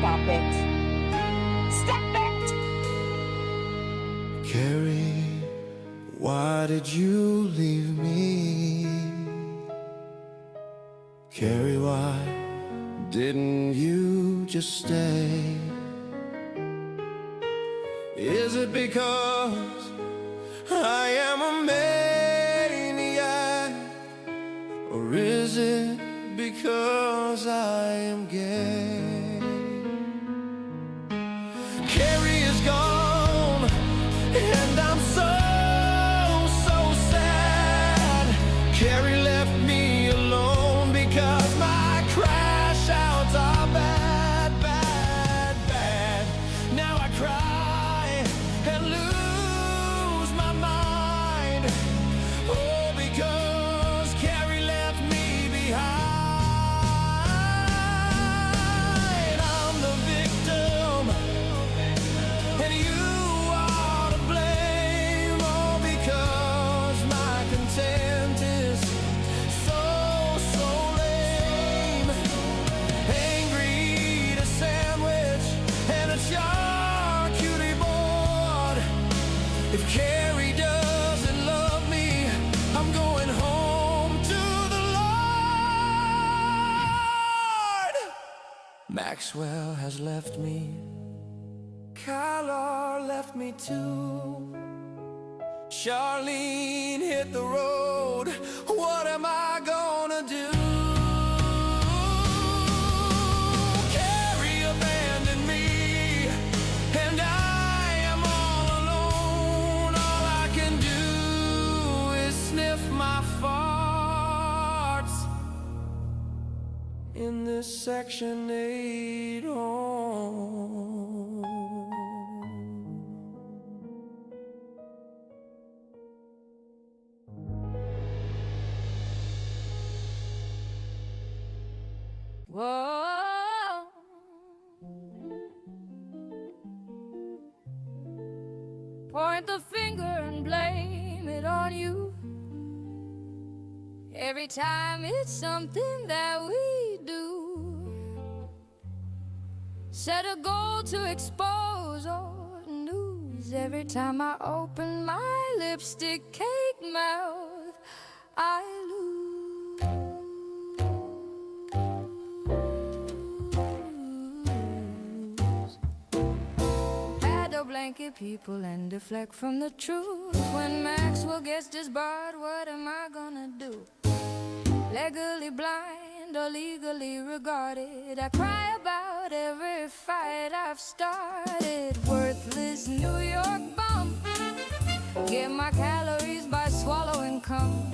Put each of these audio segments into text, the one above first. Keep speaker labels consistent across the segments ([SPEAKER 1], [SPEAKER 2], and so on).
[SPEAKER 1] Stop it. Stop it!
[SPEAKER 2] Carrie, why did you leave me? Carrie, why didn't you just stay? Is it because I am a maniac? Or is it because I am gay? Carrie is gone, and I'm so sad. Carrie left me alone because my crash outs are bad, bad, bad. Now I cry and lose my mind. Oh, because Carrie left me behind. I'm the victim, and you are to blame. Oh, because my content is so lame. Angry, eat a sandwich and a charcuterie board. If Carrie doesn't love me, I'm going home to the Lord. Maxwell has left me. Kylar left me too. Charlene hit the road. What am I gonna do? Carrie abandoned me, and I am all alone. All I can do is sniff my farts in this Section 8 home.
[SPEAKER 3] Whoa. Point the finger and blame it on you. Every time it's something that we do. Set a goal to expose or news. Every time I open my lipstick cake mouth, I lose. Blanket people and deflect from the truth. When Maxwell gets disbarred, what am I gonna do? Legally blind or legally regarded, I cry about every fight I've started. Worthless New York bum, get my calories by swallowing cum.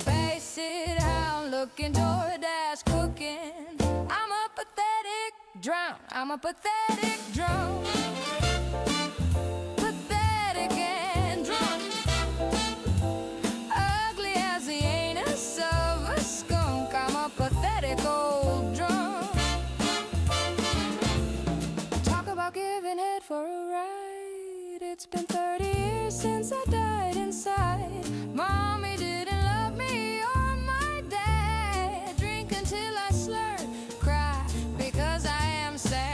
[SPEAKER 3] Basic hound looking, DoorDash cooking. I'm a pathetic drown, I'm a pathetic drone. Pathetic and drunk, ugly as the anus of a skunk. I'm a pathetic old drunk. Talk about giving head for a ride. It's been 30 years since I died inside. Mommy didn't love me or my dad. Drink until I slur, cry because I am sad.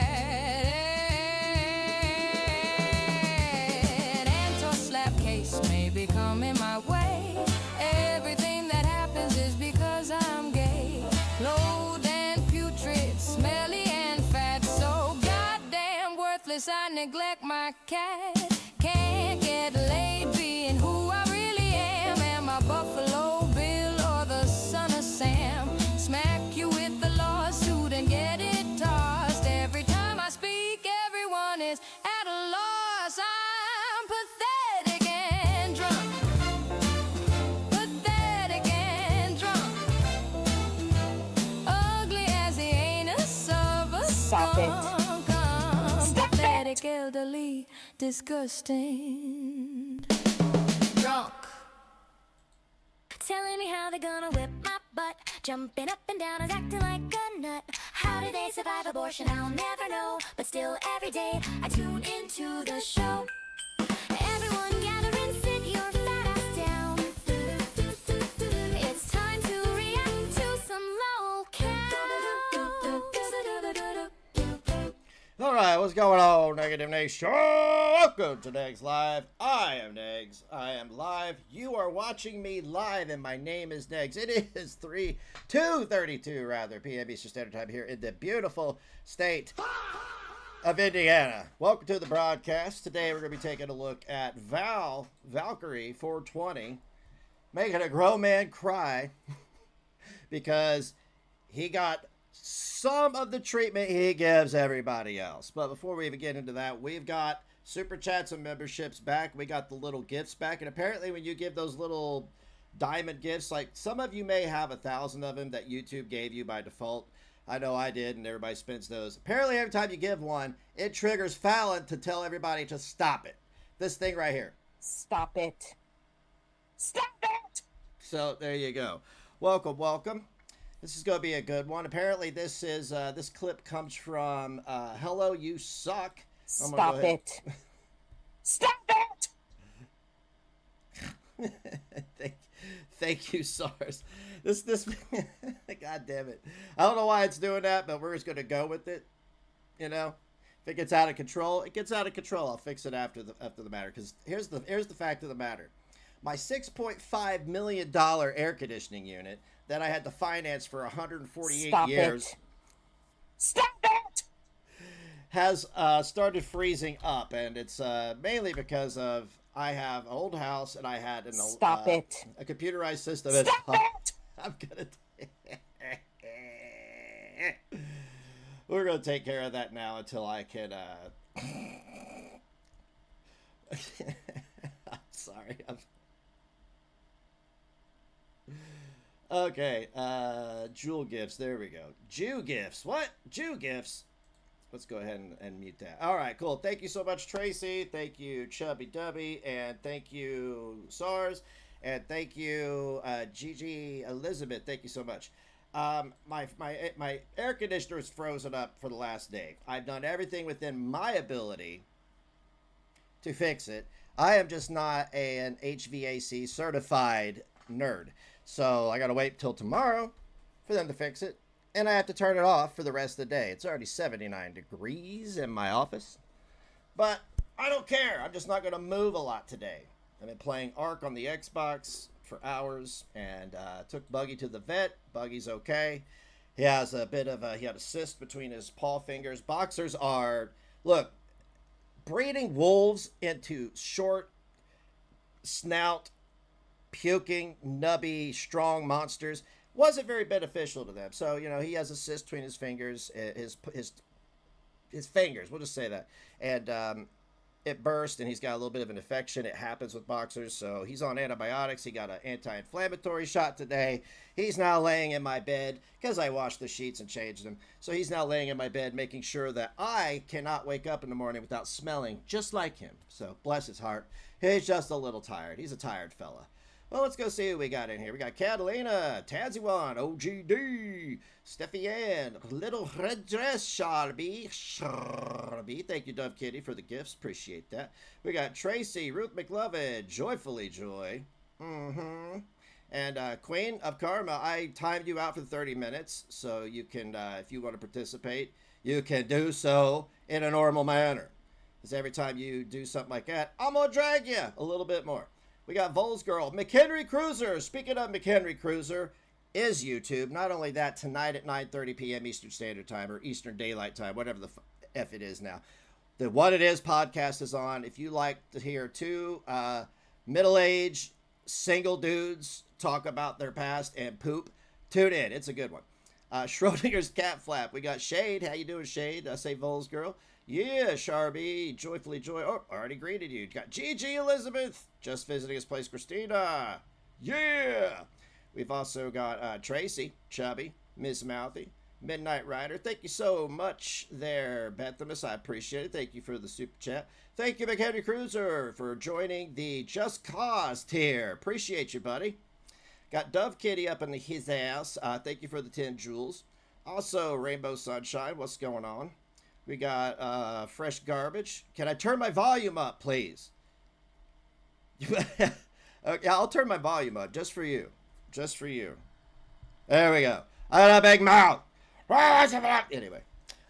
[SPEAKER 3] Anti-SLAPP case may be coming my way. Everything that happens is because I'm gay. Load and putrid, smelly and fat. So goddamn worthless, I neglect my cat. Can't get laid being who I really am. Am I Buffalo Bill or the son of Sam? Smack you with the lawsuit and get it tossed. Every time I speak, everyone is at a loss. I'm pathetic and drunk. Pathetic and drunk, ugly as the anus of a
[SPEAKER 1] Stop it.
[SPEAKER 3] skunk.
[SPEAKER 1] Stop
[SPEAKER 3] Pathetic, elderly, disgusting, drunk.
[SPEAKER 4] Telling me how they're gonna whip my butt, jumping up and down and acting like a nut. How do they survive abortion? I'll never know, but still every day I tune into the show. Everyone gather and sit your fat ass down. It's time to react to some low cow.
[SPEAKER 5] Alright, what's going on, Negative Nation? Welcome to Negz Live. I am Negz. I am live. You are watching me live, and my name is Negz. It is 2:32 rather, p.m. Eastern Standard Time here in the beautiful state of Indiana. Welcome to the broadcast. Today we're going to be taking a look at Valkyrie 420, making a grown man cry because he got some of the treatment he gives everybody else. But before we even get into that, we've got super chats and memberships back. We got the little gifts back, and apparently when you give those little diamond gifts, like some of you may have 1,000 of them that YouTube gave you by default. I know I did, and everybody spends those. Apparently every time you give one, it triggers Fallon to tell everybody to stop it. This thing right here.
[SPEAKER 1] Stop it. Stop it!
[SPEAKER 5] So there you go. Welcome, welcome. This is going to be a good one. Apparently, this is this clip comes from "Hello, You Suck."
[SPEAKER 1] Stop it. Stop it!
[SPEAKER 5] Thank you, SARS. This God damn it! I don't know why it's doing that, but we're just going to go with it. You know, if it gets out of control, it gets out of control. I'll fix it after the matter. Because here's the fact of the matter: my $6.5 million air conditioning unit that I had to finance for 148
[SPEAKER 1] Stop
[SPEAKER 5] years.
[SPEAKER 1] It. Stop it!
[SPEAKER 5] Has started freezing up, and it's mainly because of I have an old house and I had
[SPEAKER 1] Stop it.
[SPEAKER 5] A computerized system.
[SPEAKER 1] Stop it!
[SPEAKER 5] I'm gonna. We're gonna take care of that now until I can. I'm sorry. Okay, Jewel Gifts, there we go. Jew Gifts, what? Jew Gifts? Let's go ahead and mute that. All right, cool. Thank you so much, Tracy. Thank you, Chubby Dubby. And thank you, SARS. And thank you, Gigi Elizabeth. Thank you so much. My air conditioner is frozen up for the last day. I've done everything within my ability to fix it. I am just not an HVAC certified nerd. So I gotta wait till tomorrow for them to fix it, and I have to turn it off for the rest of the day. It's already 79 degrees in my office, but I don't care. I'm just not gonna move a lot today. I've been playing Ark on the Xbox for hours, and took Buggy to the vet. Buggy's okay. He has a bit of he had a cyst between his paw fingers. Boxers are, look, breeding wolves into short snout, puking, nubby, strong monsters wasn't very beneficial to them. So, you know, he has a cyst between his fingers, his fingers, we'll just say that. And it burst, and he's got a little bit of an infection. It happens with boxers, so he's on antibiotics. He got an anti-inflammatory shot today. He's now laying in my bed, because I washed the sheets and changed them. So he's now laying in my bed, making sure that I cannot wake up in the morning without smelling just like him. So, bless his heart. He's just a little tired. He's a tired fella. Well, let's go see who we got in here. We got Catalina, Taziwan, OGD, Steffi Ann, Little Red Dress, Sharby. Thank you, Dove Kitty, for the gifts. Appreciate that. We got Tracy, Ruth McLovin, Joyfully Joy. And Queen of Karma, I timed you out for 30 minutes, so you can, if you want to participate, you can do so in a normal manner. Because every time you do something like that, I'm going to drag you a little bit more. We got Vols Girl, McHenry Cruiser. Speaking of McHenry Cruiser, is YouTube. Not only that, tonight at 9:30 p.m. Eastern Standard Time, or Eastern Daylight Time, whatever the F it is now. The What It Is podcast is on. If you like to hear two middle-aged single dudes talk about their past and poop, tune in. It's a good one. Schrodinger's Cat Flap. We got Shade. How you doing, Shade? I say Vols Girl. Yeah, Sharby, Joyfully Joy. Oh, already greeted you. Got Gigi Elizabeth, just visiting his place, Christina. Yeah. We've also got Tracy, Chubby, Miss Mouthy, Midnight Rider. Thank you so much there, Bethamus. I appreciate it. Thank you for the super chat. Thank you, McHenry Cruiser, for joining the Just Cause tier. Appreciate you, buddy. Got Dove Kitty up in his ass. Thank you for the 10 jewels. Also, Rainbow Sunshine. What's going on? We got Fresh Garbage. Can I turn my volume up, please? Okay, I'll turn my volume up just for you. Just for you. There we go. I got a big mouth. Anyway.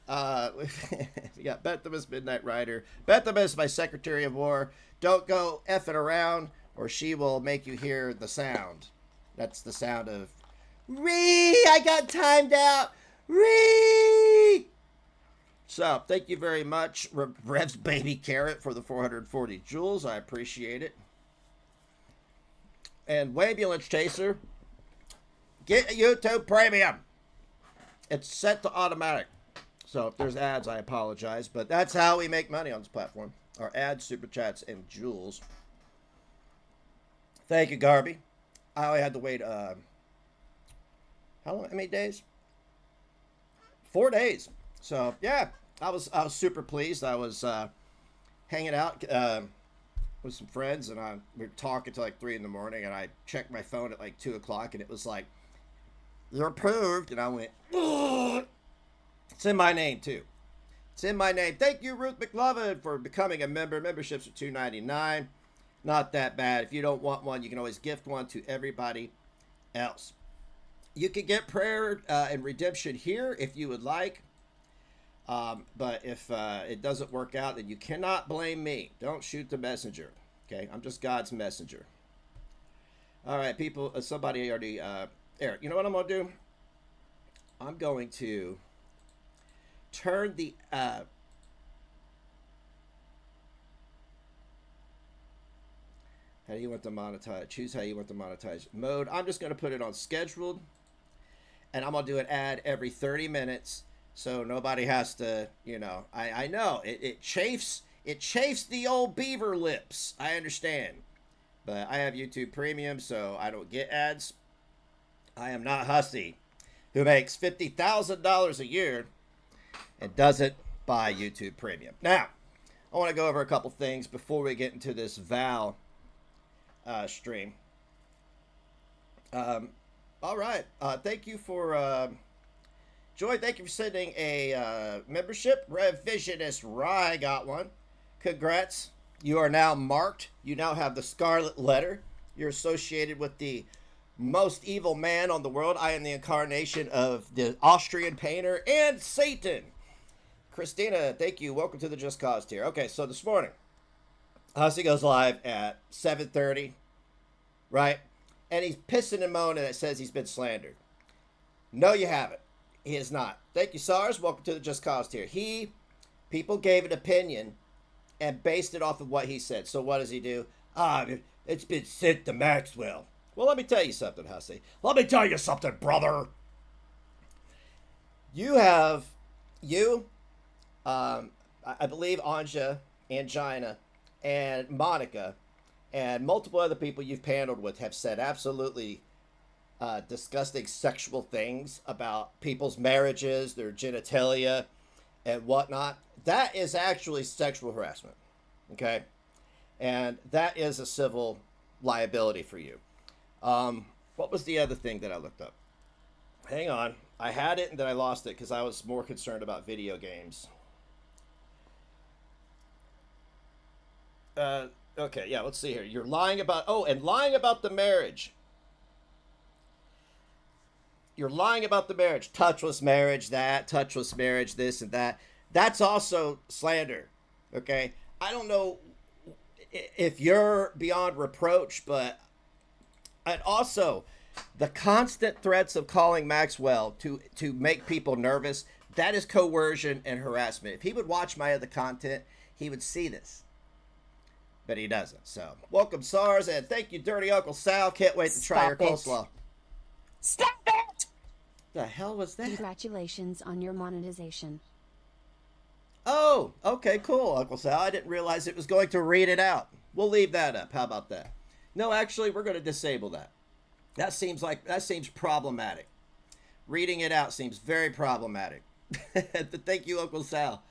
[SPEAKER 5] We got Bethamus, Midnight Rider. Bethamus, my Secretary of War. Don't go effing around, or she will make you hear the sound. That's the sound of Ree. I got timed out. Ree. So, thank you very much, Rev's Baby Carrot, for the 440 jewels. I appreciate it. And Wambulance Chaser, get YouTube Premium. It's set to automatic. So if there's ads, I apologize. But that's how we make money on this platform. Our ads, super chats, and jewels. Thank you, Garby. I only had to wait, how many days? 4 days. So, yeah, I was super pleased. I was hanging out with some friends, and we were talking till like 3 in the morning, and I checked my phone at like 2 o'clock, and it was like, you're approved. And I went, ugh. It's in my name, too. It's in my name. Thank you, Ruth McLovin, for becoming a member. Memberships are $2.99. Not that bad. If you don't want one, you can always gift one to everybody else. You can get prayer and redemption here if you would like. But if it doesn't work out, then you cannot blame me. Don't shoot the messenger. Okay? I'm just God's messenger. All right, people. Somebody already... Eric, you know what I'm going to do? I'm going to turn the... how do you want to monetize? Choose how you want to monetize mode. I'm just going to put it on scheduled. And I'm going to do an ad every 30 minutes. So nobody has to, you know... I know. It chafes the old beaver lips. I understand. But I have YouTube Premium, so I don't get ads. I am not Hussy, who makes $50,000 a year and doesn't buy YouTube Premium. Now, I want to go over a couple things before we get into this Val stream. All right. Thank you for... Joy, thank you for sending a membership. Revisionist Rye got one. Congrats. You are now marked. You now have the Scarlet Letter. You're associated with the most evil man on the world. I am the incarnation of the Austrian painter and Satan. Christina, thank you. Welcome to the Just Cause tier. Okay, so this morning, Hussy goes live at 7:30, right? And he's pissing and moaning that says he's been slandered. No, you haven't. He is not. Thank you, SARS. Welcome to the Just Cause tier. People gave an opinion and based it off of what he said. So what does he do? It's been sent to Maxwell. Well, let me tell you something, Hussy. Let me tell you something, brother. I believe Anja, Angina, and Monica, and multiple other people you've paneled with have said absolutely disgusting sexual things about people's marriages, their genitalia, and whatnot. That is actually sexual harassment, okay? And that is a civil liability for you. What was the other thing that I looked up? Hang on. I had it and then I lost it because I was more concerned about video games. Okay, yeah, let's see here. You're lying about... Oh, and lying about the marriage. You're lying about the marriage. Touchless marriage, that. Touchless marriage, this and that. That's also slander, okay? I don't know if you're beyond reproach, but... And also, the constant threats of calling Maxwell to make people nervous, that is coercion and harassment. If he would watch my other content, he would see this. But he doesn't. So, welcome, SARS, and thank you, Dirty Uncle Sal. Can't wait to try your coleslaw.
[SPEAKER 1] Stop it!
[SPEAKER 5] The hell was that?
[SPEAKER 6] Congratulations on your monetization.
[SPEAKER 5] Oh, okay, cool, Uncle Sal. I didn't realize it was going to read it out. We'll leave that up. How about that? No, actually, we're going to disable that. That seems problematic. Reading it out seems very problematic. Thank you, Uncle Sal.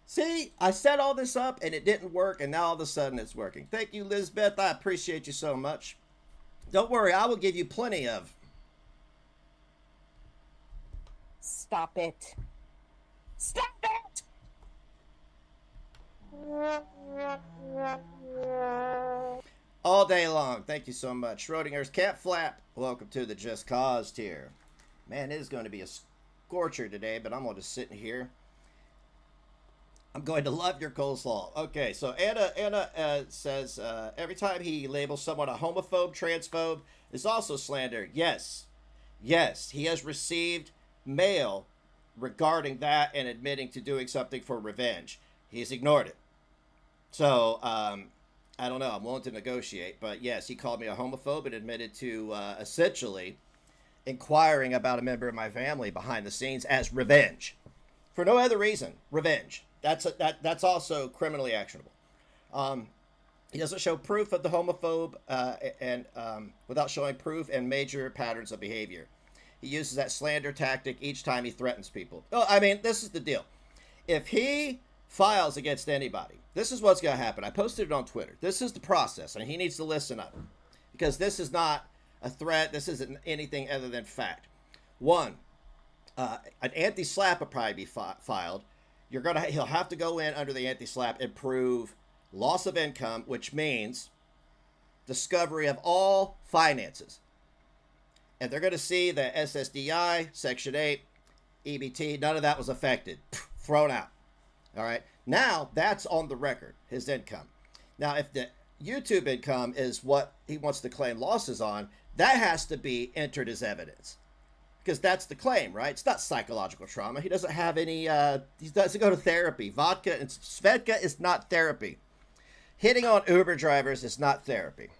[SPEAKER 5] See, I set all this up and it didn't work, and now all of a sudden it's working. Thank you, Lizbeth. I appreciate you so much. Don't worry, I will give you plenty of...
[SPEAKER 1] Stop it. Stop it!
[SPEAKER 5] All day long. Thank you so much. Schrodinger's Cat Flap. Welcome to the Just Cause tier. Man, it is going to be a scorcher today, but I'm going to sit in here. I'm going to love your coleslaw. Okay, so Anna says every time he labels someone a homophobe, transphobe is also slander. Yes, he has received mail regarding that and admitting to doing something for revenge. He's ignored it. So I don't know. I'm willing to negotiate, but yes, he called me a homophobe and admitted to essentially inquiring about a member of my family behind the scenes as revenge, for no other reason. Revenge. That's also criminally actionable. He doesn't show proof of the homophobe and without showing proof and major patterns of behavior. He uses that slander tactic each time he threatens people. Oh, I mean, this is the deal. If he files against anybody, this is what's going to happen. I posted it on Twitter. This is the process, and he needs to listen up, because this is not a threat. This isn't anything other than fact. One, an anti-SLAPP will probably be filed. He'll have to go in under the anti-SLAPP and prove loss of income, which means discovery of all finances. And they're going to see that SSDI, Section 8, EBT, none of that was affected. Thrown out. All right. Now, that's on the record, his income. Now, if the YouTube income is what he wants to claim losses on, that has to be entered as evidence. Because that's the claim, right? It's not psychological trauma. He doesn't have any, he doesn't go to therapy. Vodka and Svedka is not therapy. Hitting on Uber drivers is not therapy.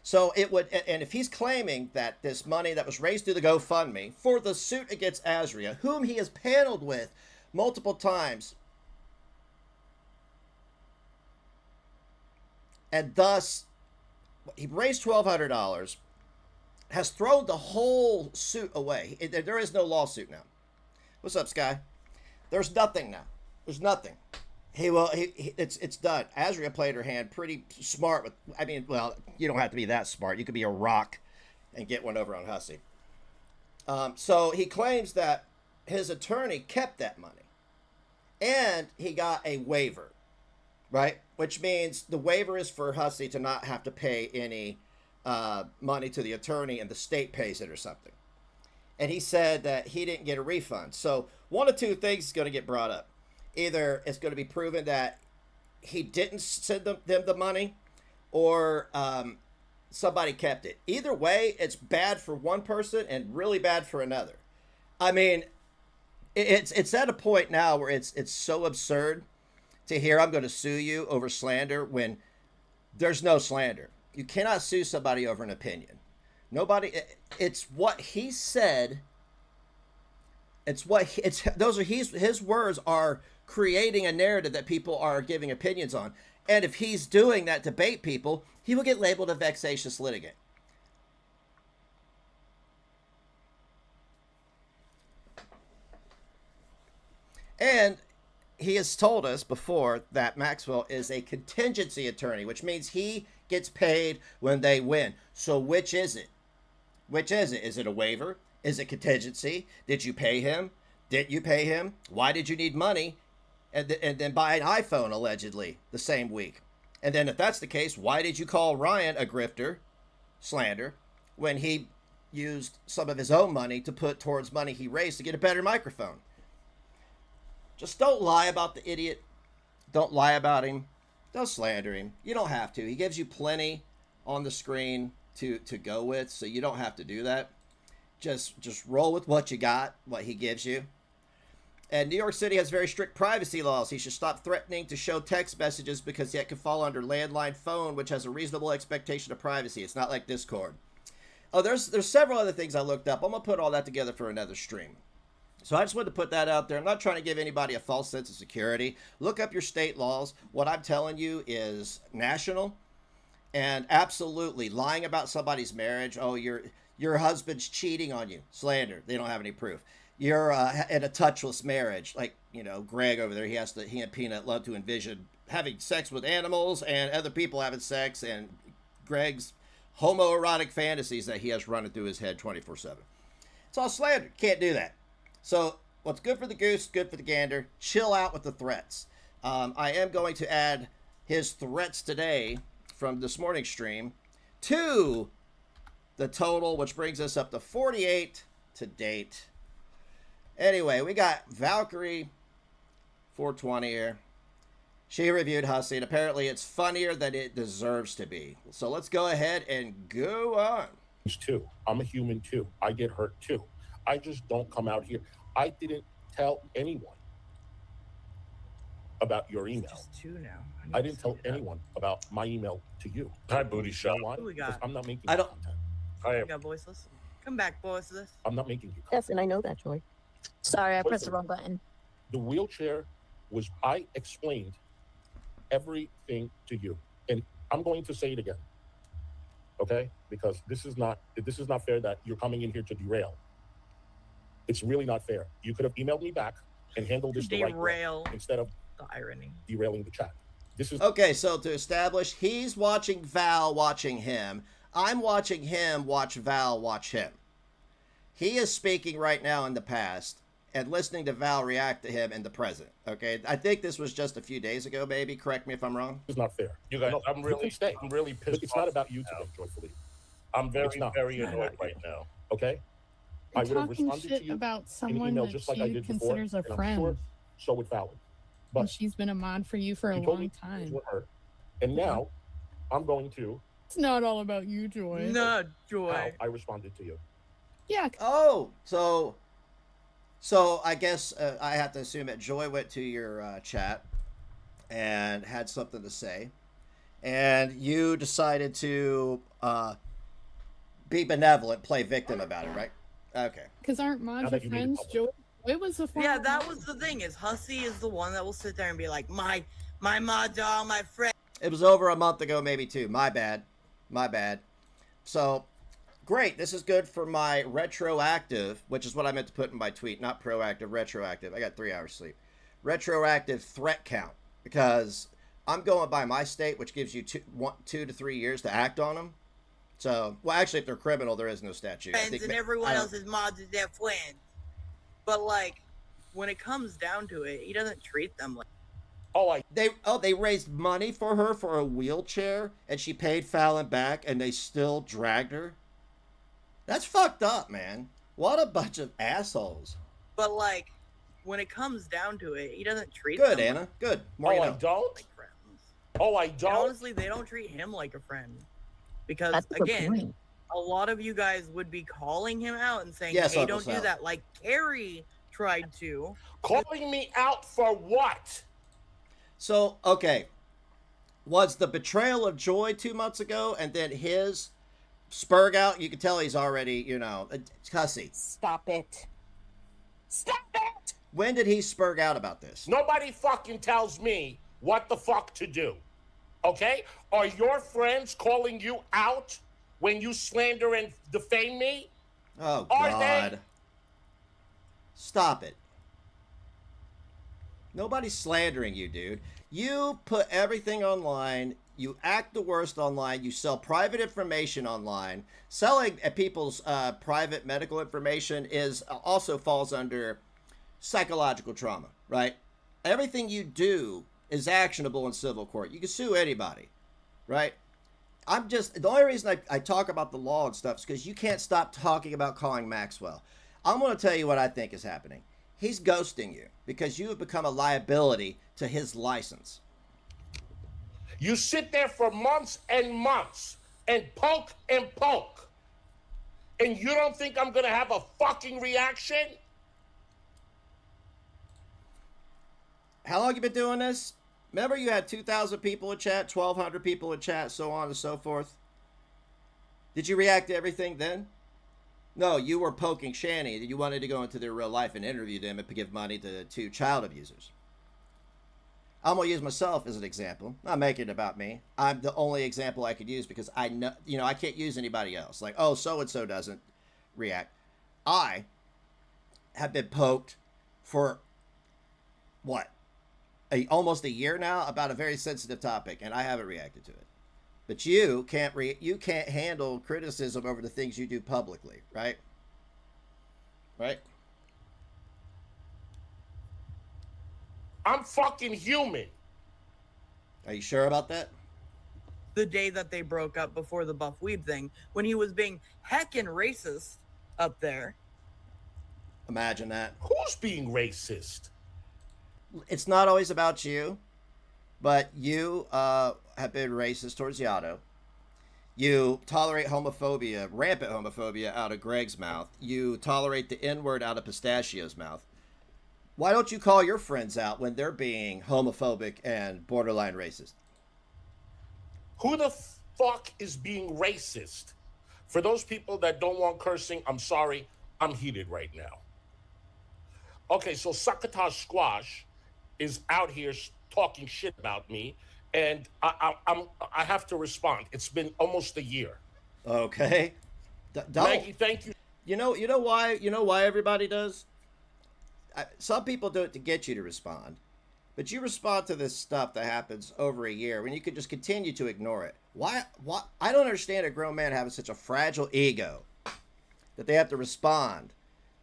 [SPEAKER 5] So it would, and if he's claiming that this money that was raised through the GoFundMe for the suit against Azria, whom he has paneled with multiple times, and thus he raised $1,200, has thrown the whole suit away. There is no lawsuit now. What's up, Sky? There's nothing now. There's nothing. It's done. Azria played her hand pretty smart with, I mean, well, you don't have to be that smart. You could be a rock and get one over on Hussey. So he claims that his attorney kept that money. And he got a waiver, right? Which means the waiver is for Hussey to not have to pay any money to the attorney, and the state pays it or something. And he said that he didn't get a refund. So one of two things is going to get brought up. Either it's going to be proven that he didn't send them the money, or somebody kept it. Either way, it's bad for one person and really bad for another. I mean, it's at a point now where it's so absurd to hear I'm going to sue you over slander when there's no slander. You cannot sue somebody over an opinion. It's what he said. His words are creating a narrative that people are giving opinions on. And if he's doing that to bait people, he will get labeled a vexatious litigant. And he has told us before that Maxwell is a contingency attorney, which means he gets paid when they win. So which is it? Which is it? Is it a waiver? Is it contingency? Did you pay him? Didn't you pay him? Why did you need money? And then buy an iPhone, allegedly, the same week. And then if that's the case, why did you call Ryan a grifter, slander, when he used some of his own money to put towards money he raised to get a better microphone? Just don't lie about the idiot. Don't lie about him. Don't slander him. You don't have to. He gives you plenty on the screen to go with, so you don't have to do that. Just roll with what you got, what he gives you. And New York City has very strict privacy laws. He should stop threatening to show text messages because that could fall under landline phone, which has a reasonable expectation of privacy. It's not like Discord. Oh, there's several other things I looked up. I'm going to put all that together for another stream. So I just wanted to put that out there. I'm not trying to give anybody a false sense of security. Look up your state laws. What I'm telling you is national. And absolutely, lying about somebody's marriage. Oh, your husband's cheating on you. Slander. They don't have any proof. You're in a touchless marriage. Like, Greg over there, he and Peanut love to envision having sex with animals and other people having sex, and Greg's homoerotic fantasies that he has running through his head 24/7. It's all slander. Can't do that. So what's good for the goose, good for the gander. Chill out with the threats. I am going to add his threats today from this morning's stream to the total, which brings us up to 48 to date. Anyway, we got Valkyrie 420 here. She reviewed Hussy, and apparently it's funnier than it deserves to be. So let's go ahead and go on.
[SPEAKER 7] Too. I'm a human too. I get hurt too. I just don't come out here. I didn't tell anyone about your email.
[SPEAKER 8] Just two now.
[SPEAKER 7] I didn't tell anyone about my email to you.
[SPEAKER 9] Hi, booty shot.
[SPEAKER 7] Why?
[SPEAKER 8] Who we got?
[SPEAKER 7] Because I'm not making
[SPEAKER 5] I don't-
[SPEAKER 7] content.
[SPEAKER 8] We got voiceless. Come back, voiceless.
[SPEAKER 7] I'm not making you content.
[SPEAKER 10] Yes, and I know that, Joy. Sorry, I pressed the
[SPEAKER 7] Listen.
[SPEAKER 10] wrong button.
[SPEAKER 7] The wheelchair was, I explained everything to you. And I'm going to say it again. Okay? Because this is not fair that you're coming in here to derail. It's really not fair. You could have emailed me back and handled this the right way
[SPEAKER 8] Derail.
[SPEAKER 7] instead of
[SPEAKER 8] The irony.
[SPEAKER 7] derailing the chat. This is
[SPEAKER 5] Okay, so to establish, he's watching Val watching him. I'm watching him watch Val watch him. He is speaking right now in the past and listening to Val react to him in the present. Okay, I think this was just a few days ago, maybe. Correct me if I'm wrong.
[SPEAKER 7] not fair.
[SPEAKER 9] You guys,
[SPEAKER 7] No,
[SPEAKER 9] I'm
[SPEAKER 7] you
[SPEAKER 9] really,
[SPEAKER 7] can stay.
[SPEAKER 9] I'm really
[SPEAKER 7] But
[SPEAKER 9] pissed
[SPEAKER 7] it's
[SPEAKER 9] off
[SPEAKER 7] not about you
[SPEAKER 9] now.
[SPEAKER 7] today, joyfully.
[SPEAKER 9] I'm very,
[SPEAKER 7] It's not.
[SPEAKER 9] very annoyed right now.
[SPEAKER 7] Okay? I
[SPEAKER 11] And
[SPEAKER 7] would have
[SPEAKER 11] talking
[SPEAKER 7] responded to
[SPEAKER 11] shit
[SPEAKER 7] you
[SPEAKER 11] about
[SPEAKER 7] in
[SPEAKER 11] someone
[SPEAKER 7] email
[SPEAKER 11] that
[SPEAKER 7] just like I
[SPEAKER 11] she
[SPEAKER 7] did before.
[SPEAKER 11] considers a
[SPEAKER 7] And I'm
[SPEAKER 11] friend.
[SPEAKER 7] sure so would Fallon.
[SPEAKER 11] And
[SPEAKER 7] But
[SPEAKER 11] she's been a mod for you for a
[SPEAKER 7] you told me
[SPEAKER 11] long
[SPEAKER 7] these
[SPEAKER 11] time.
[SPEAKER 7] were her. And now I'm going to
[SPEAKER 11] It's not all about you, Joy.
[SPEAKER 8] No,
[SPEAKER 7] how
[SPEAKER 8] Joy.
[SPEAKER 7] I responded to you.
[SPEAKER 11] Yeah,
[SPEAKER 5] Oh, so I guess I have to assume that Joy went to your chat and had something to say, and you decided to be benevolent, play victim about it, right? Okay.
[SPEAKER 11] because aren't mods
[SPEAKER 7] Now
[SPEAKER 11] your
[SPEAKER 7] that you made it
[SPEAKER 11] friends? Joy,
[SPEAKER 7] public.
[SPEAKER 11] was a former
[SPEAKER 8] Yeah, that
[SPEAKER 11] mod.
[SPEAKER 8] was the thing. Is Hussy is the one that will sit there and be like, my mods are all my friends.
[SPEAKER 5] It was over a month ago, maybe two. My bad. My bad. So, great. This is good for my retroactive, which is what I meant to put in my tweet. Not proactive, retroactive. I got 3 hours sleep. Retroactive threat count. Because I'm going by my state, which gives you 2 to 3 years to act on them. So, well, actually, if they're criminal, there is no statute. I
[SPEAKER 8] Friends
[SPEAKER 5] think
[SPEAKER 8] and
[SPEAKER 5] I
[SPEAKER 8] everyone
[SPEAKER 5] don't-
[SPEAKER 8] else's mods is their friends. But like, when it comes down to it, he doesn't treat them like.
[SPEAKER 5] They raised money for her for a wheelchair, and she paid Fallon back, and they still dragged her. That's fucked up, man. What a bunch of assholes.
[SPEAKER 8] But like, when it comes down to it, he doesn't treat
[SPEAKER 5] Good,
[SPEAKER 8] them
[SPEAKER 5] Anna. Good. More you
[SPEAKER 7] I
[SPEAKER 5] know.
[SPEAKER 7] don't?
[SPEAKER 8] like friends.
[SPEAKER 7] I
[SPEAKER 8] And
[SPEAKER 7] don't?
[SPEAKER 8] honestly, they don't treat him like a friend. Because
[SPEAKER 10] That's a good
[SPEAKER 8] again,
[SPEAKER 10] point.
[SPEAKER 8] a lot of you guys would be calling him out and saying,
[SPEAKER 5] Yes,
[SPEAKER 8] hey,
[SPEAKER 5] Uncle
[SPEAKER 8] don't do
[SPEAKER 5] Sal.
[SPEAKER 8] that. Like Carrie tried to.
[SPEAKER 7] Calling me out for what?
[SPEAKER 5] So, okay. Was the betrayal of Joy 2 months ago, and then his spurg out? You can tell he's already, cussy.
[SPEAKER 1] Stop it. Stop it!
[SPEAKER 5] When did he spurg out about this?
[SPEAKER 7] Nobody fucking tells me what the fuck to do. Okay? Are your friends calling you out when you slander and defame me?
[SPEAKER 5] Oh,
[SPEAKER 7] Are
[SPEAKER 5] God.
[SPEAKER 7] they?
[SPEAKER 5] Stop it. Nobody's slandering you, dude. You put everything online. You act the worst online. You sell private information online. Selling people's private medical information also falls under psychological trauma, right? Everything you do is actionable in civil court. You can sue anybody, right? The only reason I talk about the law and stuff is because you can't stop talking about calling Maxwell. I'm going to tell you what I think is happening. He's ghosting you because you have become a liability to his license.
[SPEAKER 7] You sit there for months and months and poke, and you don't think I'm gonna have a fucking reaction?
[SPEAKER 5] How long you been doing this? Remember you had 2,000 people in chat, 1,200 people in chat, so on and so forth? Did you react to everything then? No, you were poking Shani. You wanted to go into their real life and interview them and give money to 2 child abusers. I'm going to use myself as an example. I'm not making it about me. I'm the only example I could use because I know, I can't use anybody else. Like, oh, so-and-so doesn't react. I have been poked for, what, almost a year now about a very sensitive topic, and I haven't reacted to it. But you can't handle criticism over the things you do publicly, right? Right?
[SPEAKER 7] I'm fucking human.
[SPEAKER 5] Are you sure about that?
[SPEAKER 8] The day that they broke up before the Buff Weeb thing, when he was being heckin' racist up there.
[SPEAKER 5] Imagine that.
[SPEAKER 7] Who's being racist?
[SPEAKER 5] It's not always about you, but you have been racist towards Yato. You tolerate homophobia, rampant homophobia out of Greg's mouth. You tolerate the N-word out of Pistachio's mouth. Why don't you call your friends out when they're being homophobic and borderline racist?
[SPEAKER 7] Who the fuck is being racist? For those people that don't want cursing, I'm sorry, I'm heated right now. Okay, so Succotash Squash is out here talking shit about me, and I have to respond. It's been almost a year.
[SPEAKER 5] Okay. Don't.
[SPEAKER 7] Maggie, thank you.
[SPEAKER 5] You know why everybody does? Some people do it to get you to respond, but you respond to this stuff that happens over a year when you could just continue to ignore it. Why? I don't understand a grown man having such a fragile ego that they have to respond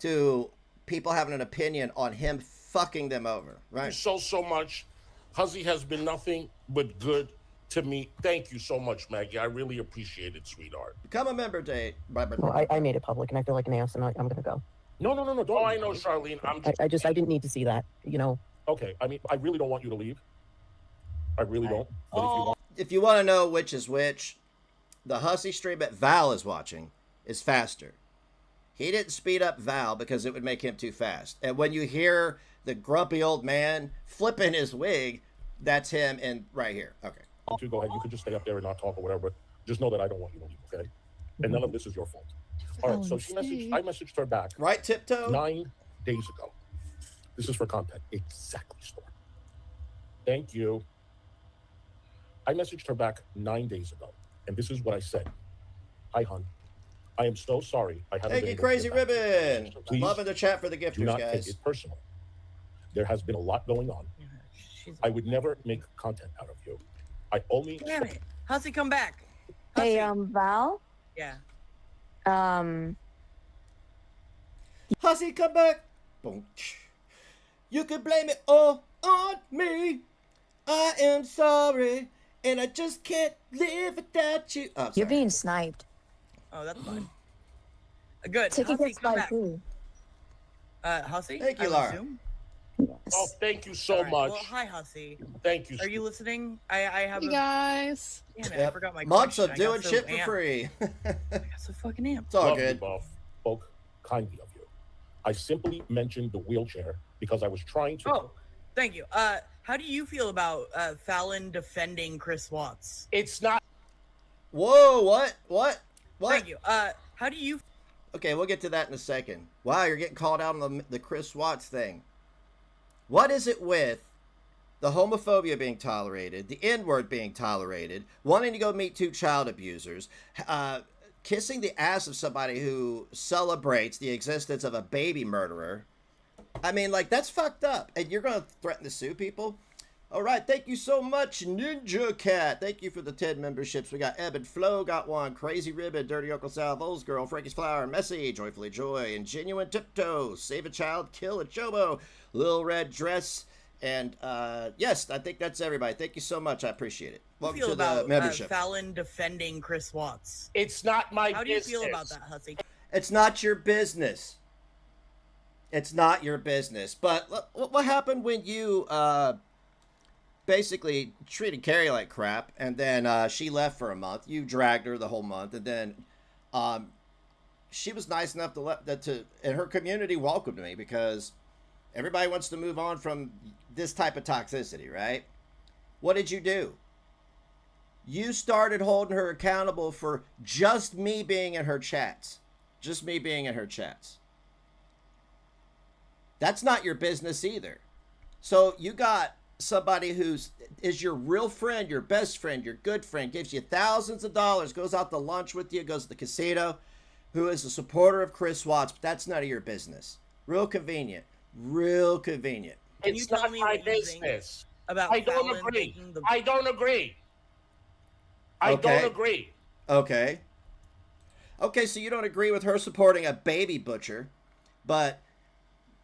[SPEAKER 5] to people having an opinion on him fucking them over, right?
[SPEAKER 7] So much. Huzzy has been nothing but good to me. Thank you so much, Maggie. I really appreciate it, sweetheart.
[SPEAKER 5] Become a member, Dave.
[SPEAKER 10] Well, I made it public, and I feel like an ass, and I'm going to go.
[SPEAKER 7] No. Oh, I know, Charlene.
[SPEAKER 10] I didn't need to see that, you know.
[SPEAKER 7] Okay, I mean, I really don't want you to leave. I really don't. But
[SPEAKER 5] if you want to know which is which, the Hussy stream that Val is watching is faster. He didn't speed up Val because it would make him too fast. And when you hear the grumpy old man flipping his wig, that's him in right here. Okay.
[SPEAKER 7] to go ahead, you could just stay up there and not talk or whatever. But just know that I don't want you to leave, okay? And none of this is your fault. All right, so I messaged her back.
[SPEAKER 5] Right, Tiptoe?
[SPEAKER 7] 9 days ago. This is for content. Exactly, Storm. Thank you. I messaged her back 9 days ago, and this is what I said. Hi, hon. I am so sorry. I haven't
[SPEAKER 5] Thank you, Crazy Ribbon.
[SPEAKER 7] Please
[SPEAKER 5] loving the chat for the gifters,
[SPEAKER 7] do not
[SPEAKER 5] guys.
[SPEAKER 7] take it personal. There has been a lot going on. I would never make content out of you. I only.
[SPEAKER 8] Damn it. How's he come back?
[SPEAKER 12] Hey, Val?
[SPEAKER 8] Yeah.
[SPEAKER 5] Hussy, come back. Boom. You could blame it all on me. I am sorry, and I just can't live without you. Oh,
[SPEAKER 12] You're being sniped.
[SPEAKER 8] Oh, that's fine. Good.
[SPEAKER 12] Ticket
[SPEAKER 8] Hussy,
[SPEAKER 12] gets
[SPEAKER 8] come
[SPEAKER 12] by
[SPEAKER 8] back.
[SPEAKER 12] who?
[SPEAKER 8] Hussy?
[SPEAKER 5] Thank you,
[SPEAKER 8] I would
[SPEAKER 5] Laura.
[SPEAKER 8] assume?
[SPEAKER 7] Oh, thank you so
[SPEAKER 8] All right.
[SPEAKER 7] much.
[SPEAKER 8] Well, hi, Hussy.
[SPEAKER 7] Thank you.
[SPEAKER 8] Are you listening? I have
[SPEAKER 11] Hey
[SPEAKER 8] a...
[SPEAKER 11] guys.
[SPEAKER 8] Damn it, I forgot my
[SPEAKER 5] Months
[SPEAKER 8] question.
[SPEAKER 5] of
[SPEAKER 8] I got
[SPEAKER 5] doing
[SPEAKER 8] so
[SPEAKER 5] shit for
[SPEAKER 8] amped.
[SPEAKER 5] free.
[SPEAKER 8] I got so fucking amped.
[SPEAKER 5] It's all
[SPEAKER 7] Love you,
[SPEAKER 5] good.
[SPEAKER 7] Buff. Spoke kindly of you. I simply mentioned the wheelchair because I was trying to.
[SPEAKER 8] Oh, thank you. How do you feel about Fallon defending Chris Watts?
[SPEAKER 7] It's not.
[SPEAKER 5] Whoa, what?
[SPEAKER 8] Thank you. How do you...
[SPEAKER 5] Okay, we'll get to that in a second. Wow, you're getting called out on the Chris Watts thing. What is it with the homophobia being tolerated, the N-word being tolerated, wanting to go meet two child abusers, kissing the ass of somebody who celebrates the existence of a baby murderer? I mean, like, that's fucked up. And you're going to threaten to sue people? All right, thank you so much, Ninja Cat. Thank you for the 10 memberships. We got Ebb and Flow, got one. Crazy Ribbon, Dirty Uncle Salvo's Girl, Frankie's Flower, Messy, Joyfully Joy, and Genuine Tiptoe, Save a Child, Kill a Chobo, Little Red Dress, and yes, I think that's everybody. Thank you so much. I appreciate it. Welcome to the membership.
[SPEAKER 8] Fallon defending Chris Watts?
[SPEAKER 7] It's not my
[SPEAKER 8] How do you
[SPEAKER 7] business.
[SPEAKER 8] feel about that, Hussy?
[SPEAKER 5] It's not your business. It's not your business. But what happened when you basically treated Carrie like crap, and then she left for a month? You dragged her the whole month, and then she was nice enough and her community welcomed me because everybody wants to move on from this type of toxicity, right? What did you do? You started holding her accountable for just me being in her chats. Just me being in her chats. That's not your business either. So you got somebody is your real friend, your best friend, your good friend, gives you thousands of dollars, goes out to lunch with you, goes to the casino, who is a supporter of Chris Watts, but that's none of your business. Real convenient. Real convenient.
[SPEAKER 8] Can you
[SPEAKER 7] It's
[SPEAKER 8] tell
[SPEAKER 7] not
[SPEAKER 8] me
[SPEAKER 7] my
[SPEAKER 8] what you think
[SPEAKER 7] business.
[SPEAKER 8] about
[SPEAKER 7] I don't
[SPEAKER 8] Fallon
[SPEAKER 7] agree.
[SPEAKER 8] taking the...
[SPEAKER 7] I don't agree. I
[SPEAKER 5] Okay.
[SPEAKER 7] don't agree.
[SPEAKER 5] Okay. Okay, so you don't agree with her supporting a baby butcher, but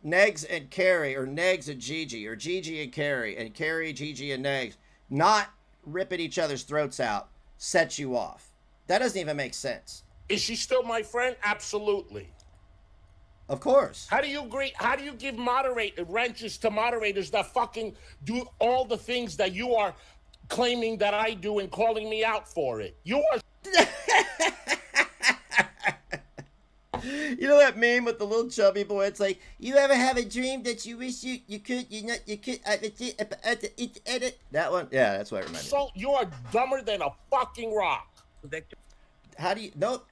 [SPEAKER 5] Negz and Carrie, or Negz and Gigi, or Gigi and Carrie, Gigi and Negz, not ripping each other's throats out, sets you off. That doesn't even make sense.
[SPEAKER 7] Is she still my friend? Absolutely.
[SPEAKER 5] Of course.
[SPEAKER 7] How do you agree? How do you give wrenches to moderators that fucking do all the things that you are claiming that I do and calling me out for it? You are.
[SPEAKER 5] You know that meme with the little chubby boy? It's like, you ever have a dream that you wish you could, edit? That one? Yeah, that's what I remember.
[SPEAKER 7] So you are dumber than a fucking rock.
[SPEAKER 5] How do you know?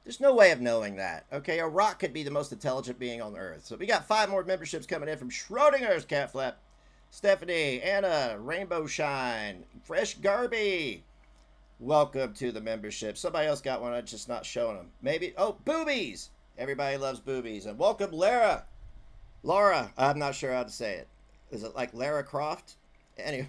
[SPEAKER 5] There's no way of knowing that. Okay, a rock could be the most intelligent being on Earth. So we got 5 more memberships coming in from Schrodinger's Cat Flap, Stephanie, Anna, Rainbow Shine, Fresh Garby. Welcome to the membership. Somebody else got one. I'm just not showing them. Maybe. Oh, boobies. Everybody loves boobies. And welcome, Lara. Laura. I'm not sure how to say it. Is it like Lara Croft? Anyway,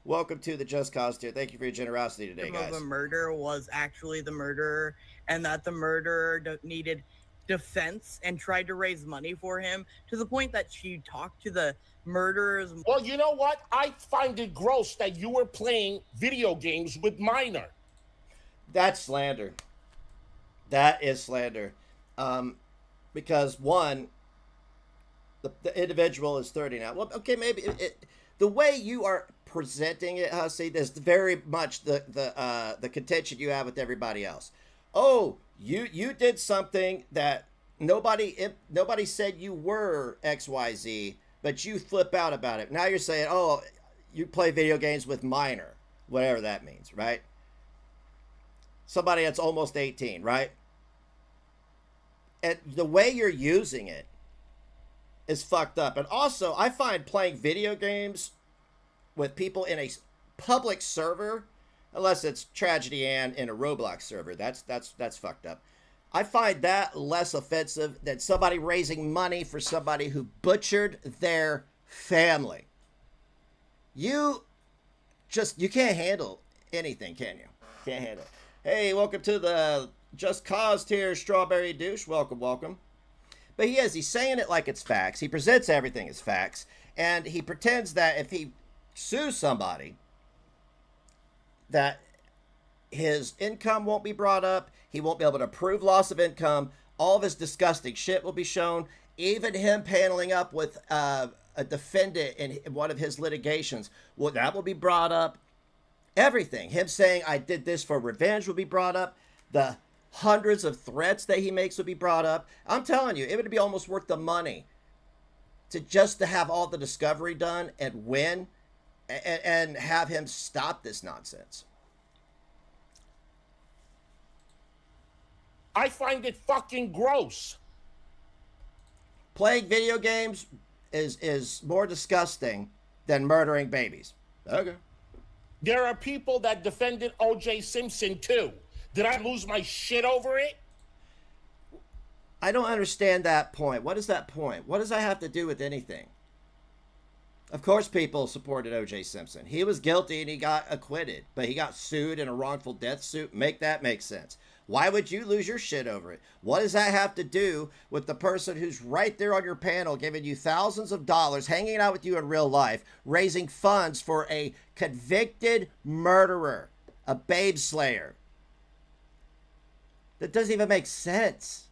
[SPEAKER 5] welcome to the Just Cause tier. Thank you for your generosity today, guys.
[SPEAKER 8] The murder was actually the murderer, and that the murderer needed defense and tried to raise money for him to the point that she talked to the murderers.
[SPEAKER 7] Well, you know what? I find it gross that you were playing video games with minor.
[SPEAKER 5] That's slander. That is slander. Because one, the individual is 30 now. Well, okay, maybe the way you are presenting it, Hussey, there's very much the contention you have with everybody else. Oh, you did something that nobody said you were XYZ, but you flip out about it. Now you're saying, oh, you play video games with minor, whatever that means, right? Somebody that's almost 18, right? And the way you're using it is fucked up. And also, I find playing video games with people in a public server, unless it's Tragedy Ann in a Roblox server, that's fucked up. I find that less offensive than somebody raising money for somebody who butchered their family. You can't handle anything, can you? Can't handle it. Hey, welcome to the Just Cause tier, Strawberry Douche. Welcome, welcome. But he's saying it like it's facts. He presents everything as facts. And he pretends that if he sues somebody, that his income won't be brought up. He won't be able to prove loss of income. All of his disgusting shit will be shown. Even him paneling up with a defendant in one of his litigations, well, that will be brought up. Everything. Him saying, I did this for revenge, will be brought up. The hundreds of threats that he makes will be brought up. I'm telling you, it would be almost worth the money to have all the discovery done and win and have him stop this nonsense.
[SPEAKER 7] I find it fucking gross.
[SPEAKER 5] Playing video games is more disgusting than murdering babies. Okay.
[SPEAKER 7] There are people that defended O.J. Simpson too. Did I lose my shit over it?
[SPEAKER 5] I don't understand that point. What is that point? What does that have to do with anything? Of course people supported O.J. Simpson. He was guilty and he got acquitted, but he got sued in a wrongful death suit. Make that make sense. Why would you lose your shit over it? What does that have to do with the person who's right there on your panel giving you thousands of dollars, hanging out with you in real life, raising funds for a convicted murderer, a babe slayer? That doesn't even make sense.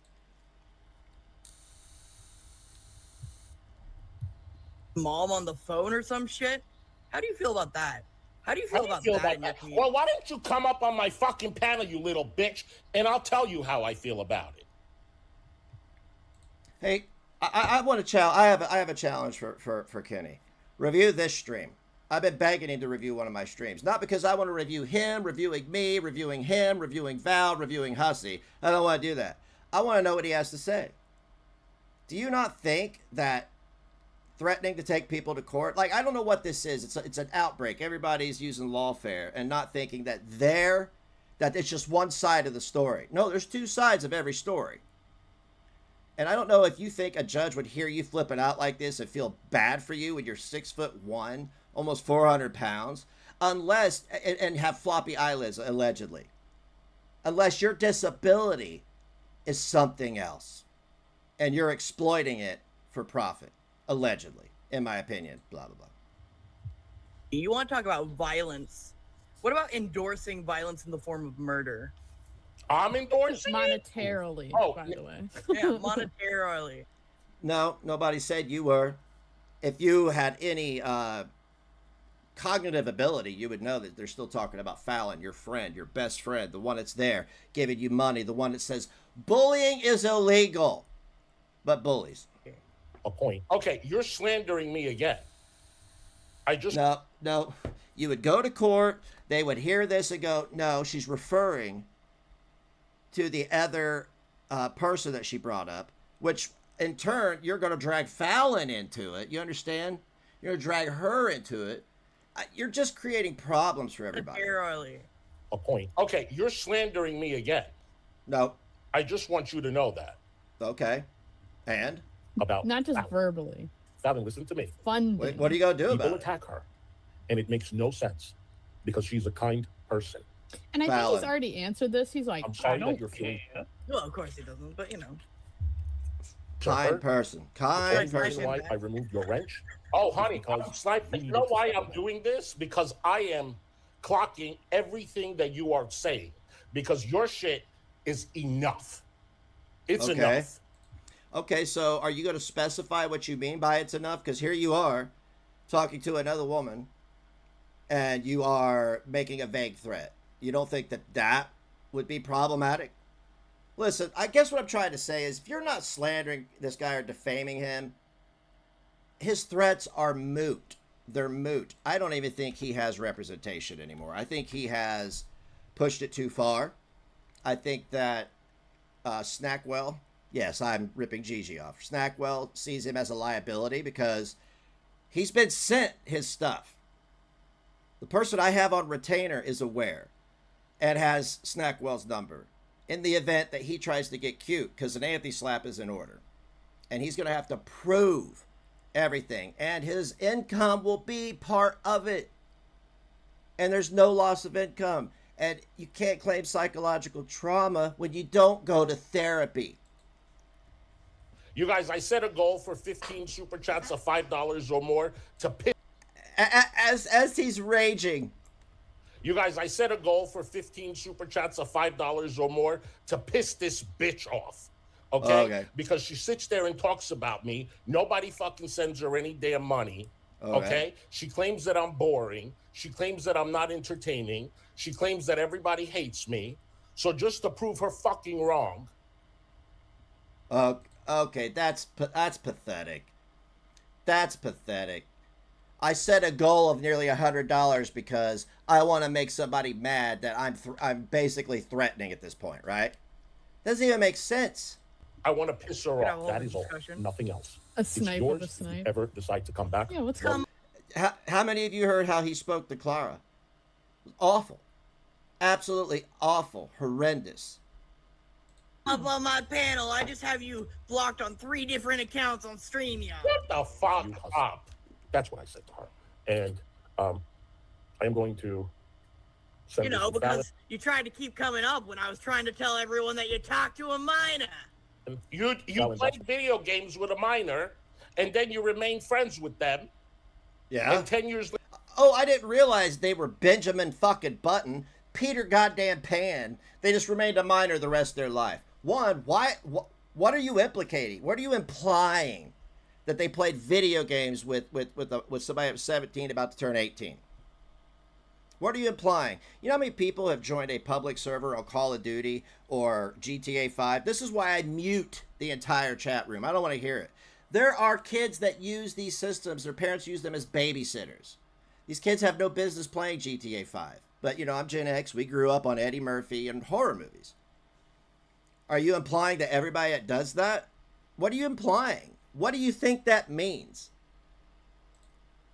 [SPEAKER 8] Mom on the phone or some shit? How do you feel about that? How do you feel about that in your community?
[SPEAKER 7] Well, why don't you come up on my fucking panel, you little bitch, and I'll tell you how I feel about it.
[SPEAKER 5] Hey, I want to challenge. I have a challenge for Kenny. Review this stream. I've been begging him to review one of my streams. Not because I want to review him, reviewing me, reviewing him, reviewing Val, reviewing Hussey. I don't want to do that. I want to know what he has to say. Do you not think that threatening to take people to court, like, I don't know what this is. It's an outbreak. Everybody's using lawfare and not thinking that it's just one side of the story. No, there's two sides of every story. And I don't know if you think a judge would hear you flipping out like this and feel bad for you when you're 6'1", almost 400 pounds, unless, and have floppy eyelids, allegedly. Unless your disability is something else and you're exploiting it for profit. Allegedly, in my opinion, blah, blah, blah.
[SPEAKER 8] You want to talk about violence. What about endorsing violence in the form of murder?
[SPEAKER 7] I'm endorsing it?
[SPEAKER 11] Monetarily,
[SPEAKER 7] Oh,
[SPEAKER 11] by the way.
[SPEAKER 8] Yeah, monetarily.
[SPEAKER 5] No, nobody said you were. If you had any cognitive ability, you would know that they're still talking about Fallon, your friend, your best friend, the one that's there giving you money, the one that says bullying is illegal, but bullies.
[SPEAKER 7] A point. Okay, you're slandering me again. I just...
[SPEAKER 5] No. You would go to court, they would hear this and go, no, she's referring to the other person that she brought up, which in turn, you're going to drag Fallon into it. You understand? You're going to drag her into it. You're just creating problems for everybody.
[SPEAKER 8] Monetarily.
[SPEAKER 7] A point. Okay, you're slandering me again.
[SPEAKER 5] No.
[SPEAKER 7] I just want you to know that.
[SPEAKER 5] Okay. And?
[SPEAKER 7] About
[SPEAKER 11] Not just
[SPEAKER 7] Fallon.
[SPEAKER 11] verbally.
[SPEAKER 7] Fallon, listen to me.
[SPEAKER 11] Funding.
[SPEAKER 5] Wait, what are you going to do
[SPEAKER 7] People
[SPEAKER 5] about it?
[SPEAKER 7] attack her, and it makes no sense because she's a kind person.
[SPEAKER 11] And I think
[SPEAKER 5] Fallon.
[SPEAKER 11] he's already answered this. He's like,
[SPEAKER 7] I'm sorry
[SPEAKER 11] I don't
[SPEAKER 7] that you're feeling...
[SPEAKER 8] Well, of course he doesn't, but you know.
[SPEAKER 5] Kind person. Kind
[SPEAKER 7] That's the reason
[SPEAKER 5] person.
[SPEAKER 7] why I removed your wrench. Oh, honey, Snipe, you know why I'm doing this? Because I am clocking everything that you are saying. Because your shit is enough. It's
[SPEAKER 5] Okay.
[SPEAKER 7] enough.
[SPEAKER 5] Okay, so are you going to specify what you mean by it's enough? Because here you are talking to another woman and you are making a vague threat. You don't think that that would be problematic? Listen, I guess what I'm trying to say is if you're not slandering this guy or defaming him, his threats are moot. They're moot. I don't even think he has representation anymore. I think he has pushed it too far. I think that Snackwell, yes, I'm ripping Gigi off. Snackwell sees him as a liability because he's been sent his stuff. The person I have on retainer is aware and has Snackwell's number in the event that he tries to get cute because an anti-SLAPP is in order. And he's going to have to prove everything. And his income will be part of it. And there's no loss of income. And you can't claim psychological trauma when you don't go to therapy.
[SPEAKER 7] You guys, I set a goal for 15 super chats of $5 or more to piss.
[SPEAKER 5] As he's raging.
[SPEAKER 7] You guys, I set a goal for 15 super chats of $5 or more to piss this bitch off. Okay?
[SPEAKER 5] Okay.
[SPEAKER 7] Because she sits there and talks about me. Nobody fucking sends her any damn money. Okay? She claims that I'm boring. She claims that I'm not entertaining. She claims that everybody hates me. So just to prove her fucking wrong.
[SPEAKER 5] Okay, that's pathetic. That's pathetic. I set a goal of nearly $100 because I want to make somebody mad that I'm basically threatening at this point, right? Doesn't even make sense.
[SPEAKER 7] I want to piss her
[SPEAKER 8] Yeah,
[SPEAKER 7] off.
[SPEAKER 8] well,
[SPEAKER 7] That is all.
[SPEAKER 8] discussion.
[SPEAKER 7] Nothing else.
[SPEAKER 11] A
[SPEAKER 7] It's
[SPEAKER 11] snipe
[SPEAKER 7] yours
[SPEAKER 11] with a
[SPEAKER 7] if you
[SPEAKER 11] snipe.
[SPEAKER 7] ever decide to come back.
[SPEAKER 11] Yeah, what's
[SPEAKER 7] Well,
[SPEAKER 11] going
[SPEAKER 5] How many of you heard how he spoke to Clara? Awful. Absolutely awful. Horrendous.
[SPEAKER 8] Up on my panel, I just have you blocked on 3 different accounts on StreamYard.
[SPEAKER 7] Shut the fuck up. That's what I said to her. And I am going to send
[SPEAKER 8] You
[SPEAKER 7] this
[SPEAKER 8] know,
[SPEAKER 7] to Fallon.
[SPEAKER 8] because you tried to keep coming up when I was trying to tell everyone that you talked to a minor.
[SPEAKER 7] You Fallon, played video games with a minor, and then you remain friends with them.
[SPEAKER 5] Yeah.
[SPEAKER 7] And 10 years later,
[SPEAKER 5] Oh, I didn't realize they were Benjamin fucking Button, Peter goddamn Pan. They just remained a minor the rest of their life. One, why? What are you implicating? What are you implying? That they played video games with somebody at 17 about to turn 18. What are you implying? You know how many people have joined a public server on Call of Duty or GTA 5? This is why I mute the entire chat room. I don't want to hear it. There are kids that use these systems. Their parents use them as babysitters. These kids have no business playing GTA 5. But, you know, I'm Gen X. We grew up on Eddie Murphy and horror movies. Are you implying that everybody that does that? What are you implying? What do you think that means?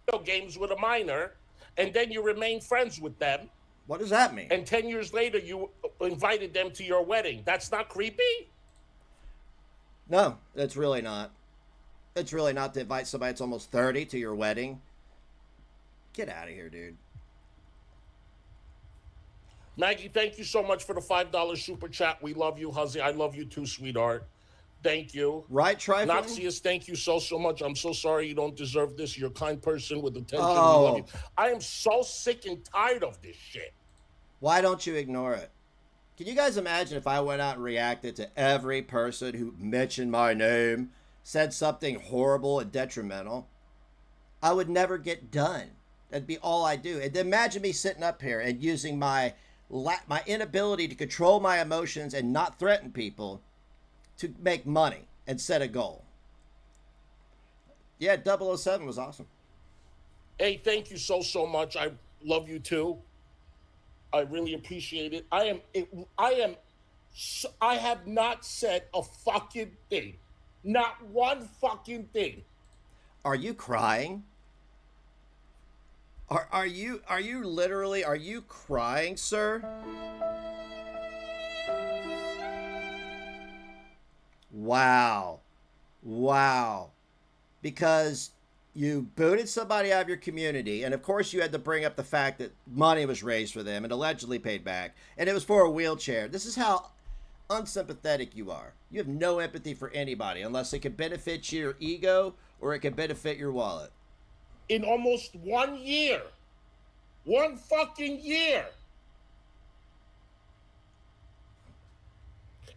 [SPEAKER 7] video games with a minor, and then you remain friends with them.
[SPEAKER 5] What does that mean?
[SPEAKER 7] And 10 years later, you invited them to your wedding. That's not creepy?
[SPEAKER 5] No, it's really not. It's really not to invite somebody that's almost 30 to your wedding. Get out of here, dude.
[SPEAKER 7] Maggie, thank you so much for the $5 super chat. We love you, Huzzy. I love you too, sweetheart. Thank you.
[SPEAKER 5] Right, Trifling?
[SPEAKER 7] Noxious, thank you so much. I'm so sorry you don't deserve this. You're a kind person with attention.
[SPEAKER 5] Oh.
[SPEAKER 7] We love you. I am so sick and tired of this shit.
[SPEAKER 5] Why don't you ignore it? Can you guys imagine if I went out and reacted to every person who mentioned my name, said something horrible and detrimental? I would never get done. That'd be all I do. And imagine me sitting up here and using my inability to control my emotions and not threaten people to make money and set a goal. Yeah, 007 was awesome.
[SPEAKER 7] Hey, thank you so much. I love you too. I really appreciate it. I have not said a fucking thing. Not one fucking thing.
[SPEAKER 5] Are you crying? Are you literally crying, sir? Wow. Because you booted somebody out of your community, and of course you had to bring up the fact that money was raised for them and allegedly paid back, and it was for a wheelchair. This is how unsympathetic you are. You have no empathy for anybody unless it can benefit your ego or it can benefit your wallet.
[SPEAKER 7] In almost 1 year. 1 fucking year.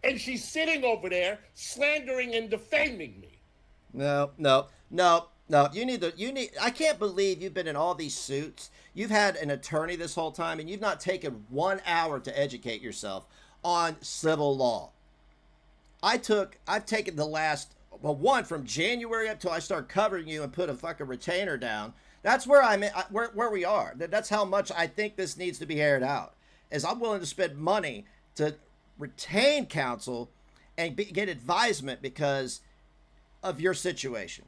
[SPEAKER 7] And she's sitting over there slandering and defaming me.
[SPEAKER 5] No. You need. I can't believe you've been in all these suits. You've had an attorney this whole time, and you've not taken 1 hour to educate yourself on civil law. I've taken the last one from January up till I start covering you and put a fucking retainer down. That's where where we are. That's how much I think this needs to be aired out. Is I'm willing to spend money to retain counsel and get advisement because of your situation.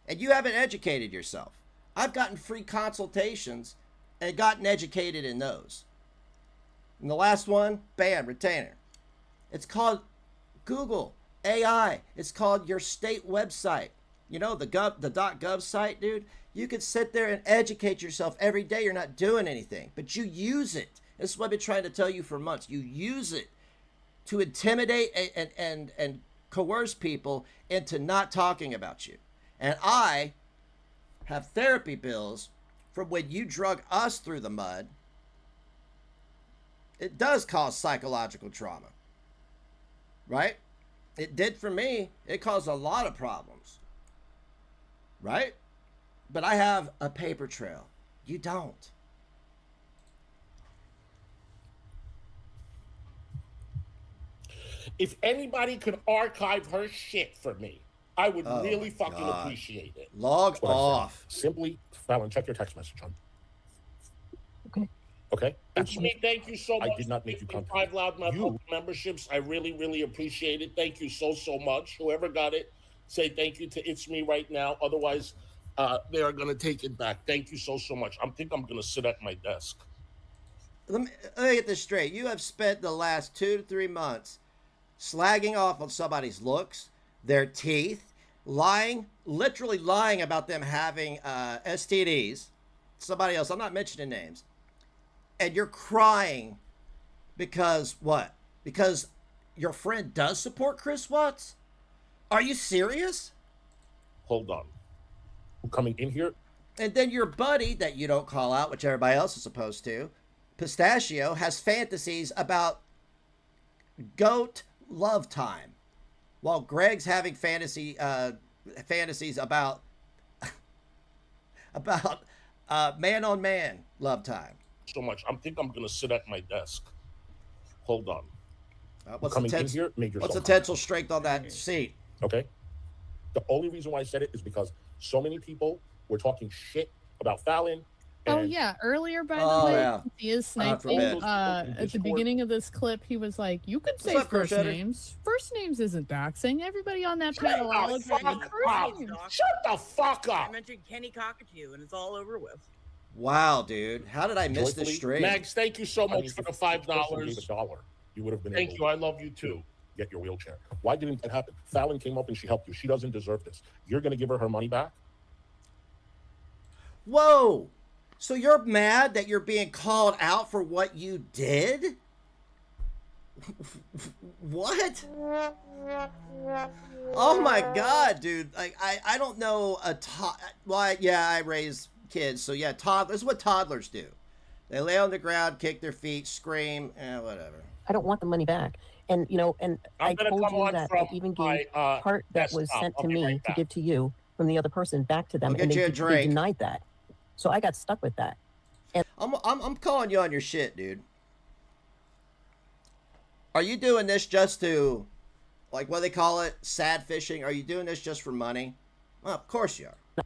[SPEAKER 5] And you haven't educated yourself. I've gotten free consultations and gotten educated in those. And the last one, bam, retainer. It's called Google AI. It's called your state website. You know, the .gov site, dude. You could sit there and educate yourself every day. You're not doing anything, but you use it. This is what I've been trying to tell you for months. You use it to intimidate and coerce people into not talking about you. And I have therapy bills from when you drug us through the mud. It does cause psychological trauma, right? It did for me. It caused a lot of problems, right? But I have a paper trail. You don't.
[SPEAKER 7] If anybody could archive her shit for me, I would really fucking appreciate it.
[SPEAKER 5] Log off.
[SPEAKER 7] Simply, Fallon, check your text message, hon. Okay?
[SPEAKER 5] That's
[SPEAKER 7] me. Thank you so much.
[SPEAKER 5] I did not make you contact.
[SPEAKER 7] 5 Loud memberships. I really appreciate it. Thank you so much. Whoever got it, say thank you to It's Me right now. Otherwise, they are going to take it back. Thank you so much. I think I'm going to sit at my desk.
[SPEAKER 5] Let me get this straight. You have spent the last 2 to 3 months slagging off on somebody's looks, their teeth, literally lying about them having STDs. Somebody else, I'm not mentioning names. And you're crying because what? Because your friend does support Chris Watts? Are you serious?
[SPEAKER 7] Hold on. I'm coming in here.
[SPEAKER 5] And then your buddy that you don't call out, which everybody else is supposed to, Pistachio, has fantasies about goat love time, while Greg's having fantasies about man on man love time.
[SPEAKER 7] So much. I think I'm going to sit at my desk. Hold on.
[SPEAKER 5] What's the tensile strength on that seat?
[SPEAKER 7] Okay. The only reason why I said it is because so many people were talking shit about Fallon.
[SPEAKER 11] Oh yeah, earlier by the way, he is sniping. At the beginning of this clip, he was like, "You could say first names. First names isn't doxing. Everybody on that panel all agree with first names."
[SPEAKER 7] Shut the fuck up!
[SPEAKER 8] I mentioned Kenny Cockatoo, and it's all over with.
[SPEAKER 5] Wow, dude, how did I miss this stream?
[SPEAKER 7] Max, thank you so much for the $5. You would have been. Thank you. I love you too. Get your wheelchair. Why didn't that happen? Fallon came up and she helped you. She doesn't deserve this. You're going to give her money back?
[SPEAKER 5] Whoa! So you're mad that you're being called out for what you did? What? Oh my god, dude. Like I don't know why. Yeah, I raise kids, so yeah, toddlers. This is what toddlers do. They lay on the ground, kick their feet, scream, whatever.
[SPEAKER 10] I don't want the money back. And and I told you that I even gave part that was sent to me to give to you from the other person back to them, and they denied that. So I got stuck with that. And
[SPEAKER 5] I'm calling you on your shit, dude. Are you doing this just to, like, what they call it, sad fishing? Are you doing this just for money? Well, of course you are.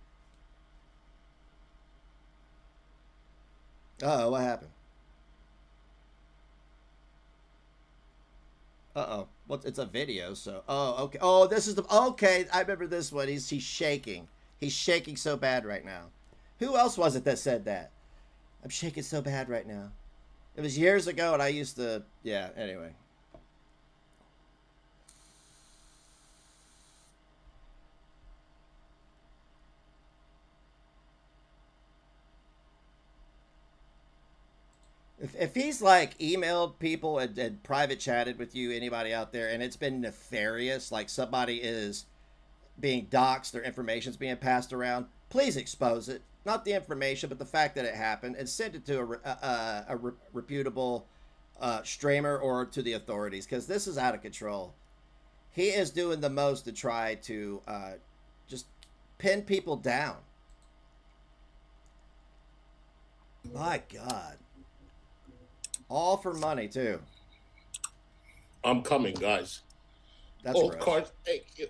[SPEAKER 5] Uh-oh, what happened? Uh-oh. Well, it's a video, so... Oh, okay. Oh, this is the... Okay, I remember this one. He's shaking. He's shaking so bad right now. Who else was it that said that? I'm shaking so bad right now. It was years ago, and I used to... Yeah, anyway. If he's like emailed people and private chatted with you, anybody out there, and it's been nefarious, like somebody is being doxxed, their information's being passed around, please expose it. Not the information, but the fact that it happened, and send it to a reputable streamer or to the authorities, because this is out of control. He is doing the most to try to just pin people down. My God. All for money, too.
[SPEAKER 7] I'm coming, guys.
[SPEAKER 5] That's
[SPEAKER 7] of course. Thank you.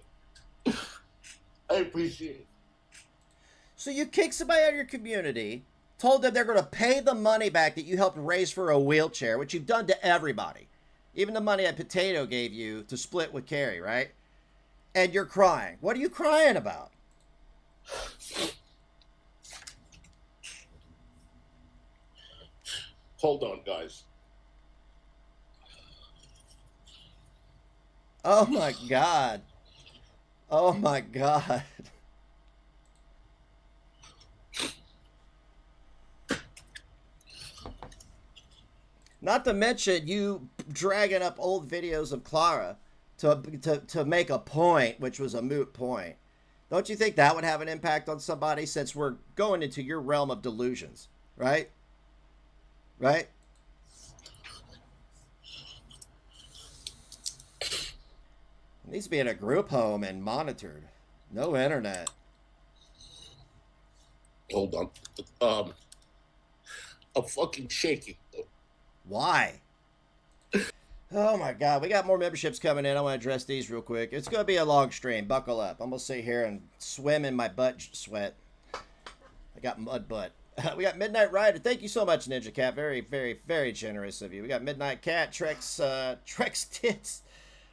[SPEAKER 7] I appreciate it.
[SPEAKER 5] So you kick somebody out of your community, told them they're going to pay the money back that you helped raise for a wheelchair, which you've done to everybody. Even the money that Potato gave you to split with Carrie, right? And you're crying. What are you crying about?
[SPEAKER 7] Hold on, guys.
[SPEAKER 5] Oh my God. Oh my God. Not to mention you dragging up old videos of Clara to make a point, which was a moot point. Don't you think that would have an impact on somebody, since we're going into your realm of delusions, right? Right? It needs to be in a group home and monitored. No internet.
[SPEAKER 7] Hold on. I'm fucking shaking.
[SPEAKER 5] Why? Oh my God, we got more memberships coming in. I want to address these real quick. It's going to be a long stream. Buckle up. I'm going to sit here and swim in my butt sweat. I got mud butt. We got Midnight Rider. Thank you so much, Ninja Cat. Very, very, very generous of you. We got Midnight Cat, Trex Tits,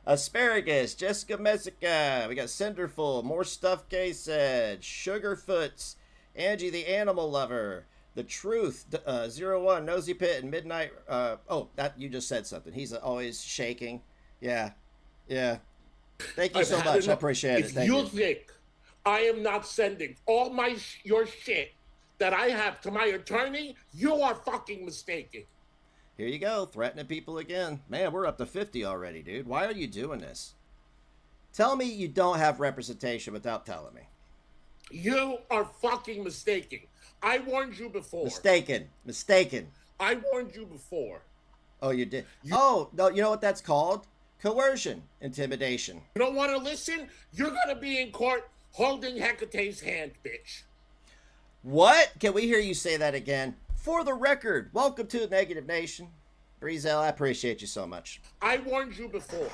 [SPEAKER 5] Asparagus, Jessica Messica. We got Cinderful, More Stuff Gay Said, Sugarfoots, Angie the Animal Lover, The Truth, 01, Nosy Pit, and Midnight. Oh, that you just said something. He's always shaking. Yeah. Yeah. Thank you so much. I appreciate it.
[SPEAKER 7] If you think I am not sending all your shit that I have to my attorney, you are fucking mistaken.
[SPEAKER 5] Here you go, threatening people again. Man, we're up to 50 already, dude. Why are you doing this? Tell me you don't have representation without telling me.
[SPEAKER 7] You are fucking mistaken. I warned you before.
[SPEAKER 5] Mistaken.
[SPEAKER 7] I warned you before.
[SPEAKER 5] Oh, you did? Oh, no, you know what that's called? Coercion. Intimidation.
[SPEAKER 7] You don't want to listen? You're going to be in court holding Hecate's hand, bitch.
[SPEAKER 5] What? Can we hear you say that again? For the record, welcome to the Negative Nation. Breezel, I appreciate you so much.
[SPEAKER 7] I warned you before.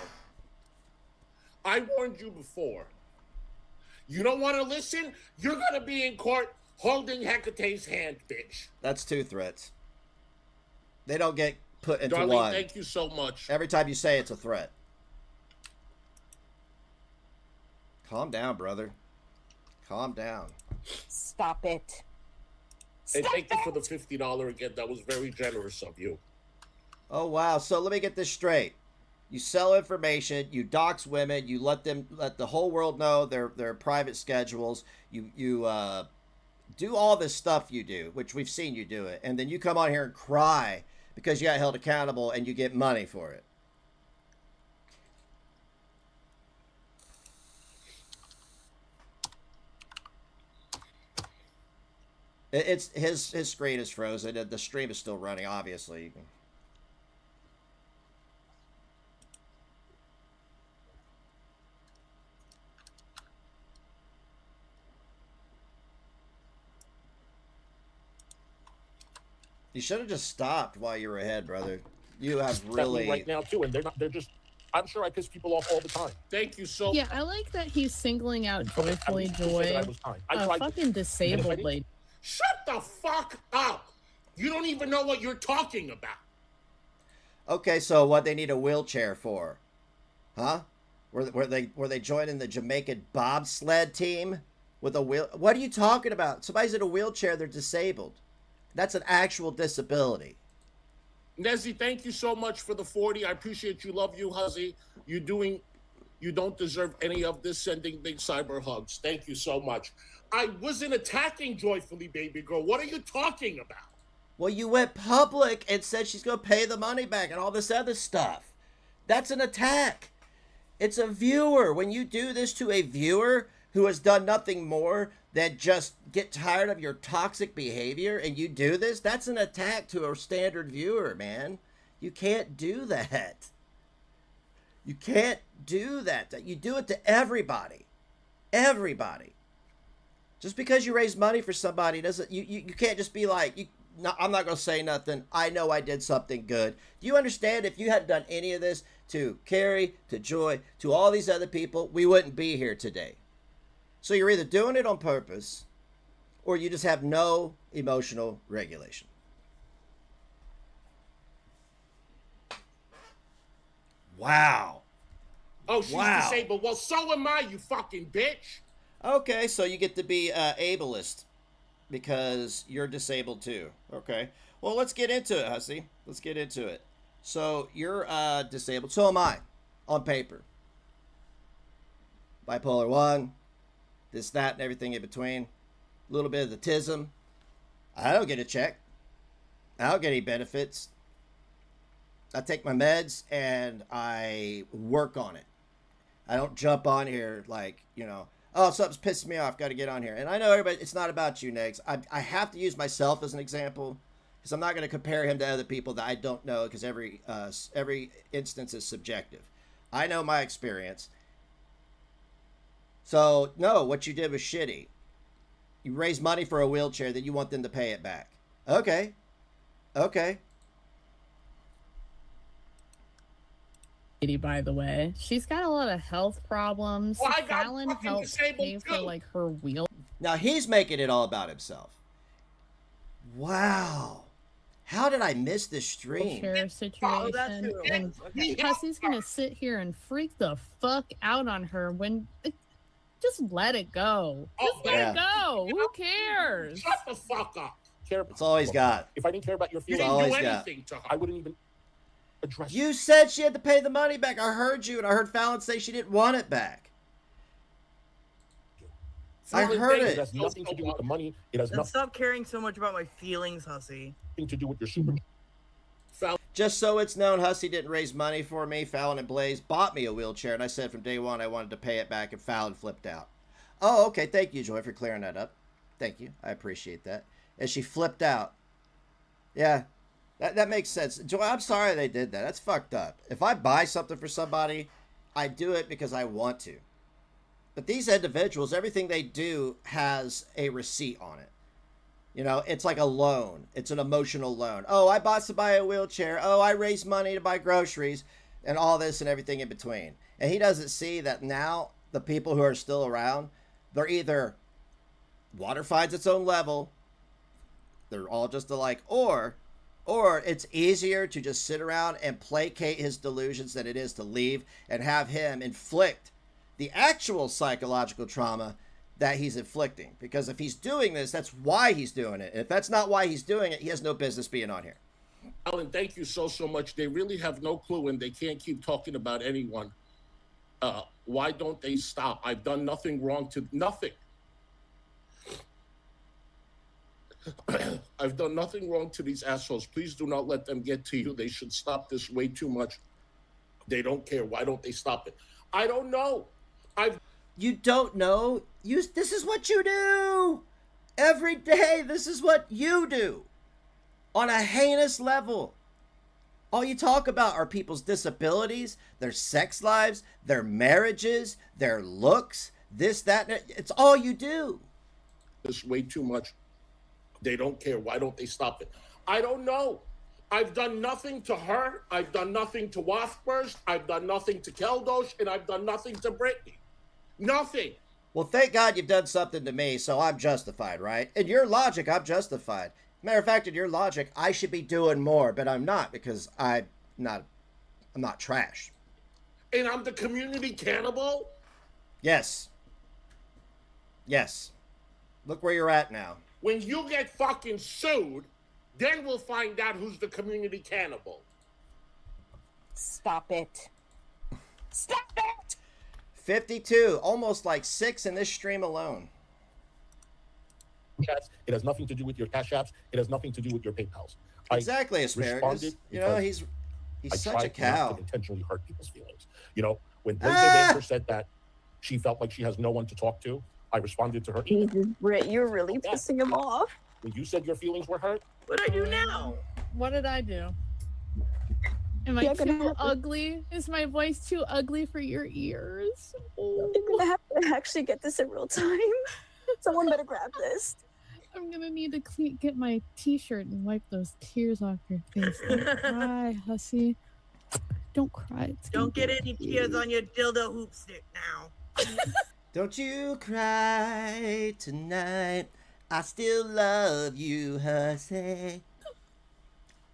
[SPEAKER 7] You don't want to listen? You're going to be in court holding Hecate's hand, bitch.
[SPEAKER 5] That's 2 threats. They don't get put into
[SPEAKER 7] Darling,
[SPEAKER 5] one.
[SPEAKER 7] Thank you so much.
[SPEAKER 5] Every time you say it's a threat. Calm down, brother. Calm down.
[SPEAKER 1] Stop it.
[SPEAKER 7] And thank you for the $50 again. That was very generous of you.
[SPEAKER 5] Oh, wow. So let me get this straight. You sell information, you dox women, you let the whole world know their private schedules. You do all this stuff you do, which we've seen you do it. And then you come on here and cry because you got held accountable and you get money for it. It's his screen is frozen. The stream is still running, obviously. You should have just stopped while you were ahead, brother. You have really
[SPEAKER 7] right now too, and they're just. I'm sure I piss people off all the time. Thank you so.
[SPEAKER 11] Yeah, I like that he's singling out Joyfully Joy, a fucking disabled lady.
[SPEAKER 7] Shut the fuck up! You don't even know what you're talking about.
[SPEAKER 5] Okay, so what they need a wheelchair for? Huh? Were they joining the Jamaican bobsled team with a wheel? What are you talking about? Somebody's in a wheelchair, they're disabled. That's an actual disability.
[SPEAKER 7] Nezzy, thank you so much for the 40. I appreciate you. Love you, Huzzy. You don't deserve any of this. Sending big cyber hugs. Thank you so much. I wasn't attacking Joyfully, baby girl. What are you talking about?
[SPEAKER 5] Well, you went public and said she's going to pay the money back and all this other stuff. That's an attack. It's a viewer. When you do this to a viewer who has done nothing more than just get tired of your toxic behavior and you do this, that's an attack to a standard viewer, man. You can't do that. You can't do that. You do it to everybody. Everybody. Just because you raise money for somebody doesn't, you can't just be like, no, I'm not going to say nothing. I know I did something good. Do you understand? If you hadn't done any of this to Carrie, to Joy, to all these other people, we wouldn't be here today. So you're either doing it on purpose or you just have no emotional regulation. Wow.
[SPEAKER 7] Oh, she's disabled. Well, so am I, you fucking bitch.
[SPEAKER 5] Okay, so you get to be ableist because you're disabled too. Okay. Well, let's get into it, Hussy. Let's get into it. So you're disabled. So am I, on paper. Bipolar 1. This, that, and everything in between. A little bit of the tism. I don't get a check. I don't get any benefits. I take my meds and I work on it. I don't jump on here like, oh, something's pissing me off. Got to get on here. And I know everybody, it's not about you, Negz. I have to use myself as an example because I'm not going to compare him to other people that I don't know because every instance is subjective. I know my experience. So, no, what you did was shitty. You raised money for a wheelchair that you want them to pay it back. Okay. Okay.
[SPEAKER 11] By the way, she's got a lot of health problems.
[SPEAKER 7] Well,
[SPEAKER 11] Fallon helped pay for like her wheel.
[SPEAKER 5] Now he's making it all about himself. Wow. How did I miss this stream?
[SPEAKER 11] Situation. And Hussy's gonna sit here and freak the fuck out on her when just let it go. Just let it go. Who cares?
[SPEAKER 7] Shut the fuck up.
[SPEAKER 5] That's all he's got.
[SPEAKER 7] If I didn't care about your feelings,
[SPEAKER 5] That's all he's got.
[SPEAKER 7] I wouldn't even address
[SPEAKER 5] you. Said she had to pay the money back. I heard you, and I heard Fallon say she didn't want it back. I heard it.
[SPEAKER 7] It has nothing to do with the money. It has nothing.
[SPEAKER 8] Stop caring so much about my feelings, Hussy.
[SPEAKER 7] To do with your super.
[SPEAKER 5] Just so it's known, Hussy didn't raise money for me. Fallon and Blaze bought me a wheelchair, and I said from day one I wanted to pay it back, and Fallon flipped out. Oh, okay. Thank you, Joy, for clearing that up. Thank you. I appreciate that. And she flipped out. Yeah, that makes sense. Joy, I'm sorry they did that. That's fucked up. If I buy something for somebody, I do it because I want to. But these individuals, everything they do has a receipt on it. It's like a loan. It's an emotional loan. Oh, I bought somebody a wheelchair. Oh, I raised money to buy groceries and all this and everything in between. And he doesn't see that now the people who are still around, they're either water finds its own level, they're all just alike, or it's easier to just sit around and placate his delusions than it is to leave and have him inflict the actual psychological trauma that he's inflicting. Because if he's doing this, that's why he's doing it. And if that's not why he's doing it, he has no business being on here.
[SPEAKER 7] Alan, thank you so much. They really have no clue and they can't keep talking about anyone. Why don't they stop? I've done nothing wrong to nothing. I've done nothing wrong to these assholes. Please do not let them get to you. They should stop this way too much. They don't care. Why don't they stop it? I don't know.
[SPEAKER 5] You don't know? This is what you do. Every day, this is what you do on a heinous level. All you talk about are people's disabilities, their sex lives, their marriages, their looks, this, that. It's all you do.
[SPEAKER 7] This way too much. They don't care. Why don't they stop it? I don't know. I've done nothing to her. I've done nothing to Waspburst. I've done nothing to Keldosh, and I've done nothing to Brittany. Nothing.
[SPEAKER 5] Well, thank God you've done something to me, so I'm justified, right? In your logic, I'm justified. Matter of fact, in your logic, I should be doing more, but I'm not because I'm not trash.
[SPEAKER 7] And I'm the community cannibal?
[SPEAKER 5] Yes. Yes. Look where you're at now.
[SPEAKER 7] When you get fucking sued, then we'll find out who's the community cannibal.
[SPEAKER 1] Stop it. Stop it!
[SPEAKER 5] 52, almost like 6 in this stream alone.
[SPEAKER 7] Chats. It has nothing to do with your Cash Apps. It has nothing to do with your PayPals.
[SPEAKER 5] Exactly, Asparagus. You know, he's such a cow.
[SPEAKER 7] Not to intentionally hurt people's feelings. You know, when Wednesday said that she felt like she has no one to talk to, I responded to her.
[SPEAKER 12] Jesus, Britt, you're really pissing him off.
[SPEAKER 7] When you said your feelings were hurt,
[SPEAKER 8] what do I do now?
[SPEAKER 11] What did I do? Am I too ugly? Is my voice too ugly for your ears? Oh.
[SPEAKER 12] You're gonna have to actually get this in real time. Someone better grab this.
[SPEAKER 11] I'm gonna need to get my t-shirt and wipe those tears off your face. Don't cry, hussy. Don't cry.
[SPEAKER 8] Don't get any tears on your dildo hoop stick now.
[SPEAKER 5] Don't you cry tonight. I still love you, hussy.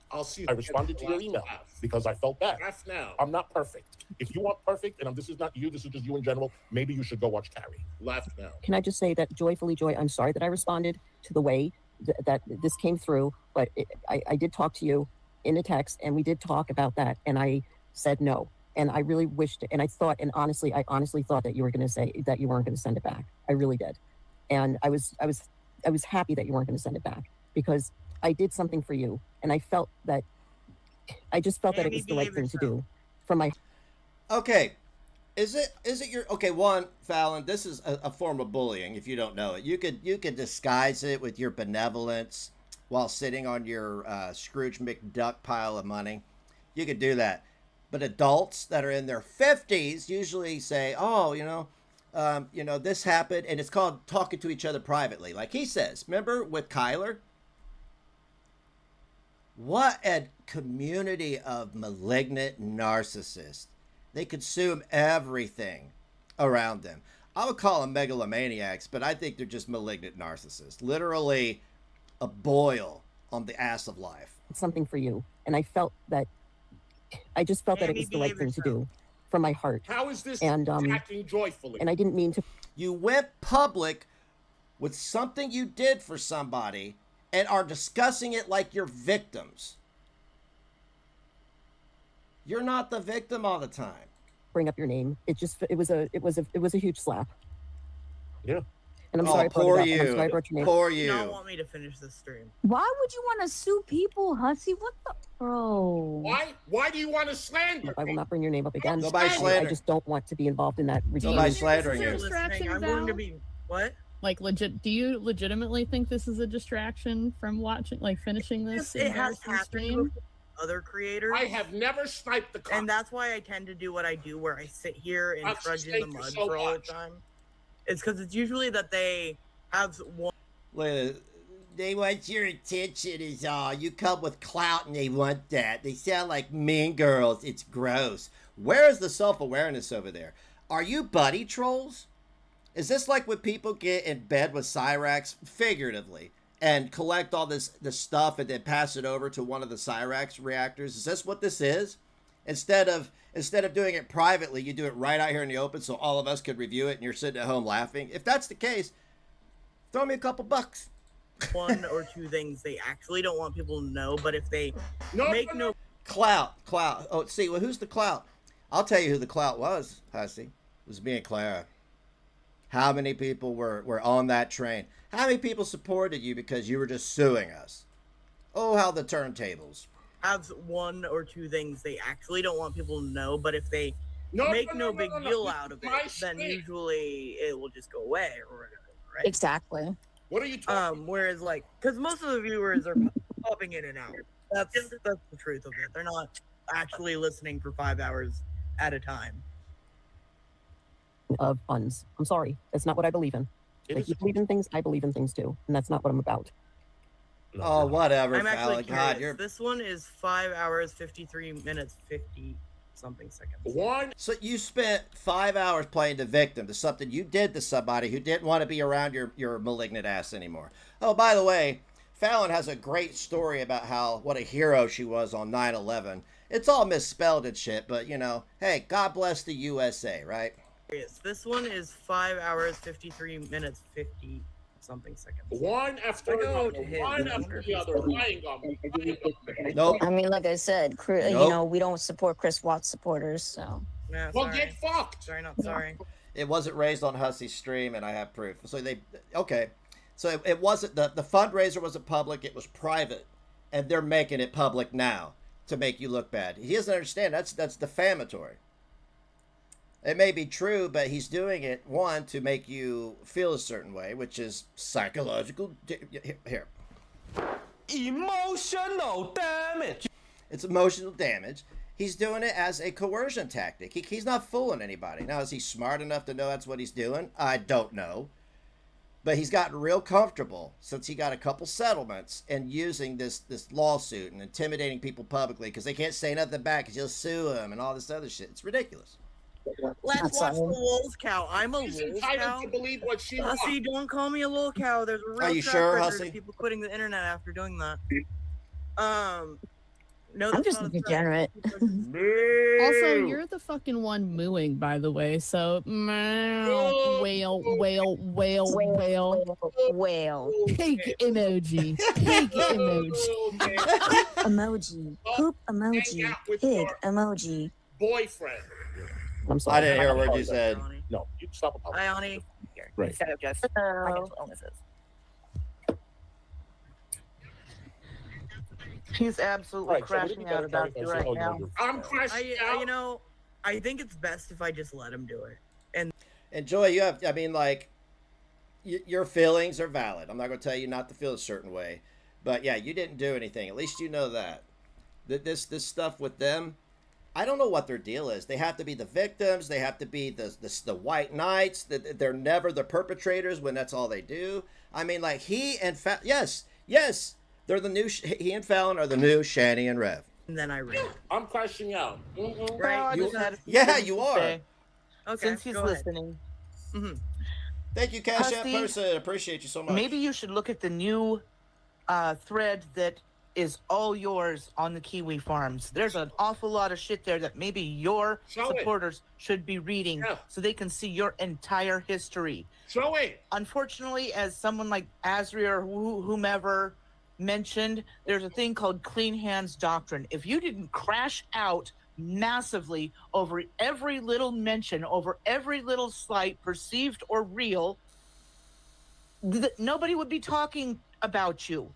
[SPEAKER 7] I'll see. I responded to your email because I felt bad. Now. I'm not perfect. If you want perfect, and this is not you, this is just you in general, maybe you should go watch Carrie. Laugh now.
[SPEAKER 10] Can I just say that joyfully, Joy, I'm sorry that I responded to the way that this came through, but I did talk to you in a text, and we did talk about that, and I said no. And I really wished, and I honestly thought that you were going to say that you weren't going to send it back. I really did. And I was happy that you weren't going to send it back because I did something for you, and I just felt that it was the right thing to do from my.
[SPEAKER 5] Okay, is it your okay? One, Fallon, this is a form of bullying. If you don't know it, you could disguise it with your benevolence while sitting on your Scrooge McDuck pile of money. You could do that, but adults that are in their 50s usually say, "Oh, this happened," and it's called talking to each other privately, like he says. Remember with Kyler? What a community of malignant narcissists. They consume everything around them. I would call them megalomaniacs, but I think they're just malignant narcissists. Literally a boil on the ass of life.
[SPEAKER 10] It's something for you. And I just felt that it was the right thing to do from my heart.
[SPEAKER 7] How is this acting joyfully?
[SPEAKER 10] And I didn't mean to.
[SPEAKER 5] You went public with something you did for somebody and are discussing it like you're victims. You're not the victim all the time.
[SPEAKER 10] Bring up your name. It was a huge slap.
[SPEAKER 7] Yeah.
[SPEAKER 10] And I'm sorry.
[SPEAKER 5] Poor
[SPEAKER 10] you.
[SPEAKER 5] I'm sorry I brought your name. Poor you.
[SPEAKER 8] You don't want me to finish this stream.
[SPEAKER 12] Why would you want to sue people, hussy? What the bro?
[SPEAKER 7] Why do you want to slander?
[SPEAKER 10] I will not bring your name up again.
[SPEAKER 5] Nobody slander.
[SPEAKER 10] I just don't want to be involved in that.
[SPEAKER 5] Nobody slandering you.
[SPEAKER 8] I'm going to be what?
[SPEAKER 11] Like do you legitimately think this is a distraction from finishing this?
[SPEAKER 8] It has happened with other creators.
[SPEAKER 7] I have never sniped the comment.
[SPEAKER 8] And that's why I tend to do what I do, where I sit here and trudge in the mud for all the time. It's because it's usually that they have one.
[SPEAKER 5] They want your attention is all. You come with clout and they want that. They sound like mean girls. It's gross. Where is the self-awareness over there? Are you buddy trolls? Is this like when people get in bed with Cyrax, figuratively, and collect all this stuff and then pass it over to one of the Cyrax reactors? Is this what this is? Instead of doing it privately, you do it right out here in the open so all of us could review it and you're sitting at home laughing. If that's the case, throw me a couple bucks.
[SPEAKER 8] One or two things they actually don't want people to know, but if they make no
[SPEAKER 5] clout. Oh, see, well, who's the clout? I'll tell you who the clout was, Hussy. It was me and Clara. How many people were on that train? How many people supported you because you were just suing us? Oh, how the turntables.
[SPEAKER 8] Have one or two things they actually don't want people to know, but if they make no big deal out of it, then usually it will just go away or whatever, right?
[SPEAKER 12] Exactly.
[SPEAKER 7] What are you talking?
[SPEAKER 8] Whereas like, because most of the viewers are popping in and out. That's the truth of it. They're not actually listening for 5 hours at a time.
[SPEAKER 10] Of funds. I'm sorry. That's not what I believe in. If you believe in things, I believe in things too. And that's not what I'm about.
[SPEAKER 5] Oh, whatever,
[SPEAKER 8] I'm
[SPEAKER 5] Fallon.
[SPEAKER 8] actually
[SPEAKER 5] God,
[SPEAKER 8] curious. This one is 5 hours, 53 minutes, 50-something seconds.
[SPEAKER 7] One.
[SPEAKER 5] So you spent 5 hours playing the victim to something you did to somebody who didn't want to be around your malignant ass anymore. Oh, by the way, Fallon has a great story about what a hero she was on 9/11. It's all misspelled and shit, but you know, hey, God bless the USA, right?
[SPEAKER 8] This one is 5 hours, 53 minutes, 50-something seconds.
[SPEAKER 7] One after another, one after the other, lying on me.
[SPEAKER 5] Nope.
[SPEAKER 1] I mean, like I said, you know, we don't support Chris Watts supporters, so.
[SPEAKER 8] Yeah,
[SPEAKER 7] well, get fucked.
[SPEAKER 8] Sorry, not sorry.
[SPEAKER 5] It wasn't raised on Hussey's stream, and I have proof. So So it wasn't, the fundraiser wasn't public, it was private. And they're making it public now to make you look bad. He doesn't understand, that's defamatory. It may be true, but he's doing it, one, to make you feel a certain way, which is psychological. Here.
[SPEAKER 2] Emotional damage.
[SPEAKER 5] It's emotional damage. He's doing it as a coercion tactic. He's not fooling anybody. Now, is he smart enough to know that's what he's doing? I don't know. But he's gotten real comfortable since he got a couple settlements and using this lawsuit and intimidating people publicly because they can't say nothing back because you'll sue him and all this other shit. It's ridiculous.
[SPEAKER 8] Let's watch the Wolves Cow. I'm a
[SPEAKER 7] She's
[SPEAKER 8] Wolves
[SPEAKER 7] entitled
[SPEAKER 8] Cow.
[SPEAKER 7] to believe what she
[SPEAKER 8] Hussey,
[SPEAKER 7] wants.
[SPEAKER 8] don't call me a lol cow. There's a real
[SPEAKER 5] Are you
[SPEAKER 8] track
[SPEAKER 5] sure,
[SPEAKER 8] record
[SPEAKER 5] Hussey?
[SPEAKER 8] of people quitting the internet after doing that. No,
[SPEAKER 1] I'm
[SPEAKER 8] that's
[SPEAKER 1] just
[SPEAKER 8] not
[SPEAKER 1] a degenerate.
[SPEAKER 11] Also, you're the fucking one mooing, by the way. So, meow, whale, whale, whale, whale,
[SPEAKER 1] Whale.
[SPEAKER 11] pig emoji, pig emoji.
[SPEAKER 12] Emoji. Poop emoji.
[SPEAKER 7] Hang out with
[SPEAKER 12] Pig
[SPEAKER 7] your
[SPEAKER 12] emoji.
[SPEAKER 7] boyfriend.
[SPEAKER 10] I'm sorry.
[SPEAKER 5] I didn't hear a word you said.
[SPEAKER 7] No, you stop apologizing.
[SPEAKER 8] Hi, Ani.
[SPEAKER 7] Right.
[SPEAKER 1] Instead of just financial illnesses.
[SPEAKER 13] He's absolutely
[SPEAKER 7] Right, so what
[SPEAKER 13] crashing
[SPEAKER 7] did you
[SPEAKER 13] out
[SPEAKER 7] guys
[SPEAKER 13] about
[SPEAKER 7] tell
[SPEAKER 13] you
[SPEAKER 7] me?
[SPEAKER 13] right
[SPEAKER 7] Oh,
[SPEAKER 13] now.
[SPEAKER 7] no, I'm crashing out.
[SPEAKER 8] You know, I think it's best if I just let him do it.
[SPEAKER 5] And Joy, you have, I mean, like, your feelings are valid. I'm not going to tell you not to feel a certain way. But yeah, you didn't do anything. At least you know that. This stuff with them, I don't know what their deal is. They have to be the victims. They have to be the white knights. They're never the perpetrators when that's all they do. I mean, like, yes, they're the new, he and Fallon are the new Shani and Rev.
[SPEAKER 8] And then I read.
[SPEAKER 7] I'm crashing out.
[SPEAKER 13] Well,
[SPEAKER 8] Right?
[SPEAKER 13] I just had a few
[SPEAKER 5] Yeah,
[SPEAKER 13] things
[SPEAKER 5] you
[SPEAKER 13] to
[SPEAKER 5] are.
[SPEAKER 13] say,
[SPEAKER 8] Okay,
[SPEAKER 13] Since he's
[SPEAKER 8] go ahead.
[SPEAKER 13] listening.
[SPEAKER 5] Thank you, Cash App
[SPEAKER 13] Husty,
[SPEAKER 5] person. Appreciate you so much.
[SPEAKER 13] Maybe you should look at the new thread that is all yours on the Kiwi Farms. There's an awful lot of shit there that maybe your
[SPEAKER 7] Show it.
[SPEAKER 13] supporters should be reading
[SPEAKER 7] Yeah.
[SPEAKER 13] so they can see your entire history.
[SPEAKER 7] Show it.
[SPEAKER 13] Unfortunately, as someone like Azri or whomever mentioned, there's a thing called clean hands doctrine. If you didn't crash out massively over every little mention, over every little slight, perceived or real, nobody would be talking about you.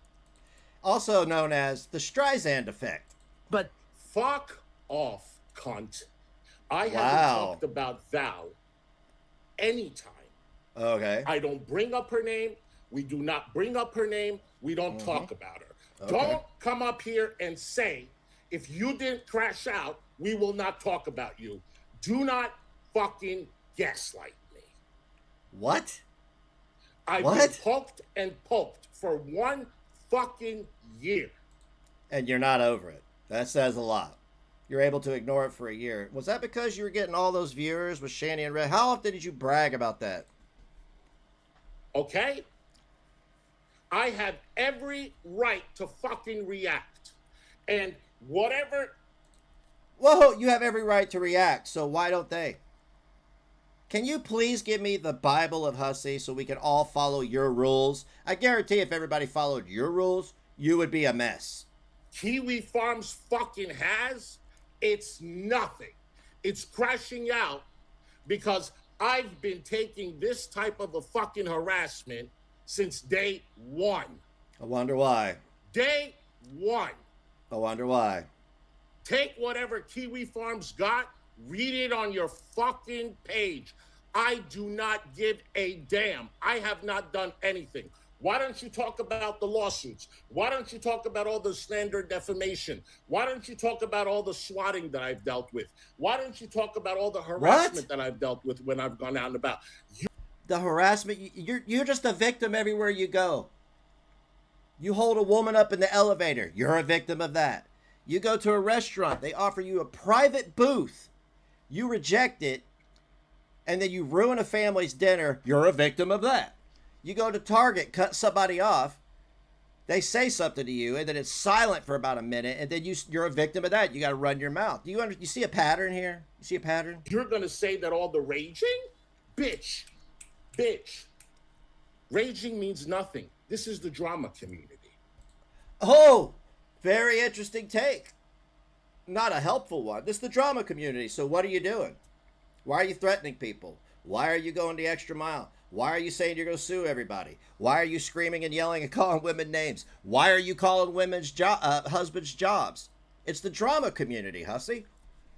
[SPEAKER 5] Also known as the Streisand effect.
[SPEAKER 13] But
[SPEAKER 7] fuck off, cunt. I haven't
[SPEAKER 5] Wow.
[SPEAKER 7] talked about thou anytime.
[SPEAKER 5] Okay.
[SPEAKER 7] I don't bring up her name. We do not bring up her name. We don't talk about her.
[SPEAKER 5] Okay.
[SPEAKER 7] Don't come up here and say, if you didn't crash out, we will not talk about you. Do not fucking gaslight me.
[SPEAKER 5] What?
[SPEAKER 7] I've
[SPEAKER 5] What?
[SPEAKER 7] been poked and poked for 1 fucking year.
[SPEAKER 5] And you're not over it. That says a lot. You're able to ignore it for a year. Was that because you were getting all those viewers with Shani and Red? How often did you brag about that?
[SPEAKER 7] Okay? I have every right to fucking react. And whatever.
[SPEAKER 5] Whoa, you have every right to react, so why don't they? Can you please give me the Bible of Hussey so we can all follow your rules? I guarantee if everybody followed your rules, you would be a mess.
[SPEAKER 7] Kiwi Farms fucking has, it's nothing. It's crashing out because I've been taking this type of a fucking harassment since day one.
[SPEAKER 5] I wonder why.
[SPEAKER 7] Day one.
[SPEAKER 5] I wonder why.
[SPEAKER 7] Take whatever Kiwi Farms got, read it on your fucking page. I do not give a damn. I have not done anything. Why don't you talk about the lawsuits? Why don't you talk about all the slander defamation? Why don't you talk about all the swatting that I've dealt with? Why don't you talk about all the harassment that I've dealt with when I've gone out and about?
[SPEAKER 5] The harassment, you're just a victim everywhere you go. You hold a woman up in the elevator, you're a victim of that. You go to a restaurant, they offer you a private booth. You reject it, and then you ruin a family's dinner, you're a victim of that. You go to Target, cut somebody off, they say something to you, and then it's silent for about a minute, and then you're a victim of that. You got to run your mouth. You see a pattern here? You see a pattern?
[SPEAKER 7] You're going to say that all the raging? Bitch. Raging means nothing. This is the drama community.
[SPEAKER 5] Oh, very interesting take. Not a helpful one. This is the drama community, so what are you doing? Why are you threatening people? Why are you going the extra mile? Why are you saying you're going to sue everybody? Why are you screaming and yelling and calling women names? Why are you calling women's husbands jobs? It's the drama community, hussy.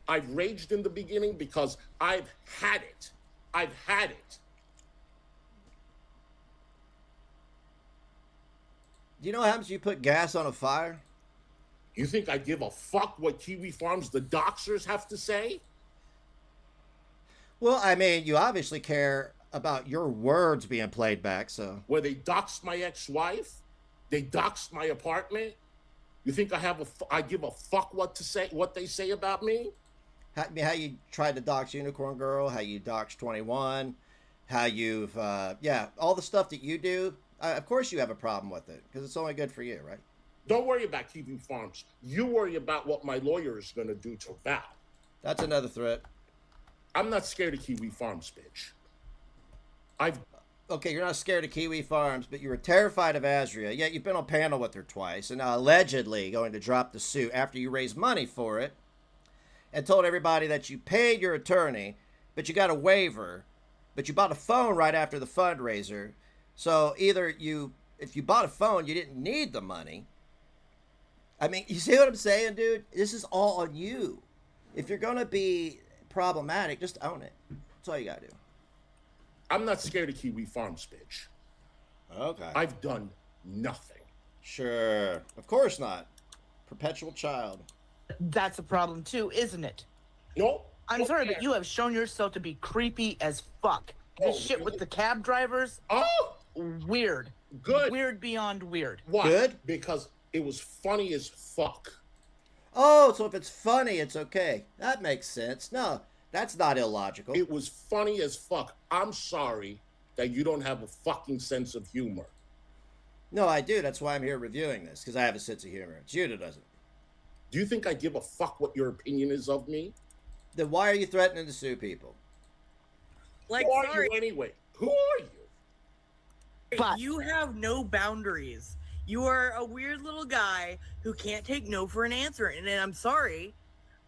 [SPEAKER 7] I've raged in the beginning because I've had it.
[SPEAKER 5] Do you know what happens if you put gas on a fire?
[SPEAKER 7] You think I give a fuck what Kiwi Farms, the doxers, have to say?
[SPEAKER 5] Well, I mean, you obviously care about your words being played back, so.
[SPEAKER 7] Where they doxed my ex-wife? They doxed my apartment? You think I give a fuck what they say about me?
[SPEAKER 5] How you tried to dox Unicorn Girl, how you doxed 21, how you've, all the stuff that you do. Of course you have a problem with it, because it's only good for you, right?
[SPEAKER 7] Don't worry about Kiwi Farms. You worry about what my lawyer is going to do to Val.
[SPEAKER 5] That's another threat.
[SPEAKER 7] I'm not scared of Kiwi Farms, bitch.
[SPEAKER 5] Okay, you're not scared of Kiwi Farms, but you were terrified of Azria. Yet you've been on panel with her twice, and now allegedly going to drop the suit after you raised money for it, and told everybody that you paid your attorney, but you got a waiver, but you bought a phone right after the fundraiser. So either if you bought a phone, you didn't need the money. I mean, you see what I'm saying, dude? This is all on you. If you're going to be problematic, just own it. That's all you got to do.
[SPEAKER 7] I'm not scared of Kiwi Farms, bitch.
[SPEAKER 5] Okay.
[SPEAKER 7] I've done nothing.
[SPEAKER 5] Sure. Of course not. Perpetual child.
[SPEAKER 13] That's a problem too, isn't it?
[SPEAKER 7] No.
[SPEAKER 13] I'm sorry, but you have shown yourself to be creepy as fuck. This shit with the cab drivers.
[SPEAKER 7] Oh!
[SPEAKER 13] Weird.
[SPEAKER 7] Good.
[SPEAKER 13] Weird beyond weird.
[SPEAKER 7] Why?
[SPEAKER 5] Good?
[SPEAKER 7] Because it was funny as fuck.
[SPEAKER 5] Oh, so if it's funny, it's okay. That makes sense. No, that's not illogical.
[SPEAKER 7] It was funny as fuck. I'm sorry that you don't have a fucking sense of humor.
[SPEAKER 5] No, I do. That's why I'm here reviewing this, because I have a sense of humor. It's you that doesn't.
[SPEAKER 7] Do you think I give a fuck what your opinion is of me?
[SPEAKER 5] Then why are you threatening to sue people?
[SPEAKER 8] Like,
[SPEAKER 7] who are you anyway? Who are you?
[SPEAKER 8] But you have no boundaries. You are a weird little guy who can't take no for an answer. And I'm sorry.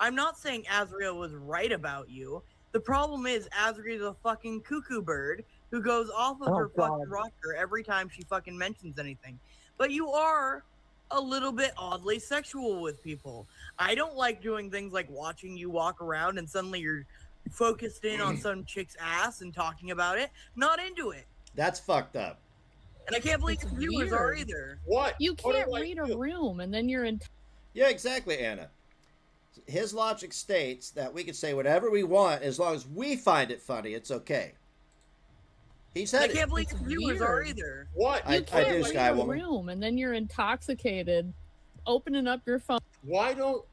[SPEAKER 8] I'm not saying Azrael was right about you. The problem is Azrael's a fucking cuckoo bird who goes off of her fucking rocker every time she fucking mentions anything. But you are a little bit oddly sexual with people. I don't like doing things like watching you walk around and suddenly you're focused in on some chick's ass and talking about it. Not into it.
[SPEAKER 5] That's fucked up.
[SPEAKER 8] And I can't believe the viewers are
[SPEAKER 11] weird.
[SPEAKER 8] either.
[SPEAKER 7] What?
[SPEAKER 11] You can't read a room and then you're in.
[SPEAKER 5] Yeah, exactly, Anna. His logic states that we can say whatever we want as long as we find it funny. It's okay. He said
[SPEAKER 8] I can't believe the viewers are
[SPEAKER 11] weird.
[SPEAKER 8] either.
[SPEAKER 7] What?
[SPEAKER 5] I
[SPEAKER 11] Can't
[SPEAKER 5] do,
[SPEAKER 11] read
[SPEAKER 5] Sky
[SPEAKER 11] a
[SPEAKER 5] Woman.
[SPEAKER 11] room and then you're intoxicated, opening up your phone.
[SPEAKER 7] Why don't,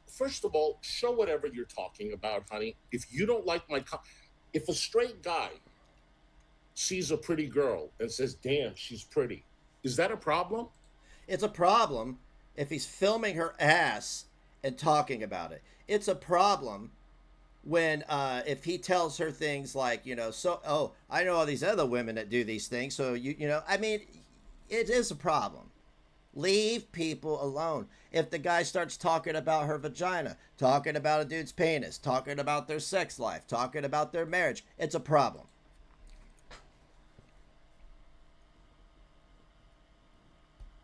[SPEAKER 7] first of all, show whatever you're talking about, honey. If you don't like if a straight guy sees a pretty girl and says, damn, she's pretty, is that a problem?
[SPEAKER 5] It's a problem if he's filming her ass and talking about it. It's a problem when if he tells her things like, I know all these other women that do these things, so I mean, it is a problem. Leave people alone. If the guy starts talking about her vagina, talking about a dude's penis, talking about their sex life, talking about their marriage, it's a problem.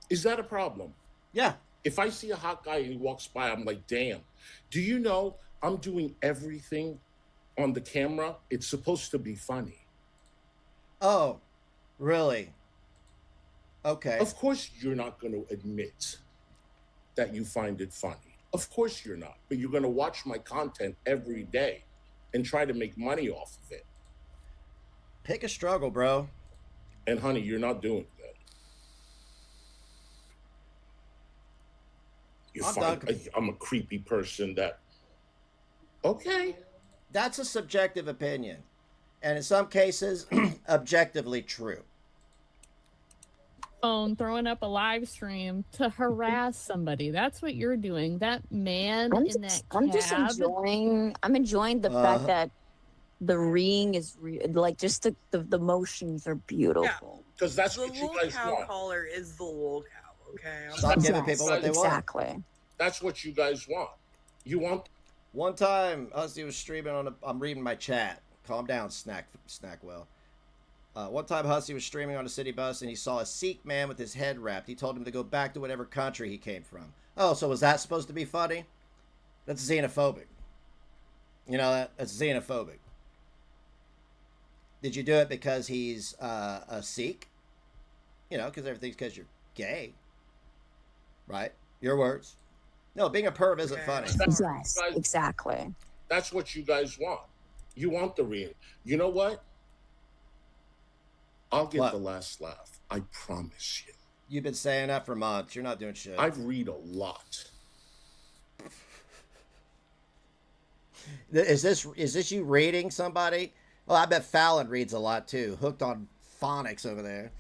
[SPEAKER 7] Is that a problem?
[SPEAKER 5] Yeah.
[SPEAKER 7] If I see a hot guy and he walks by, I'm like, damn. Do you know I'm doing everything on the camera? It's supposed to be funny.
[SPEAKER 5] Oh, really? Okay.
[SPEAKER 7] Of course you're not going to admit that you find it funny. Of course you're not. But you're going to watch my content every day and try to make money off of it.
[SPEAKER 5] Pick a struggle, bro.
[SPEAKER 7] And honey, you're not doing good. I'm a creepy person that... Okay.
[SPEAKER 5] That's a subjective opinion. And in some cases, objectively true.
[SPEAKER 11] Throwing up a live stream to harass somebody. That's what you're doing. That man in that cab.
[SPEAKER 1] I'm enjoying the fact that the ring is like just the motions are beautiful.
[SPEAKER 7] Because that's
[SPEAKER 8] the
[SPEAKER 7] what you
[SPEAKER 8] lol
[SPEAKER 7] guys
[SPEAKER 8] cow
[SPEAKER 7] want.
[SPEAKER 8] collar is the lol cow. Okay.
[SPEAKER 5] Stop giving people what they want.
[SPEAKER 1] Exactly.
[SPEAKER 7] That's what you guys want. You want.
[SPEAKER 5] One time, Husky was streaming on. I'm reading my chat. Calm down, Snackwell. One time, Hussey was streaming on a city bus, and he saw a Sikh man with his head wrapped. He told him to go back to whatever country he came from. Oh, so was that supposed to be funny? That's xenophobic. You know, that's xenophobic. Did you do it because he's a Sikh? You know, because everything's because you're gay. Right? Your words. No, being a perv isn't funny.
[SPEAKER 1] Yes, exactly.
[SPEAKER 7] That's what you guys want. You want the real. You know what? I'll get the last laugh. I promise you.
[SPEAKER 5] You've been saying that for months. You're not doing shit.
[SPEAKER 7] I read a lot.
[SPEAKER 5] Is this you reading somebody? Well, I bet Fallon reads a lot too. Hooked on phonics over there.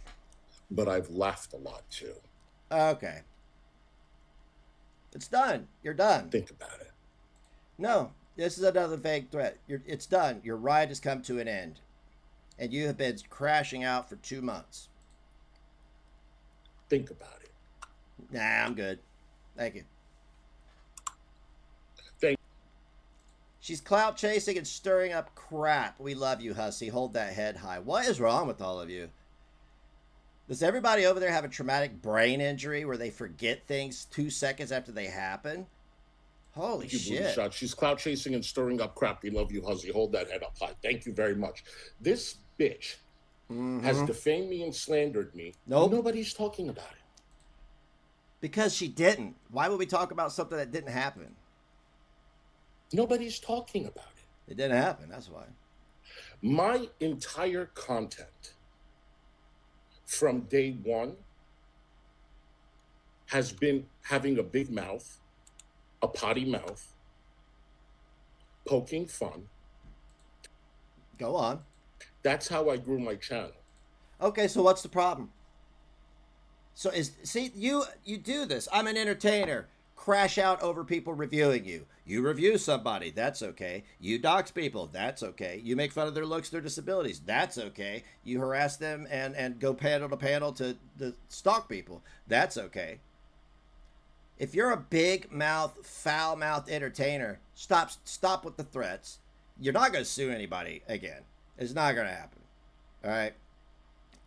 [SPEAKER 7] But I've laughed a lot too.
[SPEAKER 5] Okay. It's done. You're done.
[SPEAKER 7] Think about it.
[SPEAKER 5] No, this is another vague threat. It's done. Your ride has come to an end. And you have been crashing out for 2 months.
[SPEAKER 7] Think about it.
[SPEAKER 5] Nah, I'm good. Thank you. She's clout chasing and stirring up crap. We love you, Hussy. Hold that head high. What is wrong with all of you? Does everybody over there have a traumatic brain injury where they forget things 2 seconds after they happen? Holy shit.
[SPEAKER 7] Shot. She's clout chasing and stirring up crap. We love you, Hussy. Hold that head up high. Thank you very much. This bitch has defamed me and slandered me.
[SPEAKER 5] Nope.
[SPEAKER 7] Nobody's talking about it.
[SPEAKER 5] Because she didn't. Why would we talk about something that didn't happen?
[SPEAKER 7] Nobody's talking about it.
[SPEAKER 5] It didn't happen. That's why.
[SPEAKER 7] My entire content from day one has been having a big mouth, a potty mouth, poking fun.
[SPEAKER 5] Go on.
[SPEAKER 7] That's how I grew my channel.
[SPEAKER 5] Okay, so what's the problem? So you do this. I'm an entertainer. Crash out over people reviewing you. You review somebody. That's okay. You dox people. That's okay. You make fun of their looks, their disabilities. That's okay. You harass them and go panel to panel to stalk people. That's okay. If you're a big mouth, foul mouthed entertainer, stop with the threats. You're not going to sue anybody again. It's not going to happen. All right.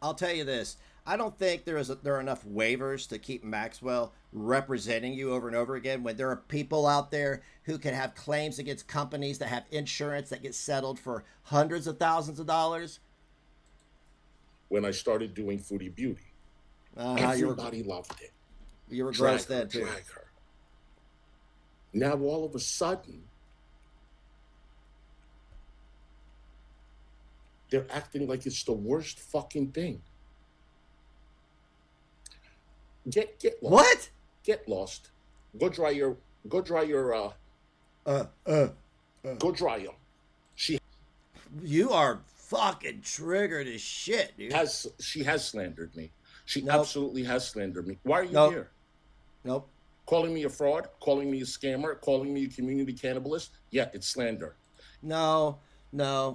[SPEAKER 5] I'll tell you this. I don't think there are enough waivers to keep Maxwell representing you over and over again when there are people out there who can have claims against companies that have insurance that get settled for hundreds of thousands of dollars.
[SPEAKER 7] When I started doing Foodie Beauty, everybody loved it.
[SPEAKER 5] You were gross then too.
[SPEAKER 7] Drag her. Now all of a sudden, they're acting like it's the worst fucking thing. Get lost.
[SPEAKER 5] What?
[SPEAKER 7] Get lost. Go dry your go dry them.
[SPEAKER 5] You are fucking triggered as shit, dude.
[SPEAKER 7] She has slandered me. She absolutely has slandered me. Why are you here?
[SPEAKER 5] Nope.
[SPEAKER 7] Calling me a fraud, calling me a scammer, calling me a community cannibalist. Yeah, it's slander.
[SPEAKER 5] No.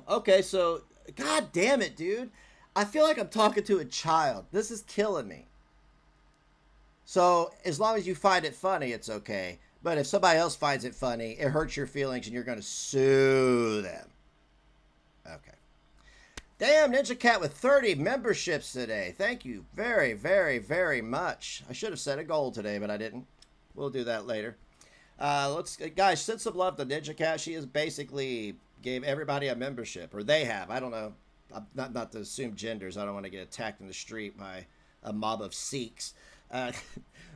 [SPEAKER 5] Okay, so god damn it, dude. I feel like I'm talking to a child. This is killing me. So, as long as you find it funny, it's okay. But if somebody else finds it funny, it hurts your feelings and you're going to sue them. Okay. Damn, Ninja Cat with 30 memberships today. Thank you very, very, very much. I should have set a goal today, but I didn't. We'll do that later. Guys, send some love to Ninja Cat. She has basically gave everybody a membership, or they have. I don't know. Not to assume genders. I don't want to get attacked in the street by a mob of Sikhs.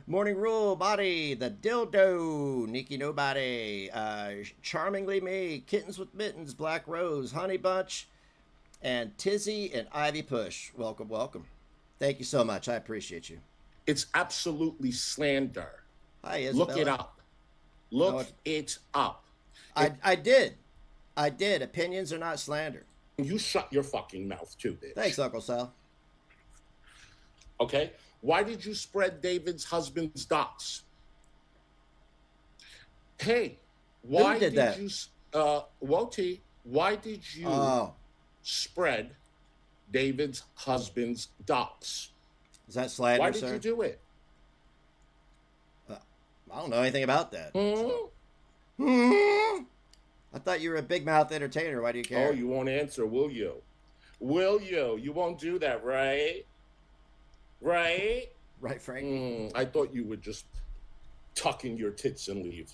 [SPEAKER 5] Morning Rule, Body, the Dildo, Nikki Nobody, Charmingly Me, Kittens with Mittens, Black Rose, Honey Bunch, and Tizzy and Ivy Push. Welcome, welcome. Thank you so much. I appreciate you.
[SPEAKER 7] It's absolutely slander.
[SPEAKER 5] Hi, Isabella.
[SPEAKER 7] Look it up. Look it up.
[SPEAKER 5] I did. Opinions are not slander.
[SPEAKER 7] You shut your fucking mouth too, bitch.
[SPEAKER 5] Thanks, Uncle Sal.
[SPEAKER 7] Okay? Why did you spread David's husband's docs? Hey, why did you, Woti, why did you spread David's husband's docs?
[SPEAKER 5] Is that slander,
[SPEAKER 7] Why did
[SPEAKER 5] sir?
[SPEAKER 7] you do it?
[SPEAKER 5] I don't know anything about that. I thought you were a big mouth entertainer. Why do you care?
[SPEAKER 7] Oh, you won't answer, will you? Will you? You won't do that, right? Right?
[SPEAKER 5] Right, Frank?
[SPEAKER 7] I thought you would just tuck in your tits and leave.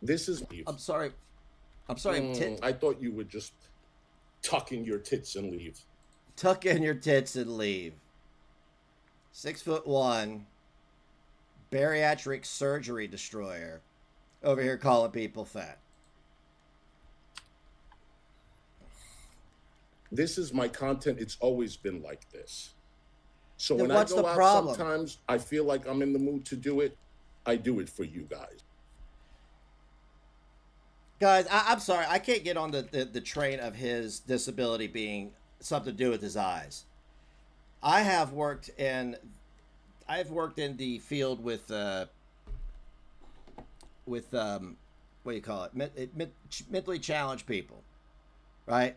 [SPEAKER 7] This is leave.
[SPEAKER 5] I'm sorry.
[SPEAKER 7] I thought you would just tuck in your tits and leave.
[SPEAKER 5] Tuck in your tits and leave. 6'1", bariatric surgery destroyer, over here calling people fat.
[SPEAKER 7] This is my content. It's always been like this. So
[SPEAKER 5] then
[SPEAKER 7] when
[SPEAKER 5] what's
[SPEAKER 7] I go
[SPEAKER 5] the
[SPEAKER 7] out,
[SPEAKER 5] problem?
[SPEAKER 7] sometimes I feel like I'm in the mood to do it. I do it for you guys.
[SPEAKER 5] Guys, I'm sorry. I can't get on the train of his disability being something to do with his eyes. I've worked in the field with what do you call it? Mentally challenged people, right?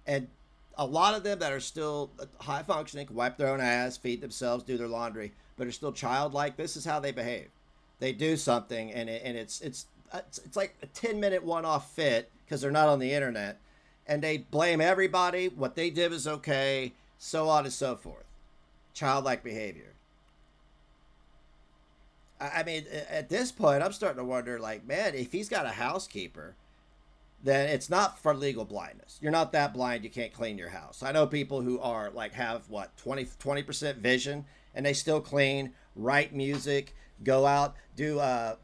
[SPEAKER 5] And a lot of them that are still high functioning, can wipe their own ass, feed themselves, do their laundry, but are still childlike. This is how they behave. They do something, and it's like a 10-minute one-off fit because they're not on the internet, and they blame everybody. What they did was okay, so on and so forth. Childlike behavior. I mean, at this point, I'm starting to wonder, like, man, if he's got a housekeeper, then it's not for legal blindness. You're not that blind you can't clean your house. I know people who are like have what 20% vision and they still clean, write music, go out, do are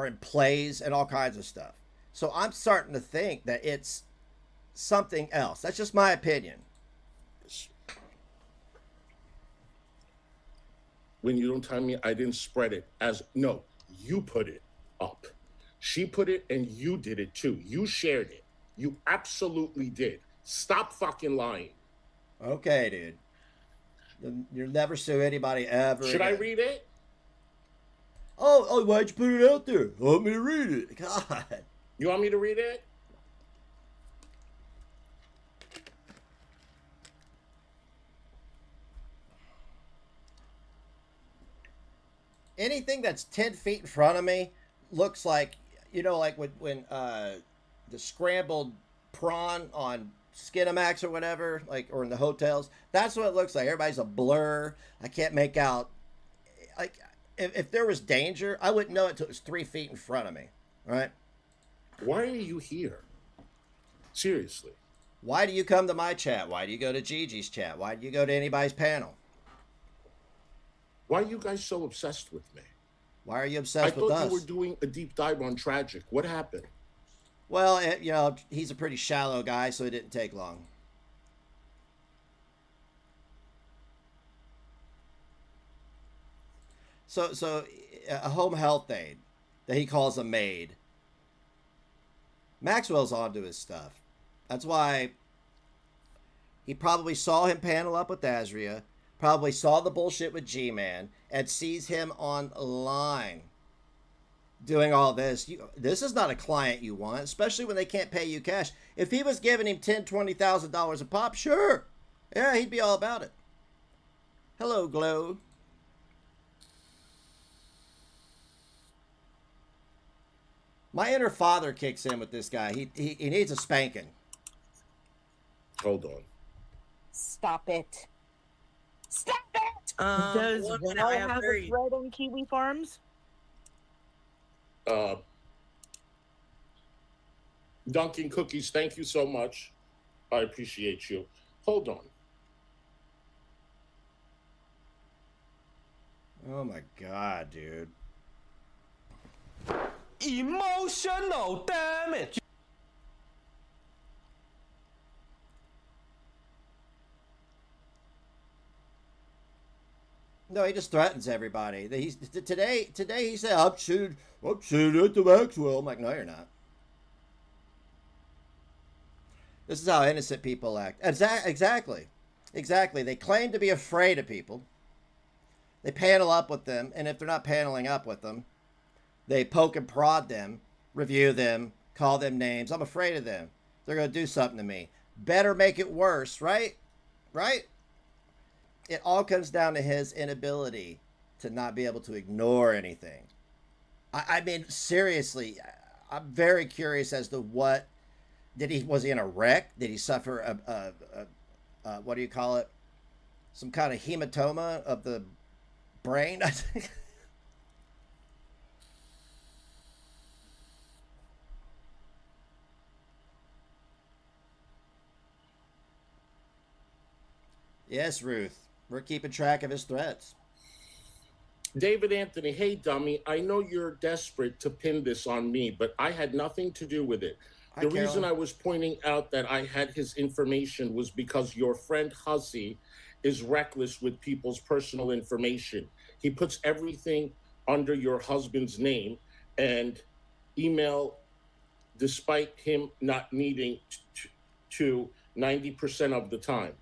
[SPEAKER 5] in plays and all kinds of stuff. So I'm starting to think that it's something else. That's just my opinion.
[SPEAKER 7] When you don't tell me I didn't spread it no, you put it up. She put it and you did it too. You shared it. You absolutely did. Stop fucking lying.
[SPEAKER 5] Okay, dude. You'll never sue anybody ever
[SPEAKER 7] Should
[SPEAKER 5] again.
[SPEAKER 7] I read it?
[SPEAKER 5] Oh, why'd you put it out there? Want me to read it? God.
[SPEAKER 7] You want me to read it?
[SPEAKER 5] Anything that's 10 feet in front of me looks like, you know, like when the scrambled prawn on Skinamax or whatever, like, or in the hotels. That's what it looks like. Everybody's a blur. I can't make out. Like, if there was danger, I wouldn't know it until it was 3 feet in front of me, right?
[SPEAKER 7] Why are you here? Seriously.
[SPEAKER 5] Why do you come to my chat? Why do you go to Gigi's chat? Why do you go to anybody's panel?
[SPEAKER 7] Why are you guys so obsessed with me?
[SPEAKER 5] Why are you obsessed with us?
[SPEAKER 7] I thought you were doing a deep dive on Tragic. What happened?
[SPEAKER 5] Well, you know, he's a pretty shallow guy, so it didn't take long. So a home health aide that he calls a maid. Maxwell's onto his stuff. That's why he probably saw him panel up with Azria, probably saw the bullshit with G-Man, and sees him online doing all this. This is not a client you want, especially when they can't pay you cash. If he was giving him $10,000, $20,000 a pop, sure. Yeah, he'd be all about it. Hello, Glow. My inner father kicks in with this guy. He needs a spanking.
[SPEAKER 7] Hold on.
[SPEAKER 14] Stop it. Stop it!
[SPEAKER 13] Does
[SPEAKER 8] one
[SPEAKER 13] Will
[SPEAKER 8] minute, I have
[SPEAKER 13] have a
[SPEAKER 8] three.
[SPEAKER 13] thread on Kiwi Farms?
[SPEAKER 7] Dunkin' Cookies, thank you so much. I appreciate you. Hold on.
[SPEAKER 5] Oh my God, dude.
[SPEAKER 2] Emotional damage.
[SPEAKER 5] No, he just threatens everybody. Today he said, I'm sitting at the Maxwell. I'm like, no, you're not. This is how innocent people act. Exactly. They claim to be afraid of people. They panel up with them, and if they're not paneling up with them, they poke and prod them, review them, call them names. I'm afraid of them. They're going to do something to me. Better make it worse, right? Right? It all comes down to his inability to not be able to ignore anything. I mean, seriously, I'm very curious as to what was he in a wreck? Did he suffer a what do you call it? Some kind of hematoma of the brain? I think. Yes, Ruth. We're keeping track of his threats.
[SPEAKER 7] David Anthony, hey, dummy, I know you're desperate to pin this on me, but I had nothing to do with it. The reason I was pointing out that I had his information was because your friend Hussey is reckless with people's personal information. He puts everything under your husband's name and email, despite him not needing to 90% of the time.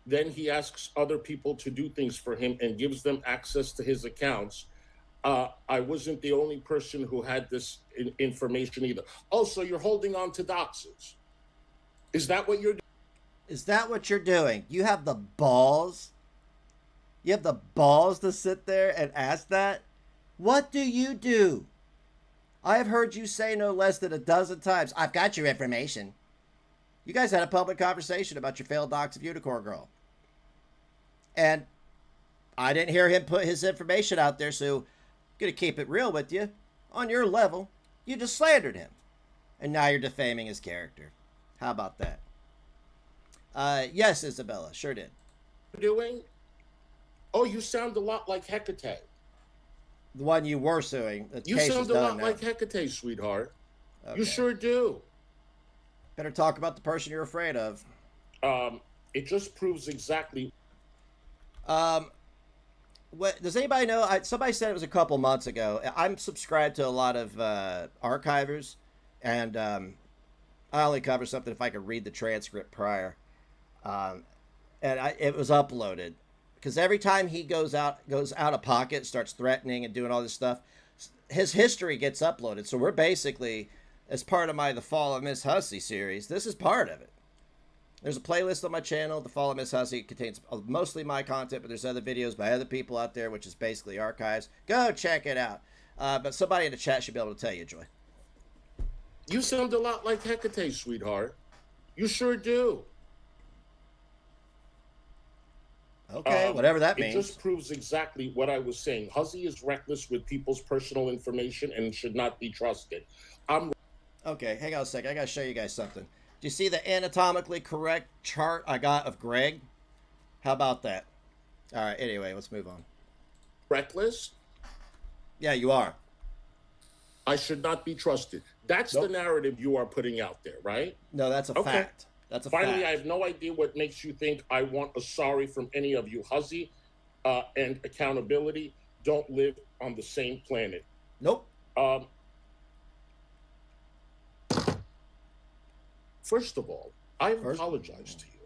[SPEAKER 7] Then he asks other people to do things for him and gives them access to his accounts. I wasn't the only person who had this information either. Oh, so you're holding on to doxes. Is that what you're doing?
[SPEAKER 5] Is that what you're doing? You have the balls? You have the balls to sit there and ask that? What do you do? I have heard you say no less than a dozen times, I've got your information. You guys had a public conversation about your failed docs of Unicorn Girl. And I didn't hear him put his information out there, so I'm going to keep it real with you. On your level, you just slandered him. And now you're defaming his character. How about that? Yes, Isabella, sure did.
[SPEAKER 7] Doing? Oh, you sound a lot like Hecate.
[SPEAKER 5] The one you were suing.
[SPEAKER 7] You sound a lot like Hecate, sweetheart. Okay. You sure do.
[SPEAKER 5] Better talk about the person you're afraid of.
[SPEAKER 7] It just proves exactly.
[SPEAKER 5] What does anybody know? Somebody said it was a couple months ago. I'm subscribed to a lot of archivers, and I only cover something if I could read the transcript prior. It was uploaded because every time he goes out of pocket, starts threatening and doing all this stuff, his history gets uploaded. So we're basically, as part of my The Fall of Miss Hussey series, this is part of it. There's a playlist on my channel, The Fall of Miss Hussey. It contains mostly my content, but there's other videos by other people out there, which is basically archives. Go check it out. But somebody in the chat should be able to tell you, Joy.
[SPEAKER 7] You sound a lot like Hecate, sweetheart. You sure do.
[SPEAKER 5] Okay, whatever that means.
[SPEAKER 7] It just proves exactly what I was saying. Hussey is reckless with people's personal information and should not be trusted.
[SPEAKER 5] Okay, hang on a second. I got to show you guys something. Do you see the anatomically correct chart I got of Greg? How about that? All right, anyway, let's move on.
[SPEAKER 7] Reckless?
[SPEAKER 5] Yeah, you are.
[SPEAKER 7] I should not be trusted. That's the narrative you are putting out there, right?
[SPEAKER 5] No, that's a fact. That's a
[SPEAKER 7] Finally,
[SPEAKER 5] fact.
[SPEAKER 7] I have no idea what makes you think I want a sorry from any of you. Hussey and accountability don't live on the same planet.
[SPEAKER 5] Nope.
[SPEAKER 7] First of all, I apologize to you.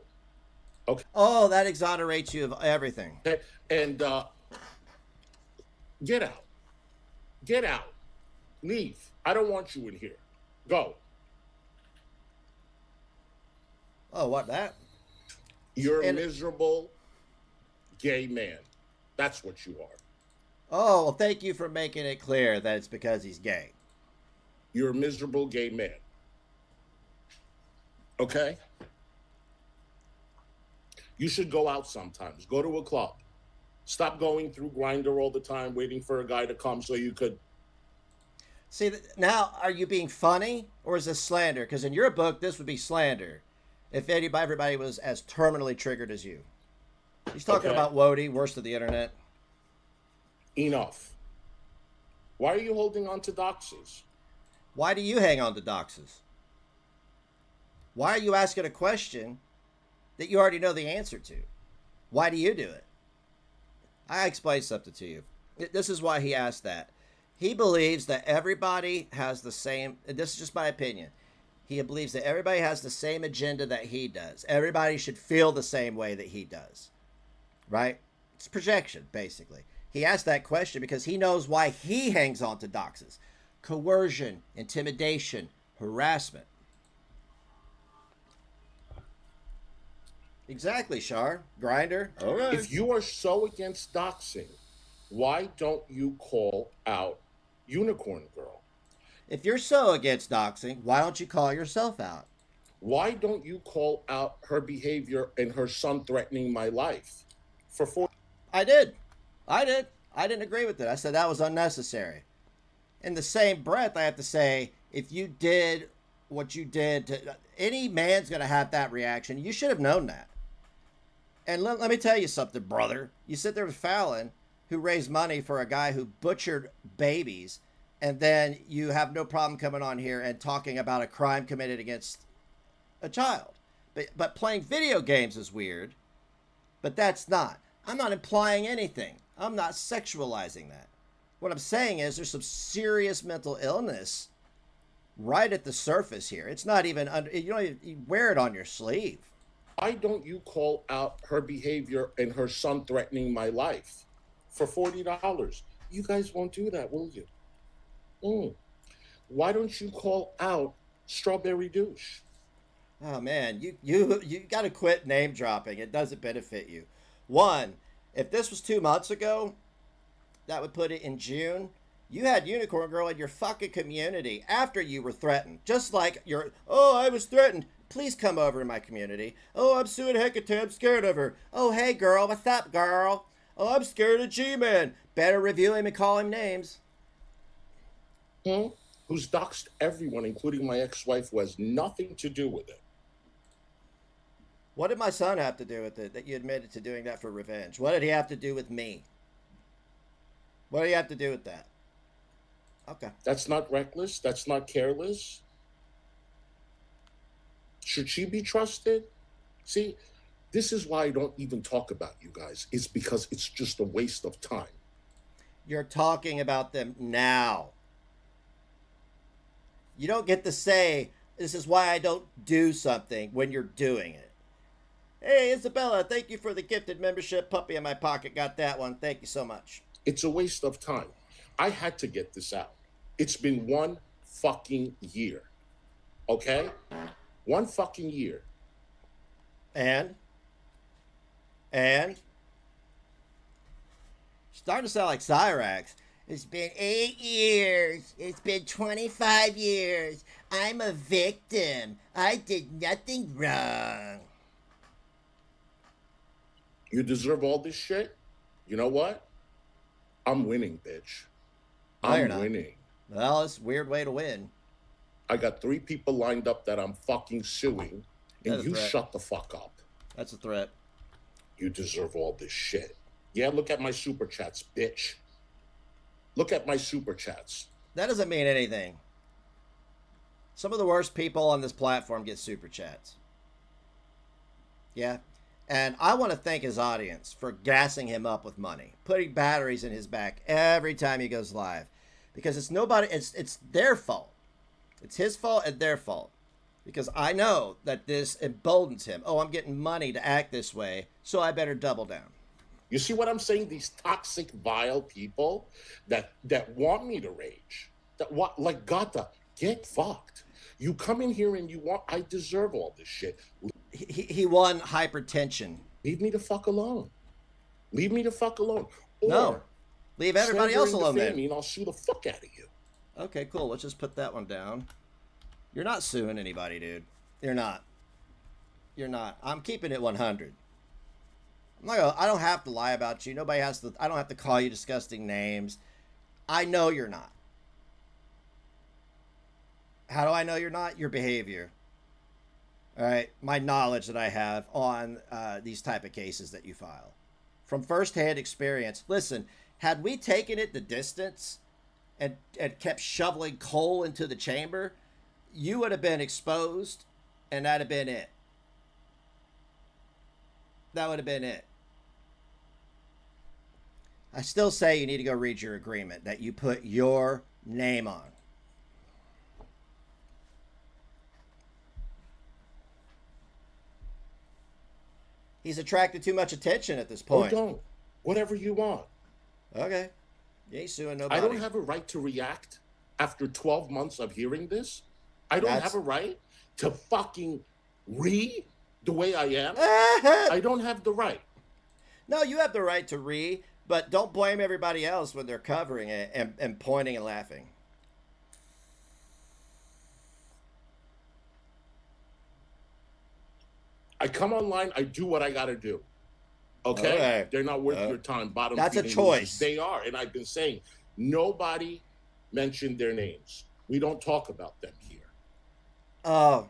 [SPEAKER 7] Okay.
[SPEAKER 5] Oh, that exonerates you of everything.
[SPEAKER 7] Okay. And get out. Get out. Leave. I don't want you in here. Go.
[SPEAKER 5] Oh, what that?
[SPEAKER 7] You're a miserable gay man. That's what you are.
[SPEAKER 5] Oh, well, thank you for making it clear that it's because he's gay.
[SPEAKER 7] You're a miserable gay man. Okay? You should go out sometimes. Go to a club. Stop going through Grindr all the time, waiting for a guy to come so you could.
[SPEAKER 5] See, now, are you being funny or is this slander? Because in your book, this would be slander. if everybody was as terminally triggered as you. He's talking
[SPEAKER 7] Okay.
[SPEAKER 5] about Wody, worst of the internet.
[SPEAKER 7] Enough. Why are you holding on to doxes?
[SPEAKER 5] Why do you hang on to doxes? Why are you asking a question that you already know the answer to? Why do you do it? I explained something to you. This is why he asked that. He believes that everybody has the same, this is just my opinion. He believes that everybody has the same agenda that he does. Everybody should feel the same way that he does. Right? It's projection, basically. He asked that question because he knows why he hangs on to doxes. Coercion, intimidation, harassment. Exactly, Shar. Grinder. All right.
[SPEAKER 7] If you are so against doxing, why don't you call out Unicorn Girl?
[SPEAKER 5] If you're so against doxing, why don't you call yourself out?
[SPEAKER 7] Why don't you call out her behavior and her son threatening my life?
[SPEAKER 5] I did. I didn't agree with it. I said that was unnecessary. In the same breath, I have to say, if you did what you did, any man's going to have that reaction. You should have known that. And let me tell you something, brother. You sit there with Fallon, who raised money for a guy who butchered babies, and then you have no problem coming on here and talking about a crime committed against a child. But playing video games is weird, but that's not. I'm not implying anything. I'm not sexualizing that. What I'm saying is there's some serious mental illness right at the surface here. It's not even under, you wear it on your sleeve.
[SPEAKER 7] Why don't you call out her behavior and her son threatening my life for $40? You guys won't do that, will you? Why don't you call out Strawberry Douche?
[SPEAKER 5] Oh man, you got to quit name dropping. It doesn't benefit you. One, if this was 2 months ago, that would put it in June. You had Unicorn Girl in your fucking community after you were threatened. Just like I was threatened. Please come over in my community. Oh, I'm suing Hecate. I'm scared of her. Oh, hey, girl. What's up, girl? Oh, I'm scared of G-Man. Better review him and call him names.
[SPEAKER 7] Who's doxed everyone, including my ex-wife, who has nothing to do with it.
[SPEAKER 5] What did my son have to do with it, that you admitted to doing that for revenge? What did he have to do with me? What do you have to do with that? Okay.
[SPEAKER 7] That's not reckless. That's not careless. Should she be trusted? See, this is why I don't even talk about you guys. It's because it's just a waste of time.
[SPEAKER 5] You're talking about them now. You don't get to say, this is why I don't do something when you're doing it. Hey, Isabella, thank you for the gifted membership. Puppy in my pocket got that one. Thank you so much.
[SPEAKER 7] It's a waste of time. I had to get this out. It's been 1 fucking year. Okay? 1 fucking year.
[SPEAKER 5] And? Starting to sound like Cyrax. It's been 8 years. It's been 25 years. I'm a victim. I did nothing wrong.
[SPEAKER 7] You deserve all this shit? You know what? I'm winning, bitch. I'm winning.
[SPEAKER 5] Well, it's a weird way to win.
[SPEAKER 7] I got 3 people lined up that I'm fucking suing, and you shut the fuck up.
[SPEAKER 5] That's a threat.
[SPEAKER 7] You deserve all this shit. Yeah, look at my super chats, bitch. Look at my super chats.
[SPEAKER 5] That doesn't mean anything. Some of the worst people on this platform get super chats. Yeah. And I want to thank his audience for gassing him up with money, putting batteries in his back every time he goes live, because it's their fault. It's his fault and their fault, because I know that this emboldens him. Oh, I'm getting money to act this way, so I better double down.
[SPEAKER 7] You see what I'm saying? These toxic, vile people that want me to rage, that want, like Gata, get fucked. You come in here and I deserve all this shit.
[SPEAKER 5] He won hypertension.
[SPEAKER 7] Leave me the fuck alone. Leave me the fuck alone.
[SPEAKER 5] No. Leave everybody else alone then.
[SPEAKER 7] And I'll sue the fuck out of you.
[SPEAKER 5] Okay, cool. Let's just put that one down. You're not suing anybody, dude. You're not. You're not. I'm keeping it 100. I don't have to lie about you. Nobody has to. I don't have to call you disgusting names. I know you're not. How do I know you're not? Your behavior. All right, my knowledge that I have on these type of cases that you file from firsthand experience. Listen, had we taken it the distance and kept shoveling coal into the chamber, you would have been exposed, and that'd have been it. That would have been it. I still say you need to go read your agreement that you put your name on. He's attracted too much attention at this point.
[SPEAKER 7] Oh, don't. Whatever you want.
[SPEAKER 5] Okay. You ain't suing nobody.
[SPEAKER 7] I don't have a right to react after 12 months of hearing this. I don't have a right to fucking read the way I am. I don't have the right.
[SPEAKER 5] No, you have the right to read, but don't blame everybody else when they're covering it and pointing and laughing.
[SPEAKER 7] I come online, I do what I got to do. Okay? They're not worth your time. Bottom
[SPEAKER 5] That's a
[SPEAKER 7] feeding
[SPEAKER 5] choice.
[SPEAKER 7] losers. They are. And I've been saying, nobody mentioned their names. We don't talk about them here.
[SPEAKER 5] Oh.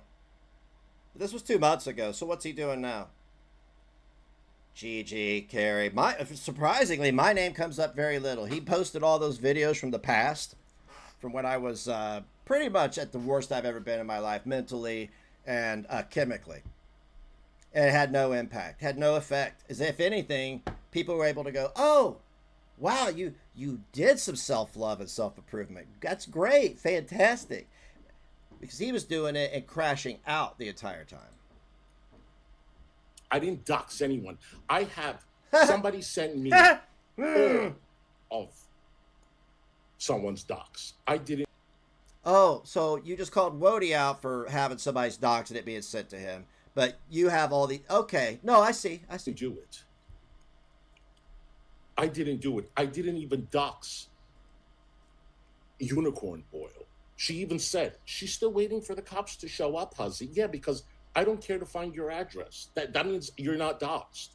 [SPEAKER 5] This was 2 months ago, so what's he doing now? GG, Carrie. Surprisingly, my name comes up very little. He posted all those videos from the past, from when I was pretty much at the worst I've ever been in my life, mentally and chemically. And it had no impact, had no effect. As if anything, people were able to go, oh, wow, you did some self-love and self-improvement. That's great, fantastic. Because he was doing it and crashing out the entire time.
[SPEAKER 7] I didn't dox anyone. I have somebody sent me all of someone's docs. I didn't.
[SPEAKER 5] Oh, so you just called Wody out for having somebody's docs and it being sent to him. But you have all the... Okay. No, I see.
[SPEAKER 7] Do it. I didn't do it. I didn't even dox Unicorn Boil. She even said, she's still waiting for the cops to show up, Huzzy. Yeah, because I don't care to find your address. That means you're not doxed.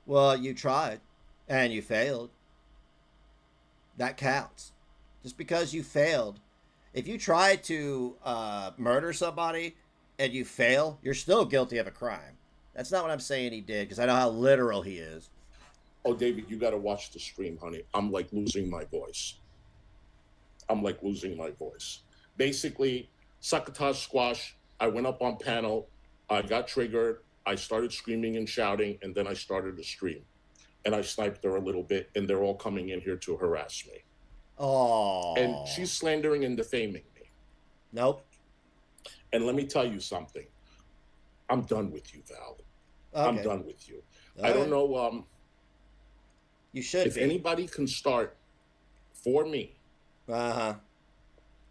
[SPEAKER 5] Well, you tried, and you failed. That counts. Just because you failed. If you try to murder somebody and you fail, you're still guilty of a crime. That's not what I'm saying he did, because I know how literal he is.
[SPEAKER 7] Oh, David, you got to watch the stream, honey. I'm like losing my voice. Basically, Succotash Squash, I went up on panel, I got triggered, I started screaming and shouting, and then I started to stream. And I sniped her a little bit, and they're all coming in here to harass me.
[SPEAKER 5] Oh.
[SPEAKER 7] And she's slandering and defaming me.
[SPEAKER 5] Nope.
[SPEAKER 7] And let me tell you something. I'm done with you, Val. Okay. I'm done with you. All I don't know.
[SPEAKER 5] You should.
[SPEAKER 7] If anybody can start for me,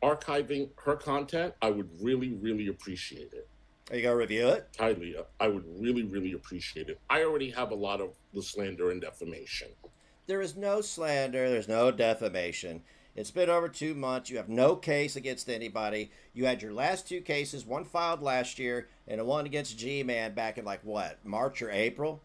[SPEAKER 7] archiving her content, I would really, really appreciate it.
[SPEAKER 5] Are you gonna review it?
[SPEAKER 7] Highly, I would really, really appreciate it. I already have a lot of the slander and defamation.
[SPEAKER 5] There is no slander. There's no defamation. It's been over 2 months. You have no case against anybody. You had your last 2 cases, one filed last year and one against G-Man back in like what, March or April?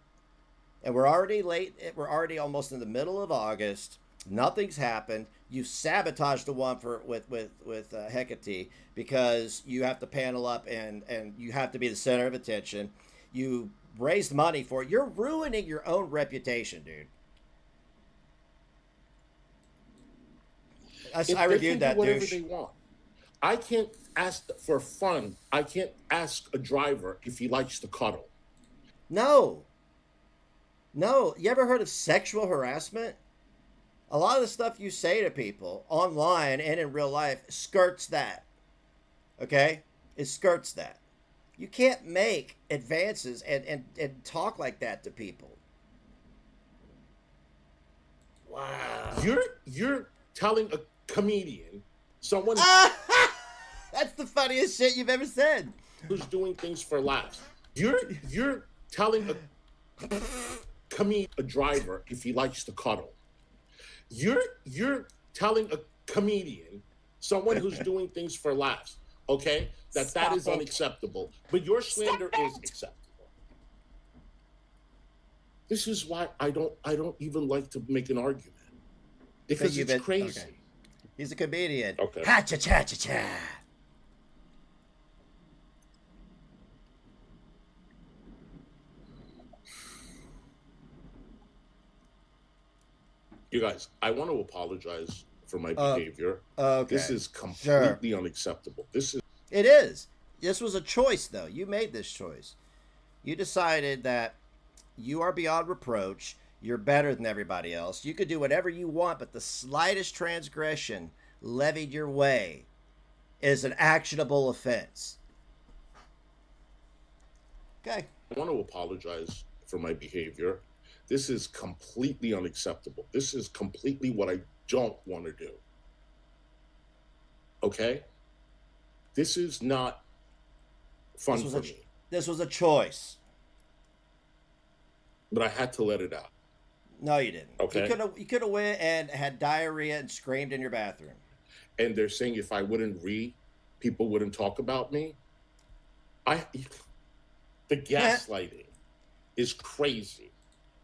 [SPEAKER 5] And we're already late. We're already almost in the middle of August. Nothing's happened. You sabotaged the one with Hecate because you have to panel up and you have to be the center of attention. You raised money for it. You're ruining your own reputation, dude. I reviewed that,
[SPEAKER 7] whatever
[SPEAKER 5] douche.
[SPEAKER 7] They want. I can't ask for fun. I can't ask a driver if he likes to cuddle.
[SPEAKER 5] No. You ever heard of sexual harassment? A lot of the stuff you say to people online and in real life skirts that. Okay? It skirts that. You can't make advances and talk like that to people. Wow.
[SPEAKER 7] You're telling a comedian, someone
[SPEAKER 5] that's the funniest shit you've ever said.
[SPEAKER 7] Who's doing things for laughs. You're telling a driver if he likes to cuddle. You're telling a comedian, someone who's doing things for laughs, okay, that is unacceptable. But your slander is acceptable. This is why I don't even like to make an argument. Because it's crazy.
[SPEAKER 5] Okay. He's a comedian.
[SPEAKER 7] Okay.
[SPEAKER 5] Ha-cha-cha-cha-cha.
[SPEAKER 7] You guys, I want to apologize for my behavior.
[SPEAKER 5] Okay.
[SPEAKER 7] This is completely unacceptable.
[SPEAKER 5] It is. This was a choice, though. You made this choice. You decided that you are beyond reproach. You're better than everybody else. You could do whatever you want, but the slightest transgression levied your way is an actionable offense. Okay.
[SPEAKER 7] I want to apologize for my behavior. This is completely unacceptable. This is completely what I don't want to do. Okay? This is not fun for me.
[SPEAKER 5] This was a choice.
[SPEAKER 7] But I had to let it out.
[SPEAKER 5] No, you didn't.
[SPEAKER 7] Okay.
[SPEAKER 5] You could have went and had diarrhea and screamed in your bathroom.
[SPEAKER 7] And they're saying if I wouldn't read, people wouldn't talk about me. The gaslighting is crazy.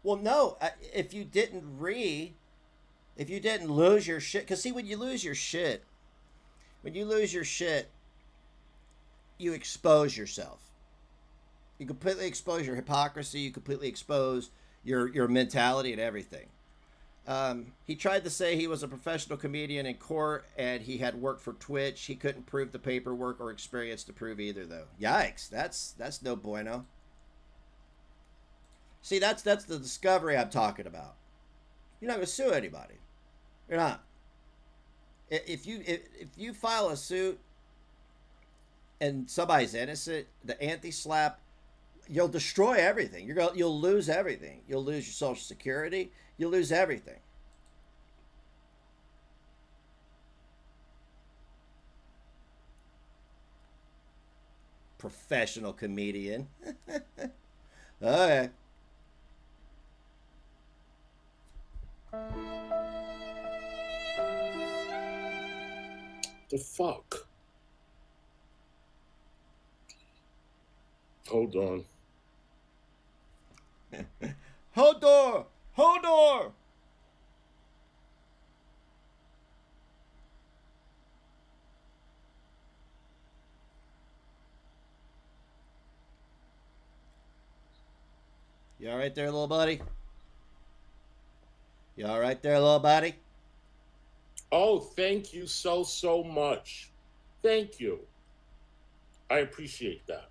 [SPEAKER 5] Well, no, if you didn't if you didn't lose your shit, because see, when you lose your shit, you expose yourself. You completely expose your hypocrisy. You completely expose your mentality and everything. He tried to say he was a professional comedian in court and he had worked for Twitch. He couldn't prove the paperwork or experience to prove either, though. Yikes! That's no bueno. See, that's the discovery I'm talking about. You're not going to sue anybody. You're not. If you file a suit and somebody's innocent, the anti-SLAPP, you'll destroy everything. You'll lose everything. You'll lose your Social Security. You'll lose everything. Professional comedian. Okay.
[SPEAKER 7] The fuck? Hold on.
[SPEAKER 5] Hold on! Hold on! You all right there, little buddy? You all right there, little buddy?
[SPEAKER 7] Oh, thank you so much. Thank you. I appreciate that.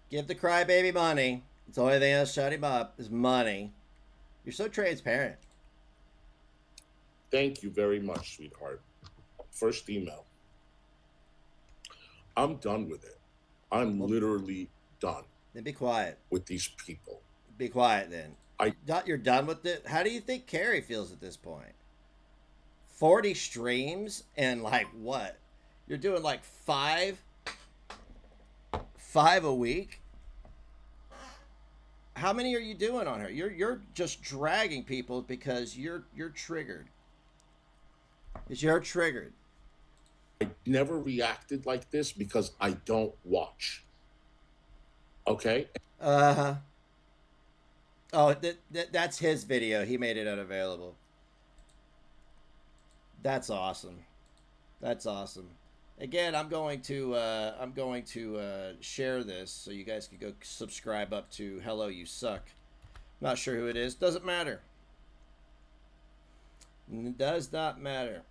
[SPEAKER 5] Give the crybaby money. It's the only thing that'll shut him up is money. You're so transparent.
[SPEAKER 7] Thank you very much, sweetheart. First email. I'm done with it. I'm literally done.
[SPEAKER 5] Then be quiet.
[SPEAKER 7] With these people.
[SPEAKER 5] Be quiet then. You're done with it? How do you think Carrie feels at this point? 40 streams and like what? You're doing like five a week? How many are you doing on her? You're just dragging people because you're triggered. Because you're triggered.
[SPEAKER 7] I never reacted like this because I don't watch. Okay?
[SPEAKER 5] Uh-huh. Oh, that's his video. He made it unavailable. That's awesome. That's awesome. Again, I'm going to share this so you guys can go subscribe up to Hello You Suck. Not sure who it is. Doesn't matter. Does not matter.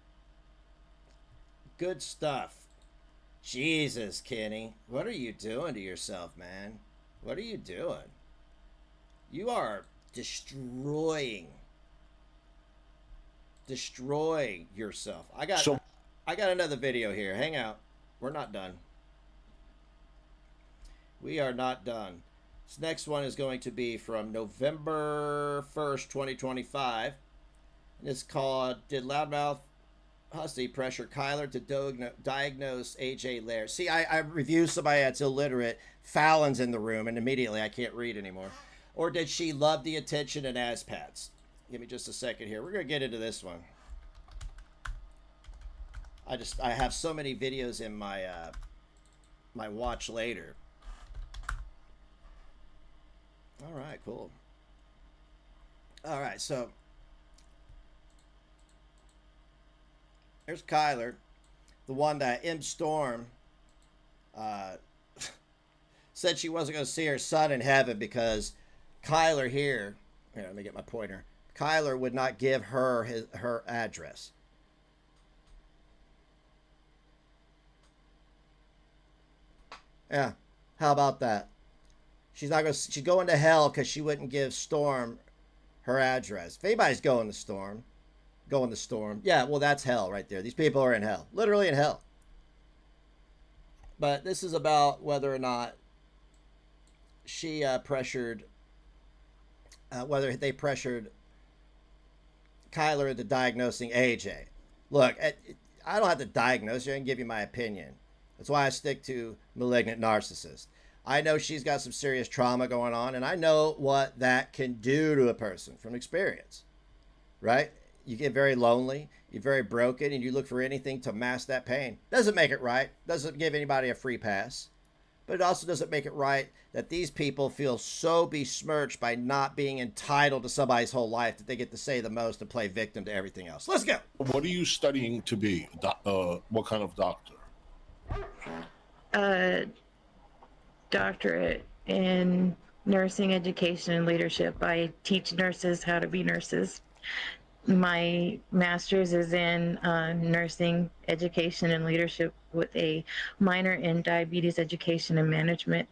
[SPEAKER 5] Good stuff. Jesus, Kenny. What are you doing to yourself, man? What are you doing? You are destroying yourself. I got another video here. Hang out. We're not done. We are not done. This next one is going to be from November 1st, 2025. And it's called, Did Loudmouth Hussy Pressure Kyler to Diagnose AJ Lair? See, I review somebody that's illiterate. Fallon's in the room, and immediately I can't read anymore. Or did she love the attention and ass pats? Give me just a second here. We're going to get into this one. I have so many videos in my my watch later. All right, cool. All right, so there's Kyler, the one that M. Storm said she wasn't going to see her son in heaven because Kyler here, let me get my pointer. Kyler would not give her her address. Yeah, how about that? She's going to hell because she wouldn't give Storm her address. If anybody's going to Storm, yeah, well, that's hell right there. These people are in hell, literally in hell. But this is about whether or not she pressured, whether they pressured Kyler into diagnosing AJ. Look, I don't have to diagnose you. I can give you my opinion. That's why I stick to malignant narcissist. I know she's got some serious trauma going on, and I know what that can do to a person from experience, right? You get very lonely, you're very broken, and you look for anything to mask that pain. Doesn't make it right. Doesn't give anybody a free pass. But it also doesn't make it right that these people feel so besmirched by not being entitled to somebody's whole life that they get to say the most and play victim to everything else. Let's go.
[SPEAKER 7] What are you studying to be? What kind of doctor?
[SPEAKER 15] Doctorate in nursing education and leadership. I teach nurses how to be nurses. My master's is in nursing education and leadership with a minor in diabetes education and management.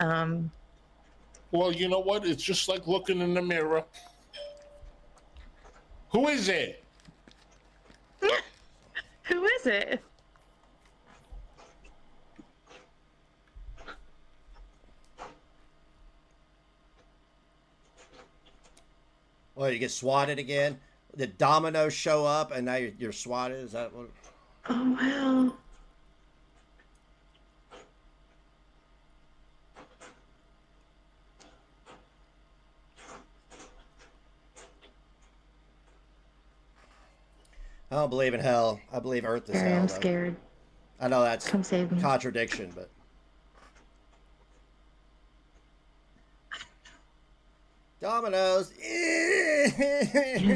[SPEAKER 7] Well, you know what? It's just like looking in the mirror. Who is it?
[SPEAKER 15] Who is it?
[SPEAKER 5] Well, you get swatted again? Did dominoes show up and now you're swatted? Is that what?
[SPEAKER 15] Oh, wow.
[SPEAKER 5] I don't believe in hell. I believe Earth is hell.
[SPEAKER 15] I'm scared.
[SPEAKER 5] I know that's
[SPEAKER 15] Come save me.
[SPEAKER 5] Contradiction, but dominoes.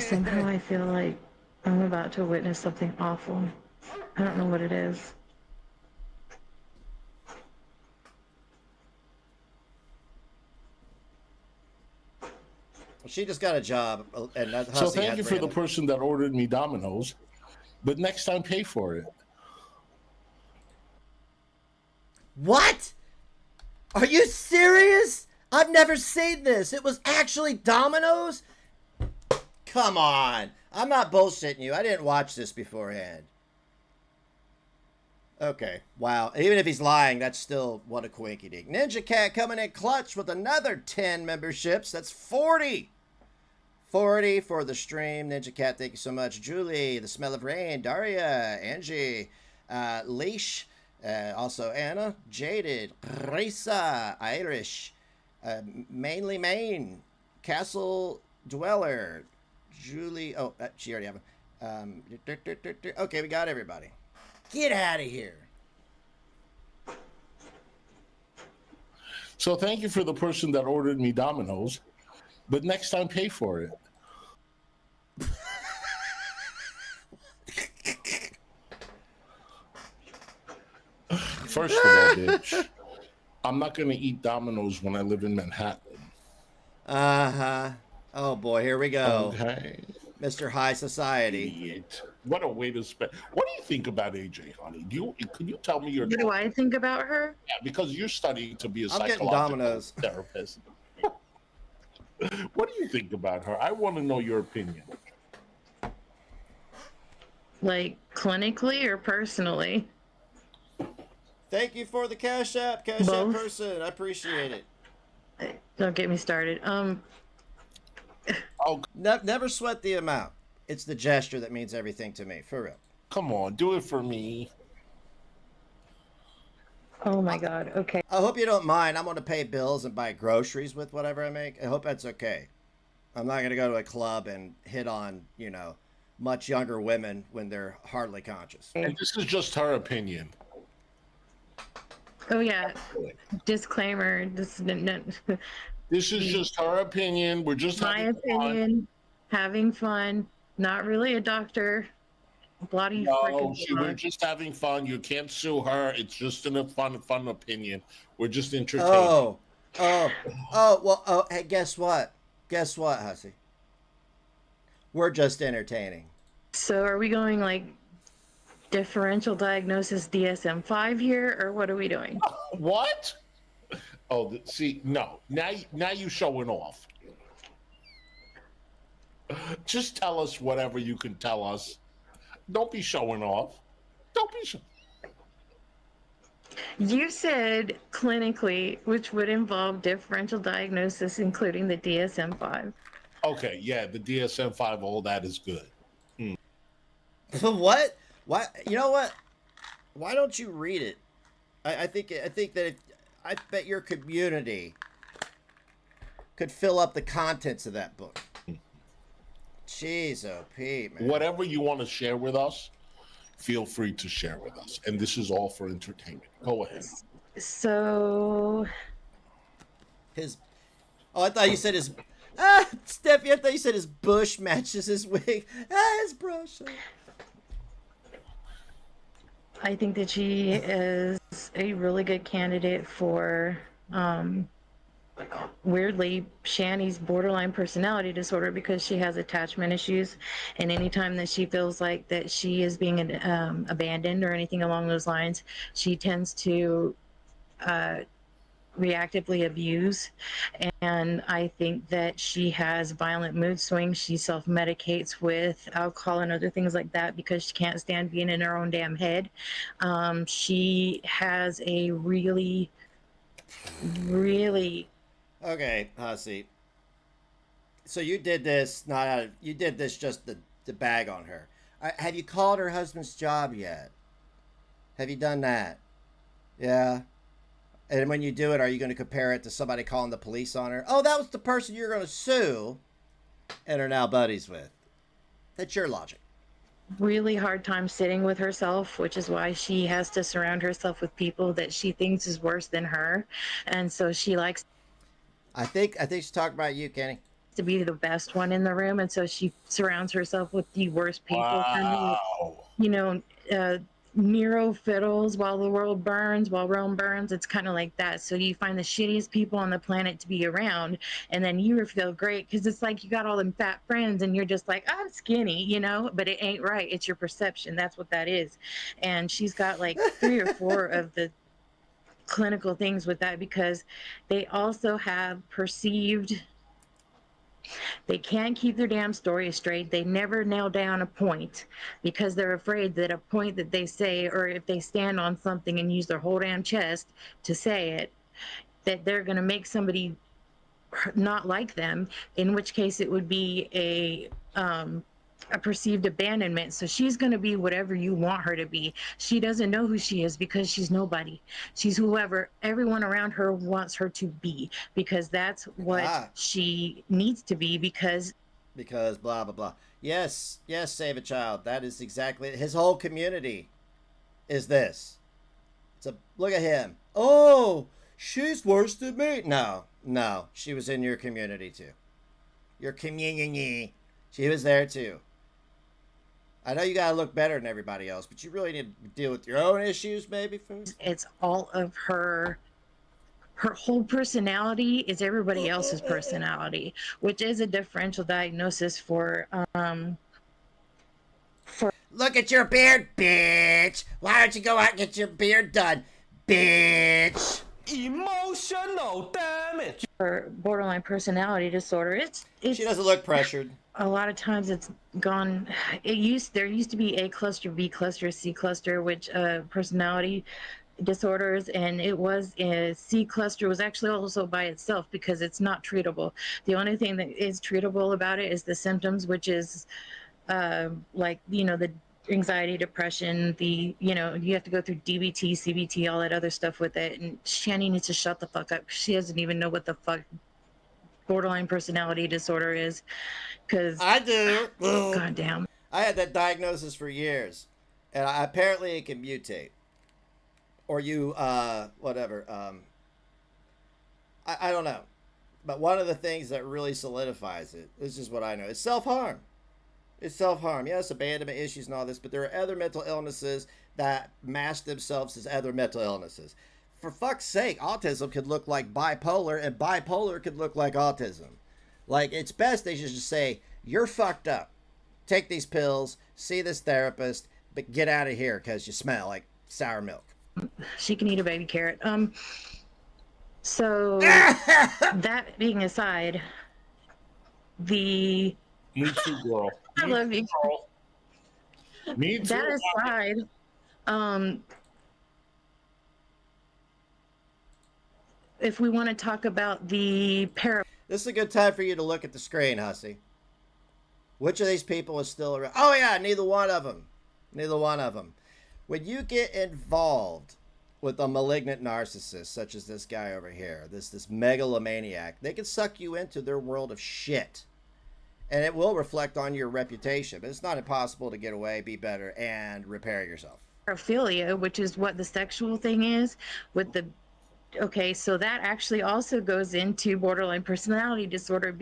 [SPEAKER 15] Somehow I feel like I'm about to witness something awful. I don't know what it is.
[SPEAKER 5] She just got a job, and that's
[SPEAKER 7] so thank you for the person that ordered me Domino's, but next time pay for it.
[SPEAKER 5] What? Are you serious? I've never seen this. It was actually Domino's? Come on. I'm not bullshitting you. I didn't watch this beforehand. Okay. Wow. Even if he's lying, that's still what a quinky dink. Ninja Cat coming in clutch with another 10 memberships. That's 40. 40 for the stream. Ninja Cat, thank you so much. Julie, The Smell of Rain, Daria, Angie, Leash, also Anna, Jaded, Risa, Irish, Mainly Maine, Castle Dweller, Julie. Oh, she already have him. Okay, we got everybody. Get out of here.
[SPEAKER 7] So thank you for the person that ordered me Domino's, but next time pay for it. First of all, bitch, I'm not going to eat Domino's when I live in Manhattan.
[SPEAKER 5] Uh-huh. Oh, boy, here we go.
[SPEAKER 7] Okay.
[SPEAKER 5] Mr. High Society.
[SPEAKER 7] Idiot. What a way to spend. What do you think about AJ, honey? Could you tell me your...
[SPEAKER 15] What do I think about her?
[SPEAKER 7] Yeah, because you're studying to be a
[SPEAKER 5] psychological
[SPEAKER 7] therapist. What do you think about her? I want to know your opinion.
[SPEAKER 15] Like, clinically or personally?
[SPEAKER 5] Thank you for the Cash App person. I appreciate it.
[SPEAKER 15] Don't get me started.
[SPEAKER 5] Never sweat the amount. It's the gesture that means everything to me, for real.
[SPEAKER 7] Come on, do it for me.
[SPEAKER 15] Oh my God. Okay.
[SPEAKER 5] I hope you don't mind. I'm going to pay bills and buy groceries with whatever I make. I hope that's okay. I'm not going to go to a club and hit on, much younger women when they're hardly conscious.
[SPEAKER 7] And this is just her opinion.
[SPEAKER 15] Oh yeah. Disclaimer. This
[SPEAKER 7] is just her opinion. We're just
[SPEAKER 15] my opinion. Having fun. Not really a doctor. Bloody
[SPEAKER 7] we're just having fun. You can't sue her. It's just a fun opinion. We're just entertaining.
[SPEAKER 5] Well, hey, guess what, Hussy? We're just entertaining.
[SPEAKER 15] So are we going like differential diagnosis DSM-5 here, or what are we doing?
[SPEAKER 7] What? Oh, see, no. Now you showing off. Just tell us whatever you can tell us. Don't be showing off. Don't be showing.
[SPEAKER 15] You said clinically, which would involve differential diagnosis, including the DSM-5.
[SPEAKER 7] Okay, yeah, the DSM-5, all that is good.
[SPEAKER 5] What? Why? You know what? Why don't you read it? I think that I bet your community could fill up the contents of that book. Jeez, Pete, man.
[SPEAKER 7] Whatever you want to share with us, feel free to share with us. And this is all for entertainment. Go ahead.
[SPEAKER 15] So
[SPEAKER 5] I thought you said his Steffi, I thought you said his bush matches his wig. His brush.
[SPEAKER 15] I think that she is a really good candidate for weirdly Shani's borderline personality disorder, because she has attachment issues, and anytime that she feels like that she is being abandoned or anything along those lines, she tends to reactively abuse. And I think that she has violent mood swings. She self-medicates with alcohol and other things like that because she can't stand being in her own damn head. She has a really
[SPEAKER 5] Okay, Hussey. So you did this you did this just to bag on her. Have you called her husband's job yet? Have you done that? Yeah. And when you do it, are you going to compare it to somebody calling the police on her? Oh, that was the person you're going to sue and are now buddies with. That's your logic.
[SPEAKER 15] Really hard time sitting with herself, which is why she has to surround herself with people that she thinks is worse than her. And so she likes...
[SPEAKER 5] I think she's talking about you, Kenny.
[SPEAKER 15] To be the best one in the room, and so she surrounds herself with the worst people.
[SPEAKER 7] Wow.
[SPEAKER 15] You know, Nero fiddles while the world burns, while Rome burns. It's kind of like that. So you find the shittiest people on the planet to be around, and then you feel great because it's like you got all them fat friends and you're just like, I'm skinny, you know, but it ain't right. It's your perception. That's what that is. And she's got like 3 or 4 of the clinical things with that, because they also have perceived... They can't keep their damn story straight. They never nail down a point because they're afraid that a point that they say, or if they stand on something and use their whole damn chest to say it, that they're going to make somebody not like them, in which case it would be a perceived abandonment. So she's going to be whatever you want her to be. She doesn't know who she is because she's nobody. She's whoever everyone around her wants her to be, because that's what she needs to be, because
[SPEAKER 5] blah blah blah. Yes, Save a Child. That is exactly his whole community is this. Look at him. Oh, she's worse than me. No, she was in your community too. Your community. She was there too. I know you gotta look better than everybody else, but you really need to deal with your own issues, maybe first.
[SPEAKER 15] It's all of her whole personality is everybody else's personality, which is a differential diagnosis for
[SPEAKER 5] Look at your beard, bitch. Why don't you go out and get your beard done, bitch?
[SPEAKER 2] Emotional damage.
[SPEAKER 15] For borderline personality disorder, it's
[SPEAKER 5] she doesn't look pressured.
[SPEAKER 15] A lot of times it's gone. There used to be A cluster, B cluster, C cluster, which personality disorders, and it was C cluster was actually also by itself because it's not treatable. The only thing that is treatable about it is the symptoms, which is like, you know, the anxiety, depression, you have to go through DBT, CBT, all that other stuff with it. And Shani needs to shut the fuck up. She doesn't even know what the fuck borderline personality disorder is, because
[SPEAKER 5] I do.
[SPEAKER 15] God damn.
[SPEAKER 5] I had that diagnosis for years, and apparently it can mutate, or you whatever. I don't know, but one of the things that really solidifies it, this is what I know, is self-harm. It's self-harm. Yes, abandonment issues and all this, but there are other mental illnesses that mask themselves as other mental illnesses. For fuck's sake, autism could look like bipolar, and bipolar could look like autism. Like, it's best they should just say, you're fucked up. take these pills, see this therapist, but get out of here because you smell like sour milk.
[SPEAKER 15] She can eat a baby carrot. So that being aside,
[SPEAKER 7] Me too, girl.
[SPEAKER 15] I love you.
[SPEAKER 7] Girl. Me too.
[SPEAKER 15] That aside, if we want to talk about the
[SPEAKER 5] this is a good time for you to look at the screen, Hussy. Which of these people is still around? Oh yeah, neither one of them. Neither one of them. When you get involved with a malignant narcissist, such as this guy over here, this megalomaniac, they can suck you into their world of shit. And it will reflect on your reputation. But it's not impossible to get away, be better, and repair yourself.
[SPEAKER 15] paraphilia, which is what the sexual thing is with the okay, so that actually also goes into borderline personality disorder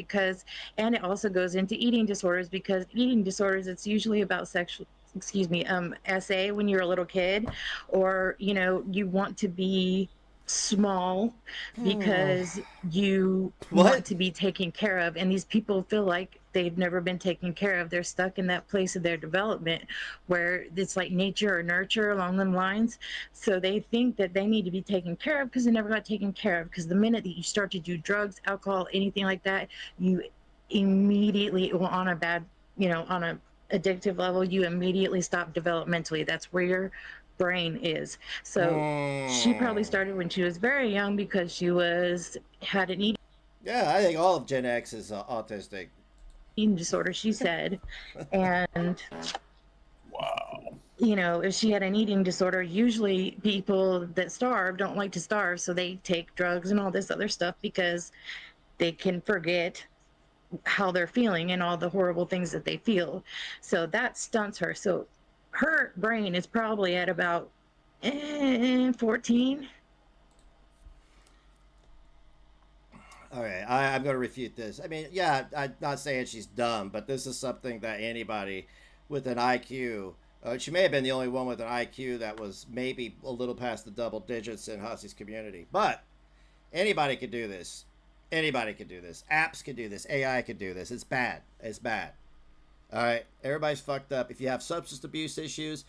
[SPEAKER 15] and it also goes into eating disorders because eating disorders, it's usually about sexual SA when you're a little kid, or you want to be small because you want to be taken care of, and these people feel like they've never been taken care of. They're stuck in that place of their development where it's like nature or nurture along them lines, so they think that they need to be taken care of because they never got taken care of. Because the minute that you start to do drugs, alcohol, anything like that, you immediately, on a bad, on a addictive level, you immediately stop developmentally. That's where your brain is. So she probably started when she was very young because she had an eating.
[SPEAKER 5] Yeah, I think all of Gen X is autistic.
[SPEAKER 15] Eating disorder, she said. And
[SPEAKER 7] wow.
[SPEAKER 15] If she had an eating disorder, usually people that starve don't like to starve, so they take drugs and all this other stuff because they can forget how they're feeling and all the horrible things that they feel. So that stunts her. So her brain is probably at about 14.
[SPEAKER 5] All right, I'm going to refute this. I mean, yeah, I'm not saying she's dumb, but this is something that anybody with an IQ, she may have been the only one with an IQ that was maybe a little past the double digits in Hussy's community, but anybody could do this. Anybody could do this. Apps could do this. AI could do this. It's bad. It's bad. All right, everybody's fucked up. If you have substance abuse issues,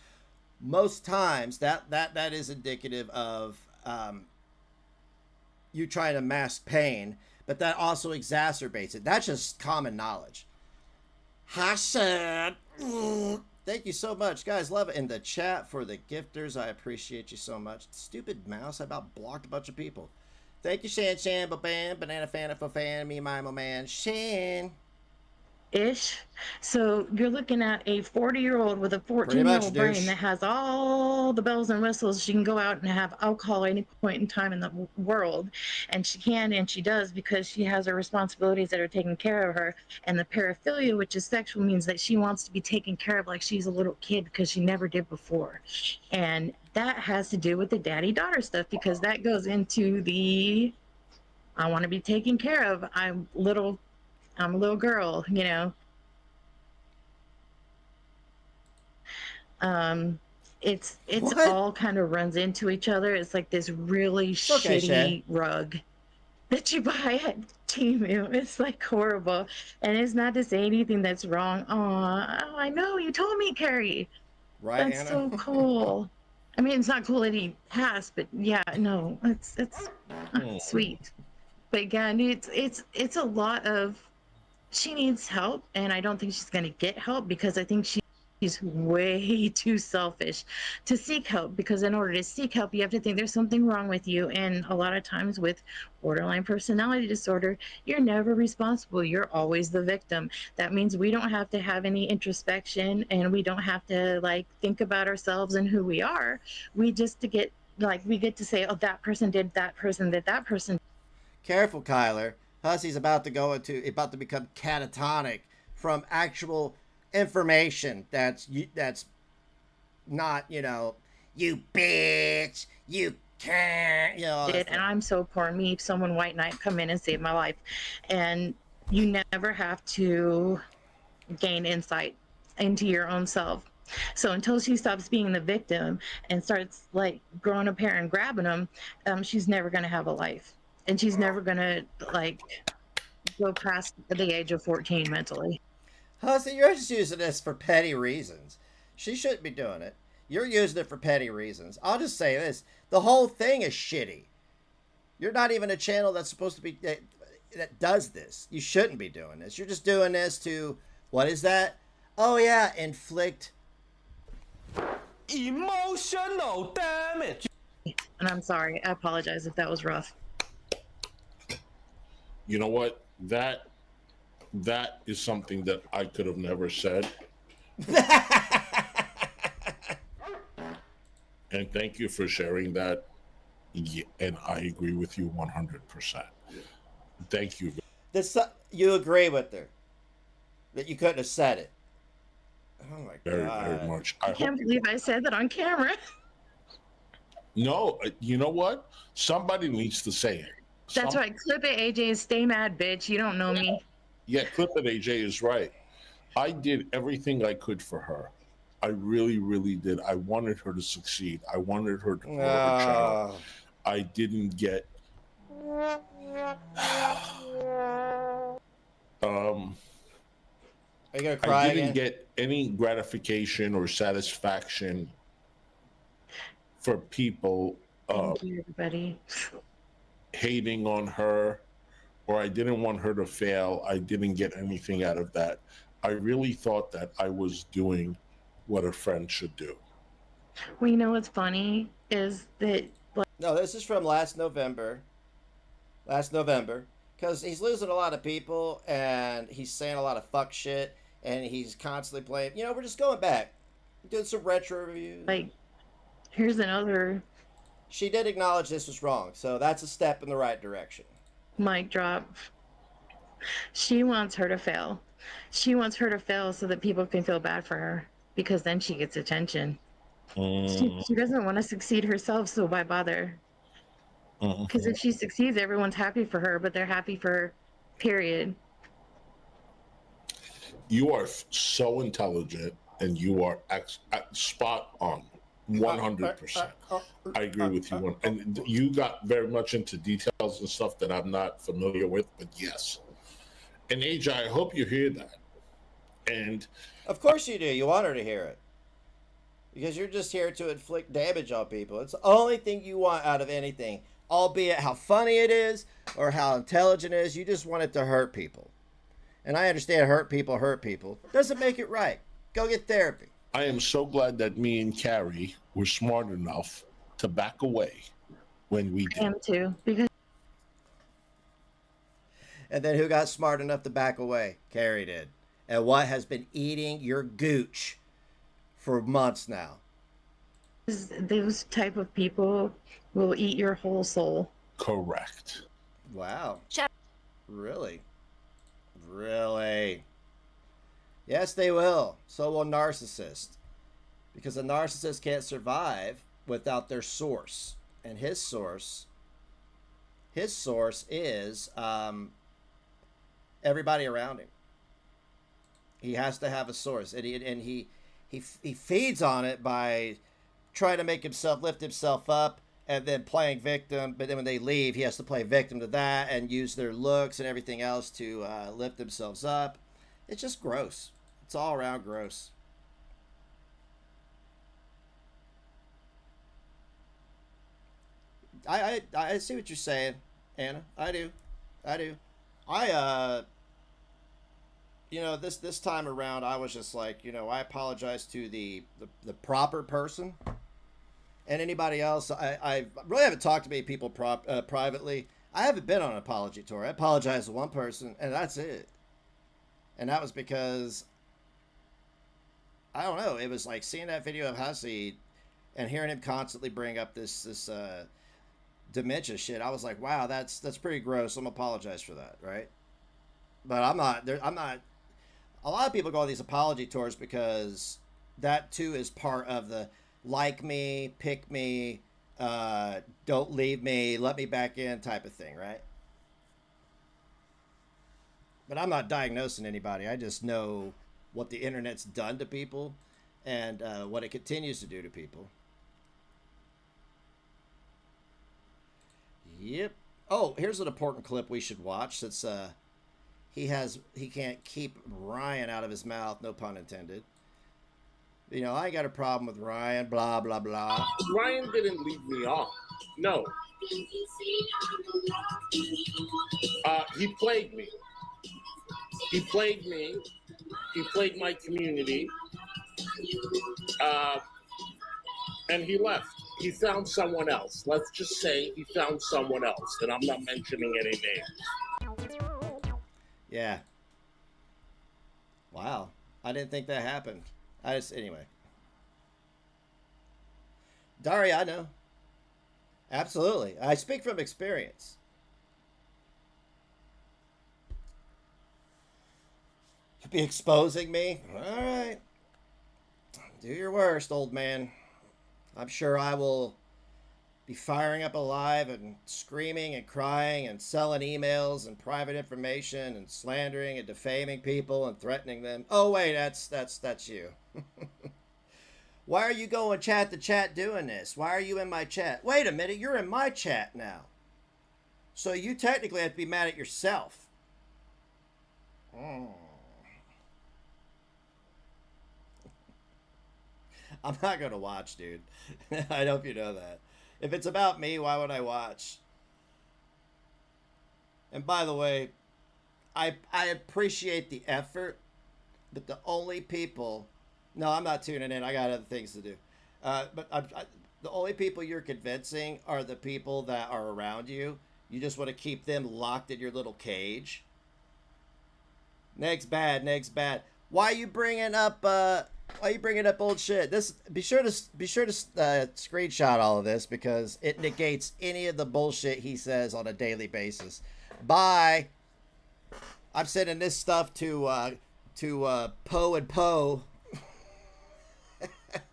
[SPEAKER 5] most times that is indicative of you trying to mask pain, but that also exacerbates it. That's just common knowledge. Hassan, thank you so much, guys. Love it in the chat for the gifters. I appreciate you so much. Stupid mouse, I about blocked a bunch of people. Thank you, Shan, Bam, Banana Fan, for fan, me, my man, Shan.
[SPEAKER 15] Ish. So you're looking at a 40-year-old with a 14-year-old brain that has all the bells and whistles. She can go out and have alcohol at any point in time in the world, and she can and she does because she has her responsibilities that are taking care of her. And the paraphilia, which is sexual, means that she wants to be taken care of like she's a little kid because she never did before. And that has to do with the daddy-daughter stuff because that goes into the I want to be taken care of. I'm a little girl, It's all kind of runs into each other. It's like this really shitty rug that you buy at Temu. It's like horrible. And it's not to say anything that's wrong. Oh, I know, you told me, Carrie.
[SPEAKER 5] Right,
[SPEAKER 15] that's
[SPEAKER 5] Anna?
[SPEAKER 15] so cool. I mean, it's not cool that he has, but yeah, no, it's sweet. But again, it's a lot of. She needs help, and I don't think she's going to get help because I think she's way too selfish to seek help, because in order to seek help, you have to think there's something wrong with you. And a lot of times with borderline personality disorder, you're never responsible. You're always the victim. That means we don't have to have any introspection, and we don't have to think about ourselves and who we are. We just we get to say, oh, that person did, that person did, that person.
[SPEAKER 5] Careful, Kyler. Hussy's about to become catatonic from actual information that's not, you bitch, you can't,
[SPEAKER 15] And I'm so poor me. Someone white knight come in and save my life. And you never have to gain insight into your own self. So until she stops being the victim and starts growing a pair and grabbing them, she's never going to have a life. And she's never going to go past the age of 14 mentally.
[SPEAKER 5] Hussy, you're just using this for petty reasons. She shouldn't be doing it. You're using it for petty reasons. I'll just say this. The whole thing is shitty. You're not even a channel that's supposed to be... that does this. You shouldn't be doing this. You're just doing this to... What is that? Oh, yeah. Inflict...
[SPEAKER 2] emotional damage.
[SPEAKER 15] And I'm sorry. I apologize if that was rough.
[SPEAKER 7] You know what? That is something that I could have never said. And thank you for sharing that. Yeah, and I agree with you 100%. Thank you.
[SPEAKER 5] You agree with her that you couldn't have said it. Oh my
[SPEAKER 7] very,
[SPEAKER 5] God.
[SPEAKER 7] very much.
[SPEAKER 15] I can't believe I said that on camera.
[SPEAKER 7] No, you know what? Somebody needs to say it.
[SPEAKER 15] That's right. Clip it, AJ. Stay mad, bitch. You don't know me.
[SPEAKER 7] Yeah, clip it, AJ is right. I did everything I could for her. I really, really did. I wanted her to succeed. I wanted her to grow her channel. I didn't get...
[SPEAKER 5] Are you gonna cry
[SPEAKER 7] I didn't
[SPEAKER 5] again?
[SPEAKER 7] get any gratification or satisfaction for people
[SPEAKER 15] Thank you, everybody.
[SPEAKER 7] hating on her, or I didn't want her to fail. I didn't get anything out of that. I really thought that I was doing what a friend should do.
[SPEAKER 15] Well, you know what's funny is that...
[SPEAKER 5] No, this is from last November. Last November. Because he's losing a lot of people, and he's saying a lot of fuck shit, and he's constantly playing... You know, we're just going back. Doing some retro reviews.
[SPEAKER 15] Like, here's another...
[SPEAKER 5] She did acknowledge this was wrong, so that's a step in the right direction.
[SPEAKER 15] Mic drop. She wants her to fail. She wants her to fail so that people can feel bad for her, because then she gets attention. She doesn't want to succeed herself, so why bother? Because if she succeeds, everyone's happy for her, but they're happy for her, period.
[SPEAKER 7] You are so intelligent, and you are spot on. 100%. I agree with you. And you got very much into details and stuff that I'm not familiar with, but yes. And AJ, I hope you hear that. And
[SPEAKER 5] of course you do. You want her to hear it. Because you're just here to inflict damage on people. It's the only thing you want out of anything. Albeit how funny it is or how intelligent it is. You just want it to hurt people. And I understand hurt people. Doesn't make it right. Go get therapy.
[SPEAKER 7] I am so glad that me and Carrie were smart enough to back away when we did.
[SPEAKER 15] I am too. Because...
[SPEAKER 5] And then who got smart enough to back away? Carrie did. And what has been eating your gooch for months now?
[SPEAKER 15] Those type of people will eat your whole soul.
[SPEAKER 7] Correct.
[SPEAKER 5] Wow. Really? Really? Yes, they will. So will narcissists. Because a narcissist can't survive without their source. And his source is everybody around him. He has to have a source. And he feeds on it by trying to make himself lift himself up and then playing victim. But then when they leave, he has to play victim to that and use their looks and everything else to lift themselves up. It's just gross. It's all around gross. I see what you're saying, Anna. I do. You know, this time around, I was just like, you know, I apologize to the proper person and anybody else. I really haven't talked to many people privately. I haven't been on an apology tour. I apologized to one person, and that's it. And that was because, I don't know, it was like seeing that video of Hussey and hearing him constantly bring up this dementia shit. I was like, wow, that's pretty gross. I'm apologize for that, right? But I'm not. A lot of people go on these apology tours because that too is part of the like me, pick me, don't leave me, let me back in type of thing, right? But I'm not diagnosing anybody. I just know what the internet's done to people and what it continues to do to people. Yep. Oh, here's an important clip we should watch. Since he can't keep Ryan out of his mouth, no pun intended. You know, I ain't got a problem with Ryan, blah, blah, blah.
[SPEAKER 7] Ryan didn't lead me on. No. He played me. He played me. He played my community. And he left. He found someone else. Let's just say he found someone else. And I'm not mentioning any names.
[SPEAKER 5] Yeah. Wow. I didn't think that happened. Anyway. Daria, I know. Absolutely. I speak from experience. You'll be exposing me? All right. Do your worst, old man. I'm sure I will be firing up a live and screaming and crying and selling emails and private information and slandering and defaming people and threatening them. Oh, wait, that's you. Why are you going chat to chat doing this? Why are you in my chat? Wait a minute, you're in my chat now. So you technically have to be mad at yourself. I'm not going to watch, dude. I hope you know that. If it's about me, why would I watch? And by the way, I appreciate the effort, but the only people... No, I'm not tuning in. I got other things to do. But the only people you're convincing are the people that are around you. You just want to keep them locked in your little cage. Negz bad, Negz bad. Why are you bringing up old shit? Be sure to screenshot all of this because it negates any of the bullshit he says on a daily basis. Bye. I'm sending this stuff to Poe and Poe.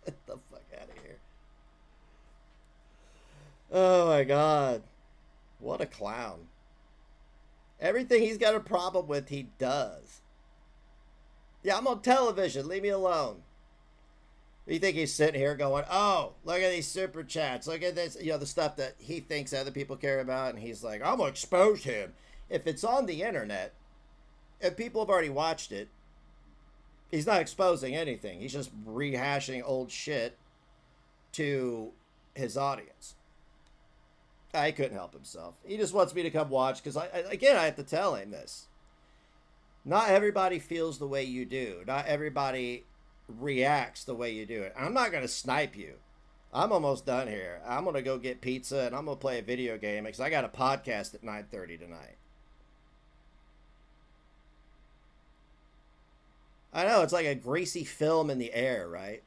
[SPEAKER 5] Get the fuck out of here. Oh my god. What a clown. Everything he's got a problem with, he does. Yeah, I'm on television. Leave me alone. You think he's sitting here going, oh, look at these super chats. Look at this, you know, the stuff that he thinks other people care about. And he's like, I'm going to expose him. If it's on the internet, and people have already watched it, he's not exposing anything. He's just rehashing old shit to his audience. He couldn't help himself. He just wants me to come watch because, I have to tell him this. Not everybody feels the way you do. Not everybody reacts the way you do it. I'm not going to snipe you. I'm almost done here. I'm going to go get pizza and I'm going to play a video game because I got a podcast at 9:30 tonight. I know, it's like a greasy film in the air, right?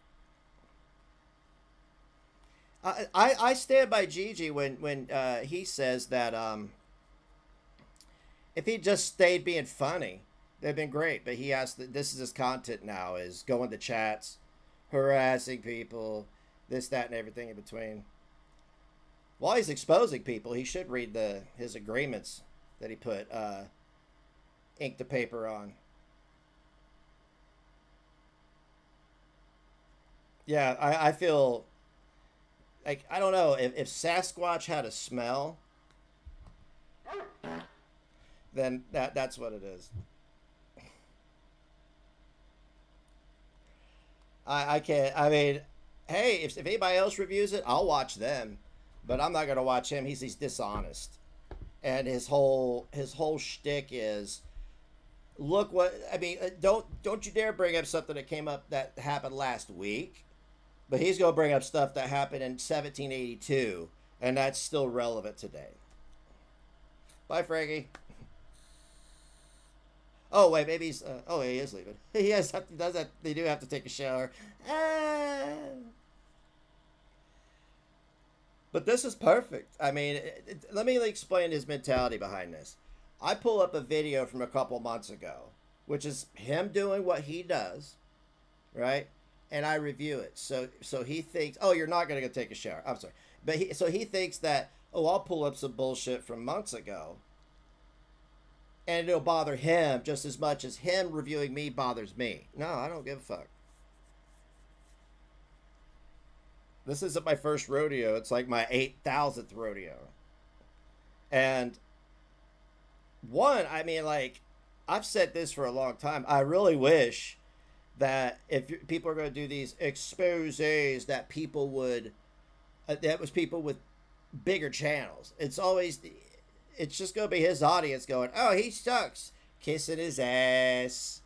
[SPEAKER 5] I stand by Gigi when he says that if he just stayed being funny, they've been great. But he has this is his content now, is going to chats, harassing people, this, that, and everything in between. While he's exposing people, he should read his agreements that he put ink to paper on. Yeah, I feel like, I don't know, if Sasquatch had a smell, then that's what it is. I can't, I mean, hey, if anybody else reviews it, I'll watch them, but I'm not going to watch him. He's dishonest. And his whole shtick is, look what, I mean, don't you dare bring up something that happened last week. But he's going to bring up stuff that happened in 1782, and that's still relevant today. Bye, Frankie. Oh, wait, maybe he's... he is leaving. He does that. They do have to take a shower. But this is perfect. I mean, let me explain his mentality behind this. I pull up a video from a couple months ago, which is him doing what he does, right? And I review it. So he thinks, oh, you're not going to go take a shower. I'm sorry. But he thinks that, oh, I'll pull up some bullshit from months ago. And it'll bother him just as much as him reviewing me bothers me. No, I don't give a fuck. This isn't my first rodeo. It's like my 8,000th rodeo. And one, I mean, like, I've said this for a long time. I really wish that if people are going to do these exposés, that people would, that was people with bigger channels. It's just going to be his audience going, oh, he sucks, kissing his ass.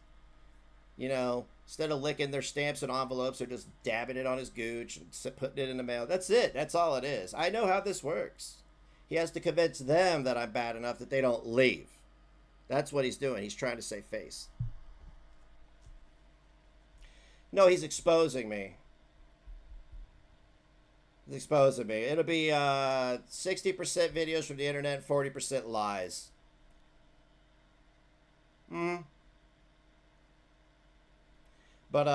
[SPEAKER 5] You know, instead of licking their stamps and envelopes, they're just dabbing it on his gooch and putting it in the mail. That's it. That's all it is. I know how this works. He has to convince them that I'm bad enough that they don't leave. That's what he's doing. He's trying to save face. No, he's exposing me. He's exposing me. It'll be 60% videos from the internet, 40% lies. But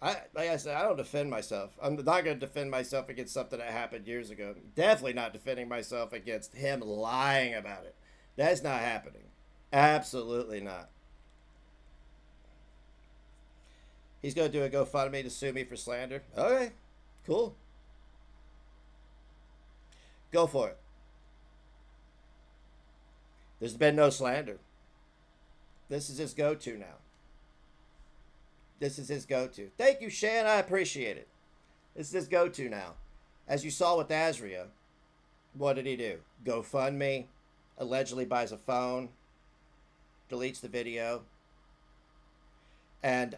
[SPEAKER 5] like I said, I don't defend myself. I'm not going to defend myself against something that happened years ago. Definitely not defending myself against him lying about it. That's not happening. Absolutely not. He's going to do a GoFundMe to sue me for slander. Okay, cool. Go for it. There's been no slander. This is his go-to now. This is his go-to. Thank you, Shan. I appreciate it. This is his go-to now. As you saw with Azria, what did he do? GoFundMe, allegedly buys a phone, deletes the video, and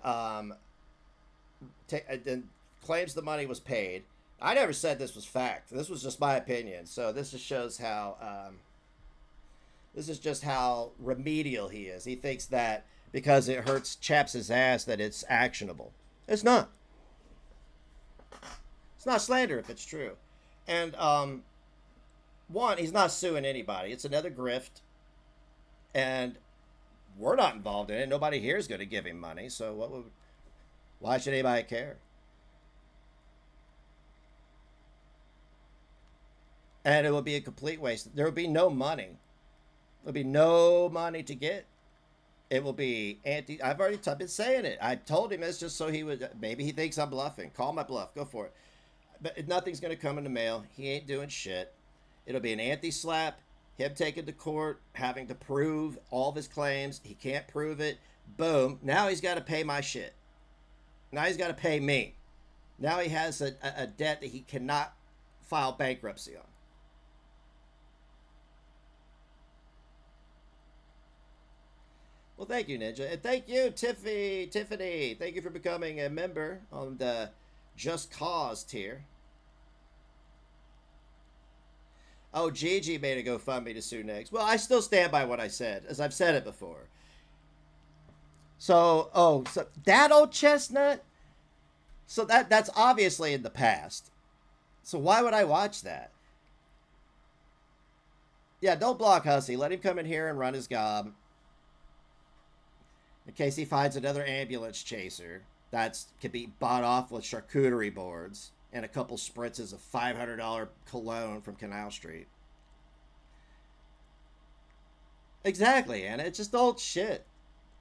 [SPEAKER 5] then claims the money was paid. I never said this was fact. This was just my opinion. So this just shows how this is just how remedial he is. He thinks that because it hurts chaps' ass that it's actionable. It's not. It's not slander if it's true. And one, he's not suing anybody. It's another grift. And we're not involved in it. Nobody here is going to give him money. So why should anybody care? And it would be a complete waste. There would be no money. There would be no money to get. It will be I've already been saying it. I told him it's just so he would, maybe he thinks I'm bluffing. Call my bluff. Go for it. But nothing's going to come in the mail. He ain't doing shit. It'll be an anti-SLAPP. Him taken to court, having to prove all of his claims. He can't prove it. Boom. Now he's got to pay my shit. Now he's got to pay me. Now he has a debt that he cannot file bankruptcy on. Well, thank you, Ninja. And thank you, Tiffany. Thank you for becoming a member on the Just Cause tier. Oh, Gigi made a GoFundMe to sue Negz. Well, I still stand by what I said, as I've said it before. So that old chestnut? So that's obviously in the past. So why would I watch that? Yeah, don't block Hussy. Let him come in here and run his gob. In case he finds another ambulance chaser that could be bought off with charcuterie boards and a couple spritzes of $500 cologne from Canal Street. Exactly, Anna. It's just old shit.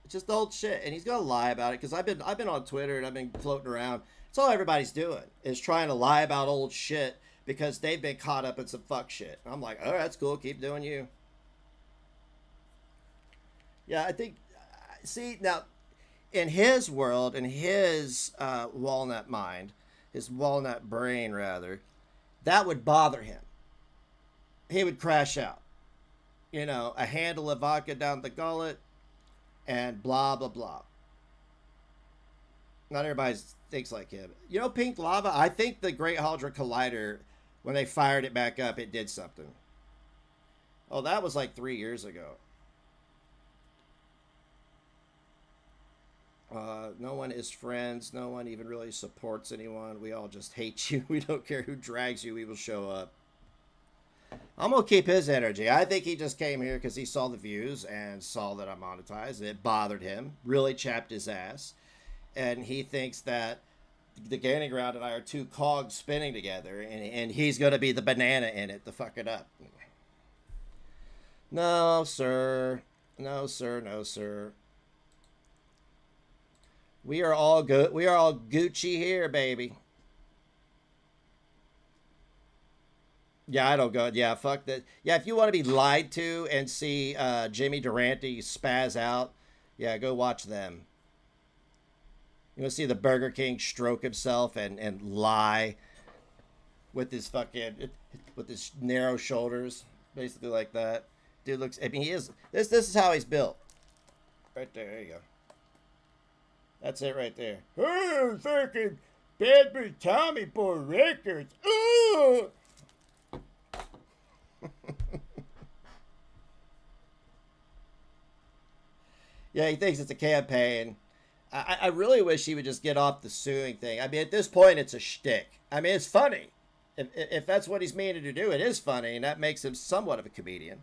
[SPEAKER 5] It's just old shit, and he's gonna lie about it because I've been on Twitter and I've been floating around. It's all everybody's doing is trying to lie about old shit because they've been caught up in some fuck shit. I'm like, oh, that's cool. Keep doing you. Yeah, I think. See, now, in his world, in his walnut mind, his walnut brain, rather, that would bother him. He would crash out. You know, a handle of vodka down the gullet and blah, blah, blah. Not everybody thinks like him. You know, pink lava? I think the Great Hadron Collider, when they fired it back up, it did something. Oh, that was like 3 years ago. No one is friends. No one even really supports anyone. We all just hate you. We don't care who drags you. We will show up. I'm going to keep his energy. I think he just came here because he saw the views and saw that I monetized. It bothered him. Really chapped his ass. And he thinks that the Gaining Ground and I are two cogs spinning together. And he's going to be the banana in it to fuck it up. No, sir. No, sir. No, sir. We are all good. We are all Gucci here, baby. Yeah, I don't go. Yeah, fuck that. Yeah, if you want to be lied to and see Jimmy Durante spaz out Yeah, go watch them. You want to see the Burger King stroke himself and lie with his narrow shoulders, basically like that. Dude looks. I mean, he is. This is how he's built. Right there. There you go. That's it right there. Oh, fucking Bad Boy Tommy Boy Records. Ooh. Yeah, he thinks it's a campaign. I really wish he would just get off the suing thing. I mean, at this point, it's a shtick. I mean, it's funny. If that's what he's meaning to do, it is funny, and that makes him somewhat of a comedian.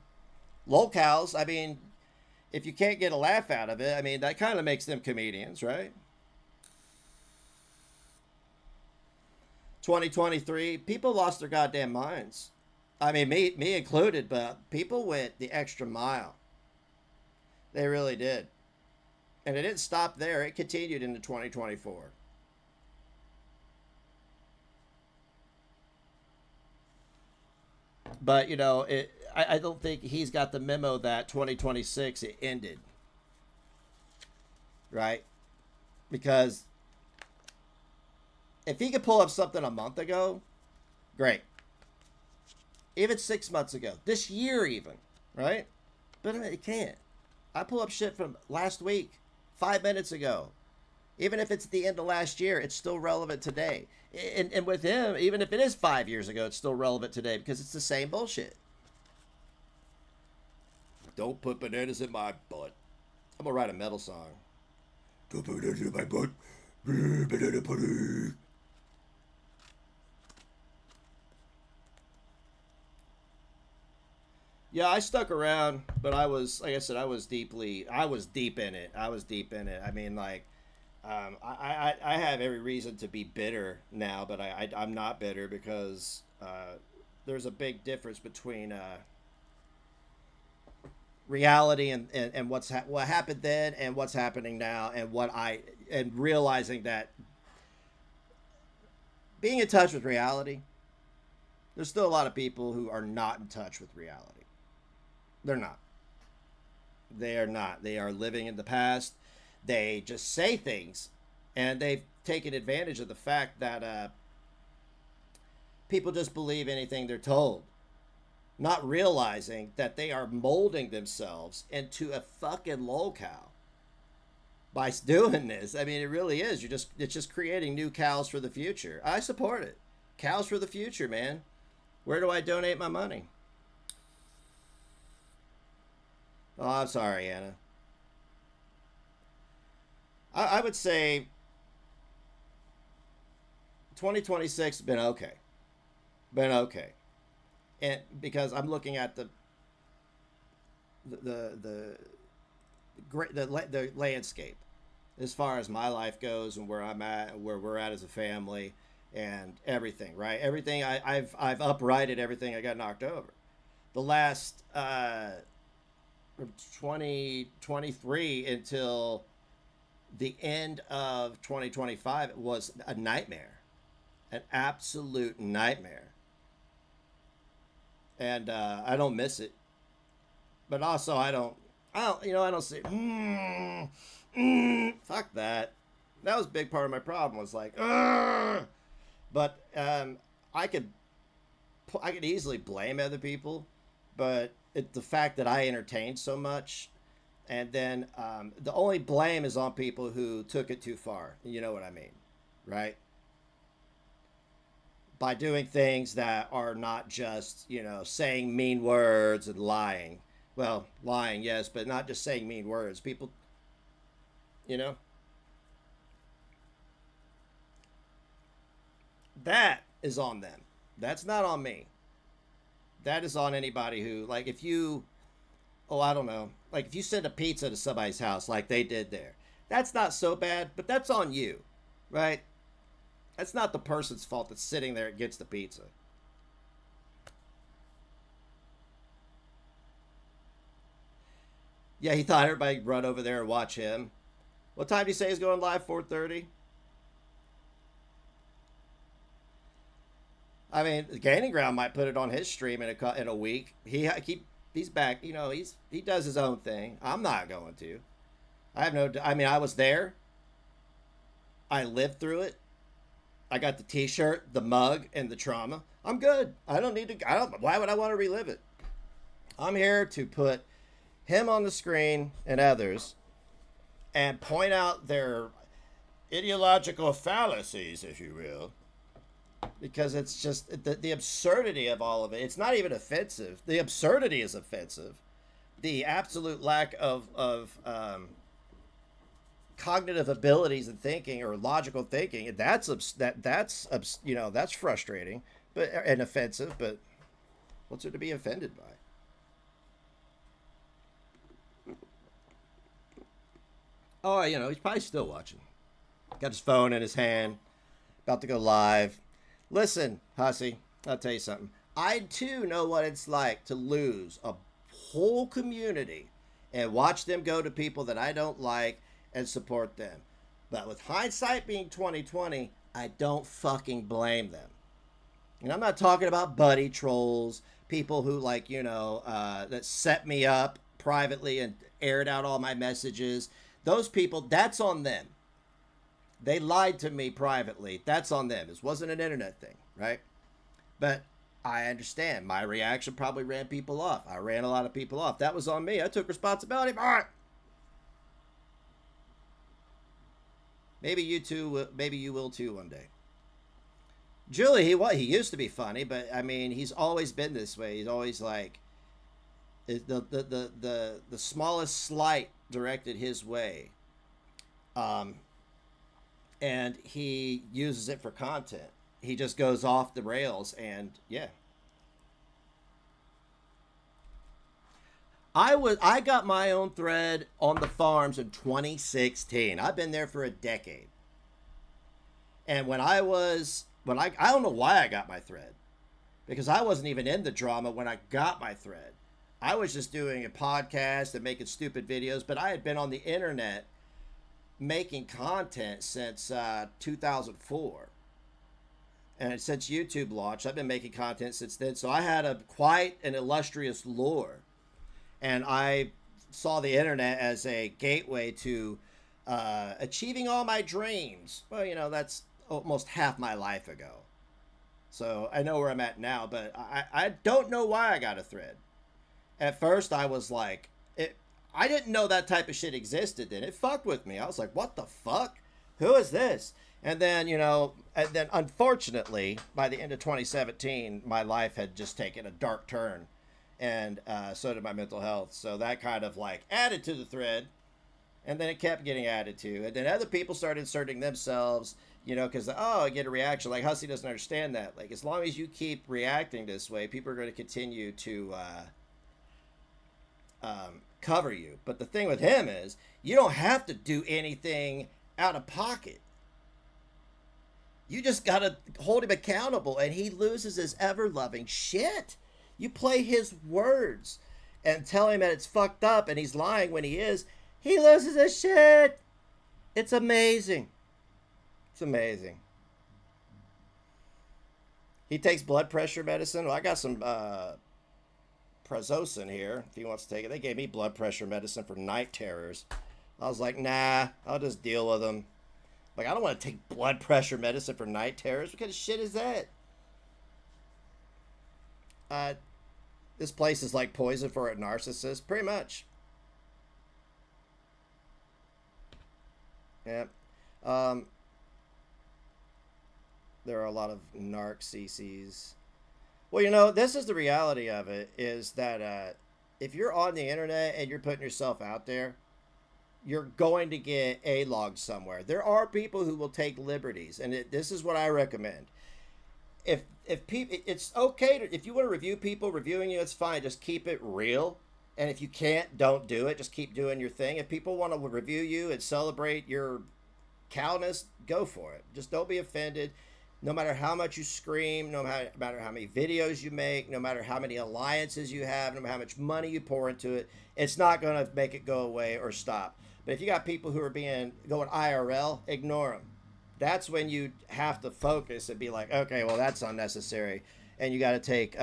[SPEAKER 5] Locals, I mean, if you can't get a laugh out of it, I mean, that kind of makes them comedians, right? 2023, people lost their goddamn minds. I mean, me included, but people went the extra mile. They really did. And it didn't stop there. It continued into 2024. But, you know, I don't think he's got the memo that 2026, it ended. Right? Because if he could pull up something a month ago, great. Even 6 months ago. This year even. Right? But it can't. I pull up shit from last week. 5 minutes ago. Even if it's the end of last year, it's still relevant today. And with him, even if it is 5 years ago, it's still relevant today because it's the same bullshit. Don't put bananas in my butt. I'm gonna write a metal song. Don't put bananas in my butt. Banana pudding. Yeah, I stuck around, but I was, like I said, I was deep in it. I mean, like, I have every reason to be bitter now, but I'm not bitter because there's a big difference between reality and what happened then and what's happening now, and realizing that being in touch with reality, there's still a lot of people who are not in touch with reality. They're not. They are not. They are living in the past. They just say things, and they've taken advantage of the fact that people just believe anything they're told, not realizing that they are molding themselves into a fucking locale by doing this. I mean, it really is. It's just creating new cows for the future. I support it. Cows for the future, man. Where do I donate my money? Oh, I'm sorry, Anna. I would say 2026 has been okay. And because I'm looking at the landscape as far as my life goes and where I'm at, where we're at as a family and everything, right? Everything I've uprighted everything I got knocked over. The last from 2023 until the end of 2025, it was a nightmare, an absolute nightmare. And I don't miss it, but also I don't say fuck that. That was a big part of my problem, was like, but I could easily blame other people, but the fact that I entertained so much, and then the only blame is on people who took it too far. You know what I mean, right? By doing things that are not just, saying mean words and lying. Well, lying, yes, but not just saying mean words. People, that is on them. That's not on me. That is on anybody who, like, if you, I don't know, like if you send a pizza to somebody's house like they did there, that's not so bad, but that's on you, right? That's not the person's fault that's sitting there and gets the pizza. Yeah, he thought everybody'd run over there and watch him. What time do you say he's going live? 4:30? I mean, Gaining Ground might put it on his stream in a week. He's back. He does his own thing. I'm not going to. I have no, I mean, I was there. I lived through it. I got the t-shirt, the mug, and the trauma. I'm good. I don't need to, why would I want to relive it? I'm here to put him on the screen and others and point out their ideological fallacies, if you will. Because it's just the absurdity of all of it. It's not even offensive. The absurdity is offensive. The absolute lack of cognitive abilities and thinking or logical thinking, that's you know, that's frustrating and offensive, but what's there to be offended by? Oh, you know, he's probably still watching. Got his phone in his hand, about to go live. Listen, Hussy, I'll tell you something. I too know what it's like to lose a whole community and watch them go to people that I don't like and support them. But with hindsight being 2020, I don't fucking blame them. And I'm not talking about buddy trolls, people who, like, you know, that set me up privately and aired out all my messages. Those people, that's on them. They lied to me privately. That's on them. This wasn't an internet thing, right? But I understand. My reaction probably ran people off. I ran a lot of people off. That was on me. I took responsibility for it. Maybe you too. Maybe you will too one day. Julie, he used to be funny, but I mean, he's always been this way. He's always like the smallest slight directed his way. And he uses it for content. He just goes off the rails, and yeah. I got my own thread on the farms in 2016. I've been there for a decade. And I don't know why I got my thread, because I wasn't even in the drama when I got my thread. I was just doing a podcast and making stupid videos, but I had been on the internet making content since 2004. And since YouTube launched, I've been making content since then. So I had quite an illustrious lore. And I saw the internet as a gateway to achieving all my dreams. Well, you know, that's almost half my life ago. So I know where I'm at now, but I don't know why I got a thread. At first, I was like, I didn't know that type of shit existed then. It fucked with me. I was like, what the fuck? Who is this? And then, you know, unfortunately, by the end of 2017, my life had just taken a dark turn. And so did my mental health. So that kind of like added to the thread. And then it kept getting added to. And then other people started inserting themselves, you know, because, I get a reaction. Like, Hussy doesn't understand that. Like, as long as you keep reacting this way, people are going to continue to cover you. But the thing with him is, you don't have to do anything out of pocket. You just got to hold him accountable, and he loses his ever-loving shit. You play his words and tell him that it's fucked up and he's lying when he is. He loses his shit. It's amazing. It's amazing. He takes blood pressure medicine. Well, I got some Prazosin here if he wants to take it. They gave me blood pressure medicine for night terrors. I was like, nah, I'll just deal with them. Like, I don't want to take blood pressure medicine for night terrors. What kind of shit is that? This place is like poison for a narcissist, pretty much. Yeah. There are a lot of narc CCs. Well, you know, this is the reality of it, is that if you're on the internet and you're putting yourself out there, you're going to get A-logged somewhere. There are people who will take liberties, and this is what I recommend. If people, it's okay to, if you want to review people reviewing you, it's fine. Just keep it real. And if you can't, don't do it. Just keep doing your thing. If people want to review you and celebrate your cowness, go for it. Just don't be offended. No matter how much you scream, no matter how many videos you make, no matter how many alliances you have, no matter how much money you pour into it, it's not going to make it go away or stop. But if you got people who are going IRL, ignore them. That's when you have to focus and be like, okay, well, that's unnecessary. And you got to take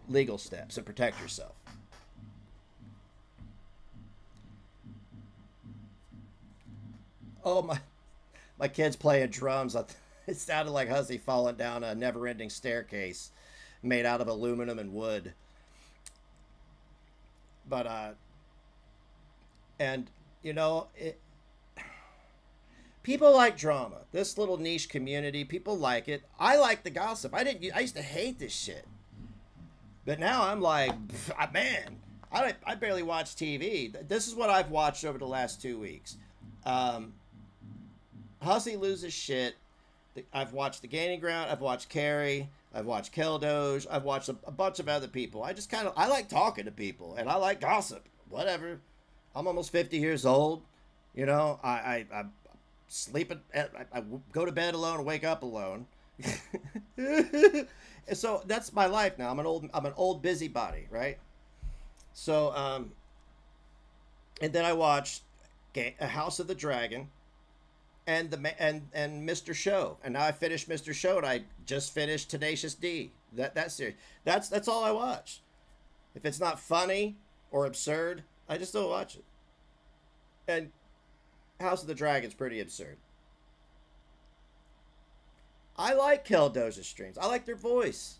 [SPEAKER 5] legal steps and protect yourself. Oh, my kid's playing drums. It sounded like Hussey falling down a never-ending staircase made out of aluminum and wood. But, and, you know, people like drama. This little niche community, people like it. I like the gossip. I used to hate this shit. But now I'm like, man, I barely watch TV. This is what I've watched over the last 2 weeks. Hussey loses shit. I've watched The Gaining Ground. I've watched Carrie. I've watched Keldoge. I've watched a bunch of other people. I like talking to people, and I like gossip. Whatever. I'm almost 50 years old. You know, I sleep I go to bed alone and wake up alone. And so that's my life now. I'm an old busybody, right? So, and then I watched House of the Dragon and Mr. Show. And now I finished Mr. Show, and I just finished Tenacious D. That series. That's all I watch. If it's not funny or absurd, I just don't watch it. And House of the Dragon's pretty absurd. I like Keldoge's streams. I like their voice.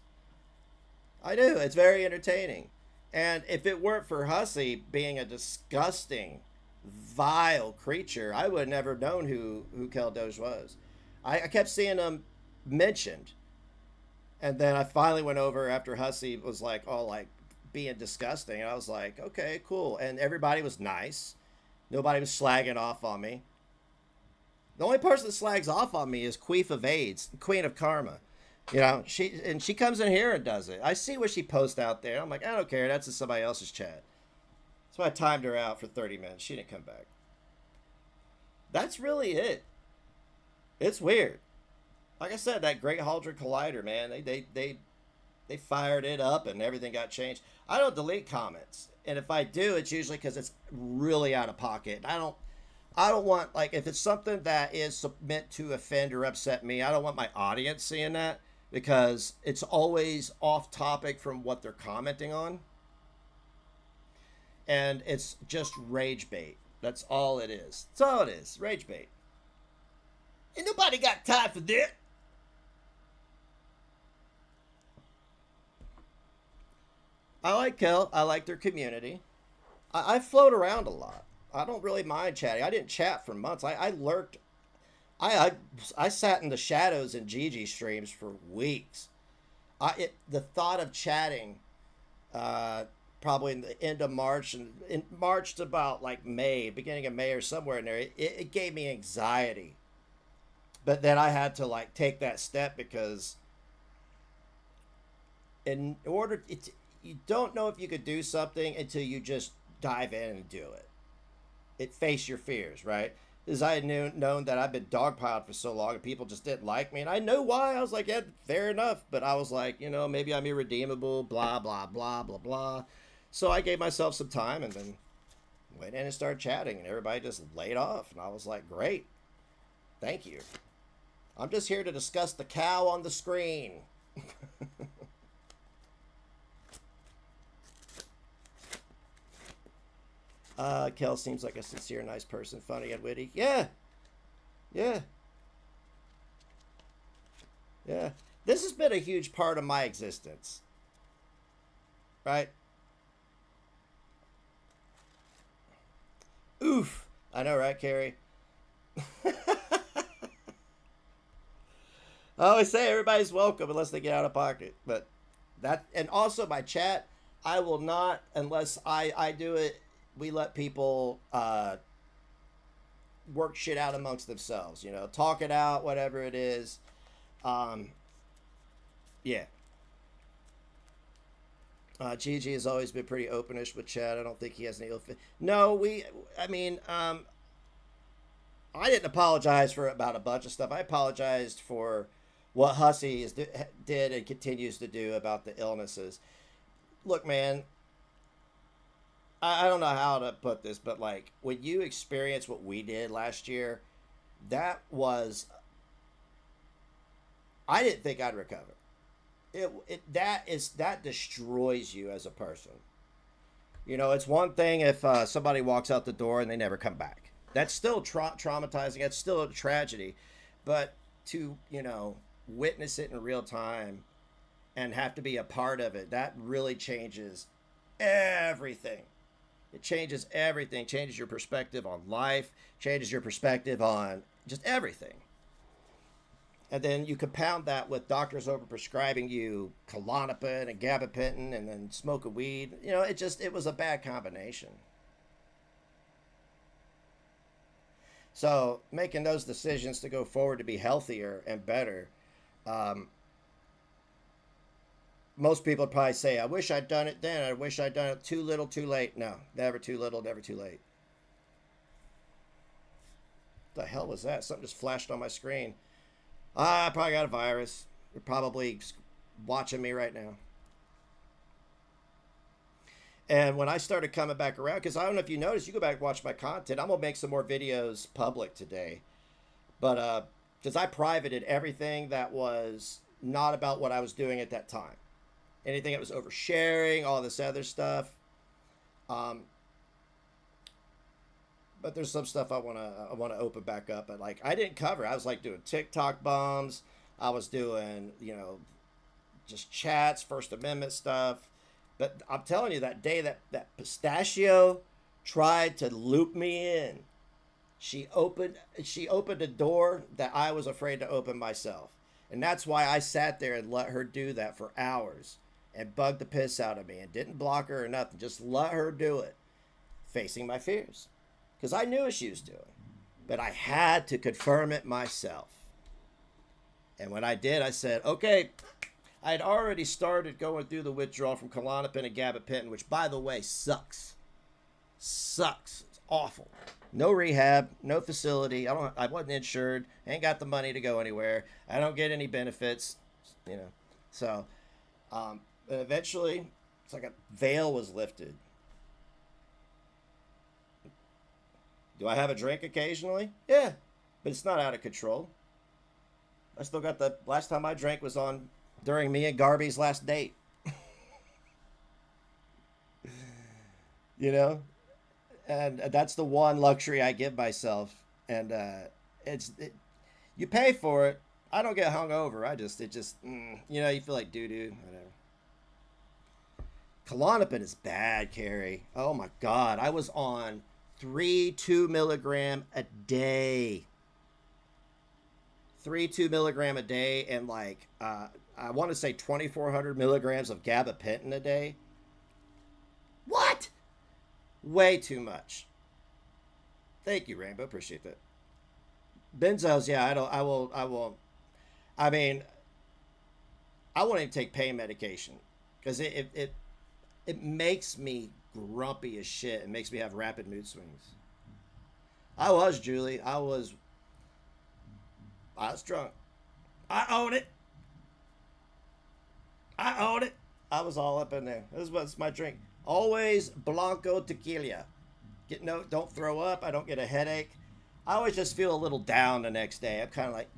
[SPEAKER 5] I do. It's very entertaining. And if it weren't for Hussey being a disgusting, vile creature, I would have never known who Keldoge was. I kept seeing him mentioned. And then I finally went over after Hussey was like all like being disgusting. And I was like, okay, cool. And everybody was nice. Nobody was slagging off on me. The only person that slags off on me is Queef of AIDS, Queen of Karma. You know, she comes in here and does it. I see what she posts out there. I'm like, I don't care. That's in somebody else's chat. So I timed her out for 30 minutes. She didn't come back. That's really it. It's weird. Like I said, that Great Hadron Collider, man, they fired it up and everything got changed. I don't delete comments. And if I do, it's usually because it's really out of pocket. I don't want, like, if it's something that is meant to offend or upset me, I don't want my audience seeing that because it's always off topic from what they're commenting on. And it's just rage bait. That's all it is. That's all it is. Rage bait. Ain't nobody got time for that. I like Kel. I like their community. I float around a lot. I don't really mind chatting. I didn't chat for months. I lurked. I sat in the shadows in Gigi streams for weeks. The thought of chatting, probably in the end of March and in March to about like May, beginning of May or somewhere in there, it gave me anxiety. But then I had to like take that step because in order you don't know if you could do something until you just dive in and do it. Face your fears, right? Because I had known that I've been dogpiled for so long and people just didn't like me. And I know why. I was like, yeah, fair enough. But I was like, you know, maybe I'm irredeemable, blah, blah, blah, blah, blah. So I gave myself some time and then went in and started chatting. And everybody just laid off. And I was like, great. Thank you. I'm just here to discuss the cow on the screen. Kel seems like a sincere, nice person, funny and witty. Yeah. Yeah. Yeah. This has been a huge part of my existence. Right? Oof. I know, right, Carrie? I always say everybody's welcome unless they get out of pocket. But that, and also my chat, I will not, unless I do it, we let people work shit out amongst themselves, you know, talk it out, whatever it is. Yeah. Gigi has always been pretty openish with chat. I don't think he has any ill fit. No, I didn't apologize for about a bunch of stuff. I apologized for what Hussey did and continues to do about the illnesses. Look, man, I don't know how to put this, but like when you experience what we did last year, that was, I didn't think I'd recover. That destroys you as a person. You know, it's one thing if somebody walks out the door and they never come back. That's still traumatizing. That's still a tragedy. But to, you know, witness it in real time and have to be a part of it, that really changes everything. It changes everything. Changes your perspective on life, changes your perspective on just everything. And then you compound that with doctors overprescribing you Klonopin and gabapentin and then smoking weed. You know, it was a bad combination. So making those decisions to go forward to be healthier and better, most people would probably say, I wish I'd done it then. I wish I'd done it too little, too late. No, never too little, never too late. What the hell was that? Something just flashed on my screen. I probably got a virus. You're probably watching me right now. And when I started coming back around, because I don't know if you noticed, you go back and watch my content. I'm going to make some more videos public today. But because I privated everything that was not about what I was doing at that time. Anything that was oversharing, all this other stuff. But there's some stuff I want to open back up. But like I didn't cover. I was like doing TikTok bombs. I was doing, you know, just chats, First Amendment stuff. But I'm telling you, that day that Pistachio tried to loop me in, she opened a door that I was afraid to open myself. And that's why I sat there and let her do that for hours and bugged the piss out of me and didn't block her or nothing. Just let her do it, facing my fears. Because I knew what she was doing. But I had to confirm it myself. And when I did, I said, okay, I had already started going through the withdrawal from Klonopin and gabapentin, which, by the way, sucks. Sucks. It's awful. No rehab, no facility. I wasn't insured. Ain't got the money to go anywhere. I don't get any benefits, you know. So, and eventually, it's like a veil was lifted. Do I have a drink occasionally? Yeah, but it's not out of control. I still got the last time I drank was on during me and Garby's last date. You know? And that's the one luxury I give myself. And you pay for it. I don't get hungover. You know, you feel like doo-doo, whatever. Klonopin is bad, Carrie. Oh my God. I was on 3 2-milligram a day. 3 2-milligram a day, and like I want to say 2,400 milligrams of gabapentin a day. What? Way too much. Thank you, Rainbow. Appreciate that. Benzos, yeah, I won't. I mean, I won't even take pain medication because it makes me grumpy as shit. It makes me have rapid mood swings. I was, Julie. I was drunk. I own it. I was all up in there. This was my drink. Always Blanco tequila. Don't throw up. I don't get a headache. I always just feel a little down the next day. I'm kind of like,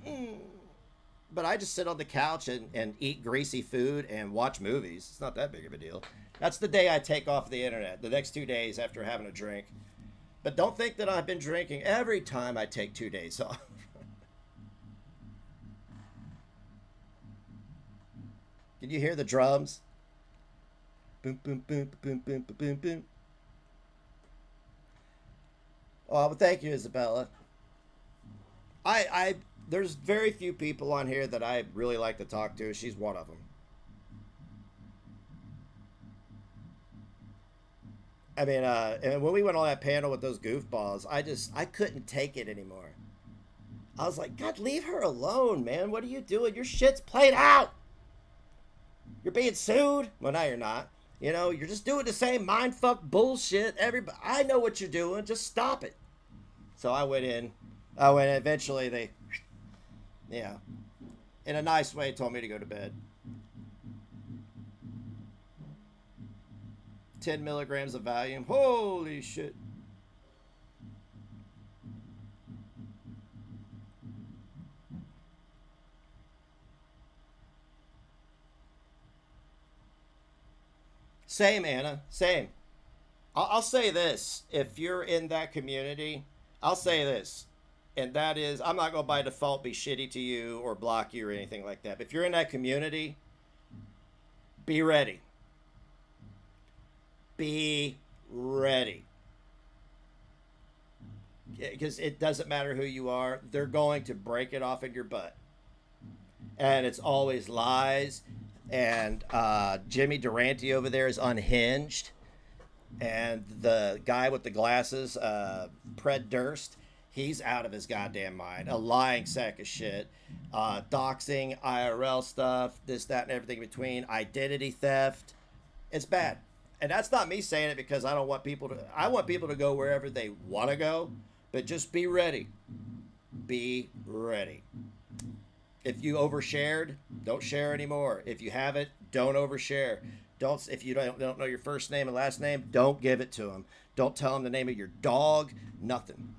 [SPEAKER 5] But I just sit on the couch and eat greasy food and watch movies. It's not that big of a deal. That's the day I take off the internet, the next 2 days after having a drink. But don't think that I've been drinking every time I take 2 days off. Can you hear the drums? Boom, boom, boom, boom, boom, boom, boom, boom. Oh, well, thank you, Isabella. There's very few people on here that I really like to talk to. She's one of them. I mean, and when we went on that panel with those goofballs, I couldn't take it anymore. I was like, God, leave her alone, man. What are you doing? Your shit's played out. You're being sued. Well, now you're not. You know, you're just doing the same mindfuck bullshit. Everybody, I know what you're doing. Just stop it. So I went in. Eventually they, yeah, in a nice way, told me to go to bed. 10 milligrams of Valium. Holy shit. Same, Anna. Same. I'll say this. If you're in that community, I'll say this, and that is, I'm not going to by default be shitty to you or block you or anything like that. But if you're in that community, be ready. Be ready. Because it doesn't matter who you are, they're going to break it off in your butt. And it's always lies. And Jimmy Durante over there is unhinged. And the guy with the glasses, Pred Durst, he's out of his goddamn mind. A lying sack of shit. Doxing, IRL stuff, this, that, and everything in between. Identity theft. It's bad. And that's not me saying it because I don't want people to... I want people to go wherever they want to go. But just be ready. Be ready. If you overshared, don't share anymore. If you haven't, don't overshare. If you don't know your first name and last name, don't give it to them. Don't tell them the name of your dog. Nothing.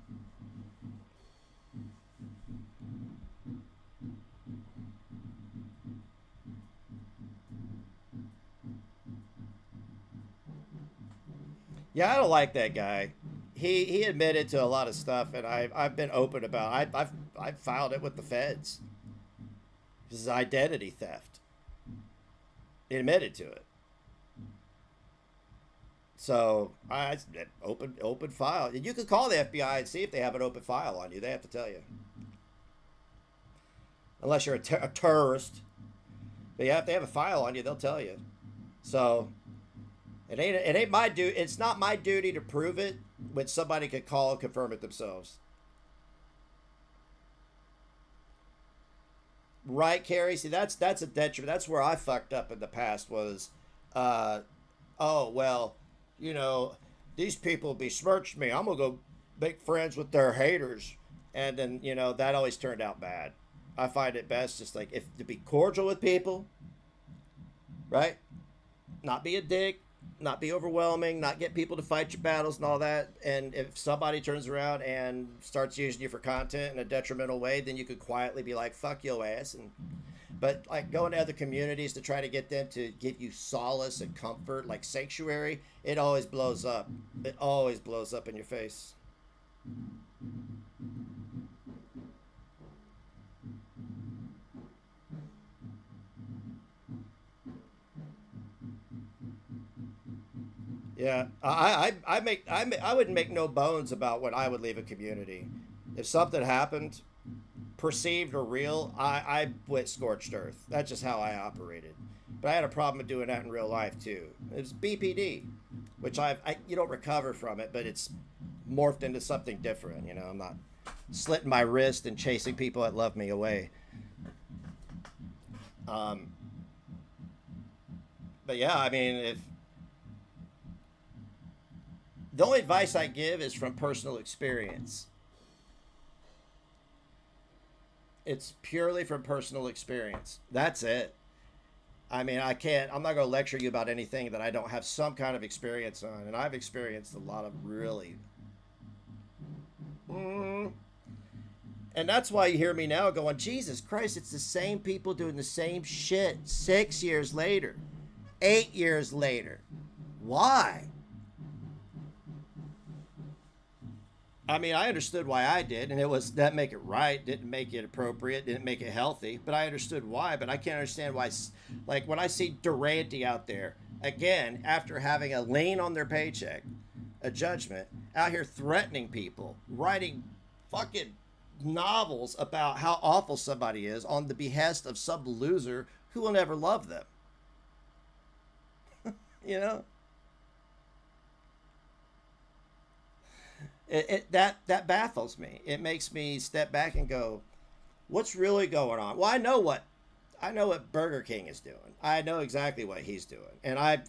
[SPEAKER 5] Yeah, I don't like that guy. He admitted to a lot of stuff, and I've been open about. I've filed it with the feds. This is identity theft. He admitted to it. So I open file. You could call the FBI and see if they have an open file on you. They have to tell you, unless you're a terrorist. But yeah, if they have a file on you, they'll tell you. So it ain't my duty. It's not my duty to prove it when somebody could call and confirm it themselves. Right, Carrie? See, that's a detriment. That's where I fucked up in the past was, oh, well, you know, these people besmirched me. I'm going to go make friends with their haters. And then, you know, that always turned out bad. I find it best just like to be cordial with people, right? Not be a dick. Not be overwhelming, not get people to fight your battles and all that. And if somebody turns around and starts using you for content in a detrimental way, then you could quietly be like, fuck your ass. But like going to other communities to try to get them to give you solace and comfort, like Sanctuary, it always blows up. It always blows up in your face. Yeah, I wouldn't make no bones about when I would leave a community. If something happened, perceived or real, I went scorched earth. That's just how I operated. But I had a problem with doing that in real life too. It was BPD, which you don't recover from it, but it's morphed into something different. You know, I'm not slitting my wrist and chasing people that love me away. But yeah, I mean, the only advice I give is from personal experience. It's purely from personal experience. That's it. I mean, I'm not going to lecture you about anything that I don't have some kind of experience on. And I've experienced a lot of really... And that's why you hear me now going, Jesus Christ, it's the same people doing the same shit 6 years later, 8 years later. Why? I mean, I understood why I did, and it was that make it right, didn't make it appropriate, didn't make it healthy, but I understood why. But I can't understand why, like when I see Durante out there, again, after having a lien on their paycheck, a judgment, out here threatening people, writing fucking novels about how awful somebody is on the behest of some loser who will never love them. You know? That baffles me. It makes me step back and go, what's really going on? Well, I know what Burger King is doing. I know exactly what he's doing. And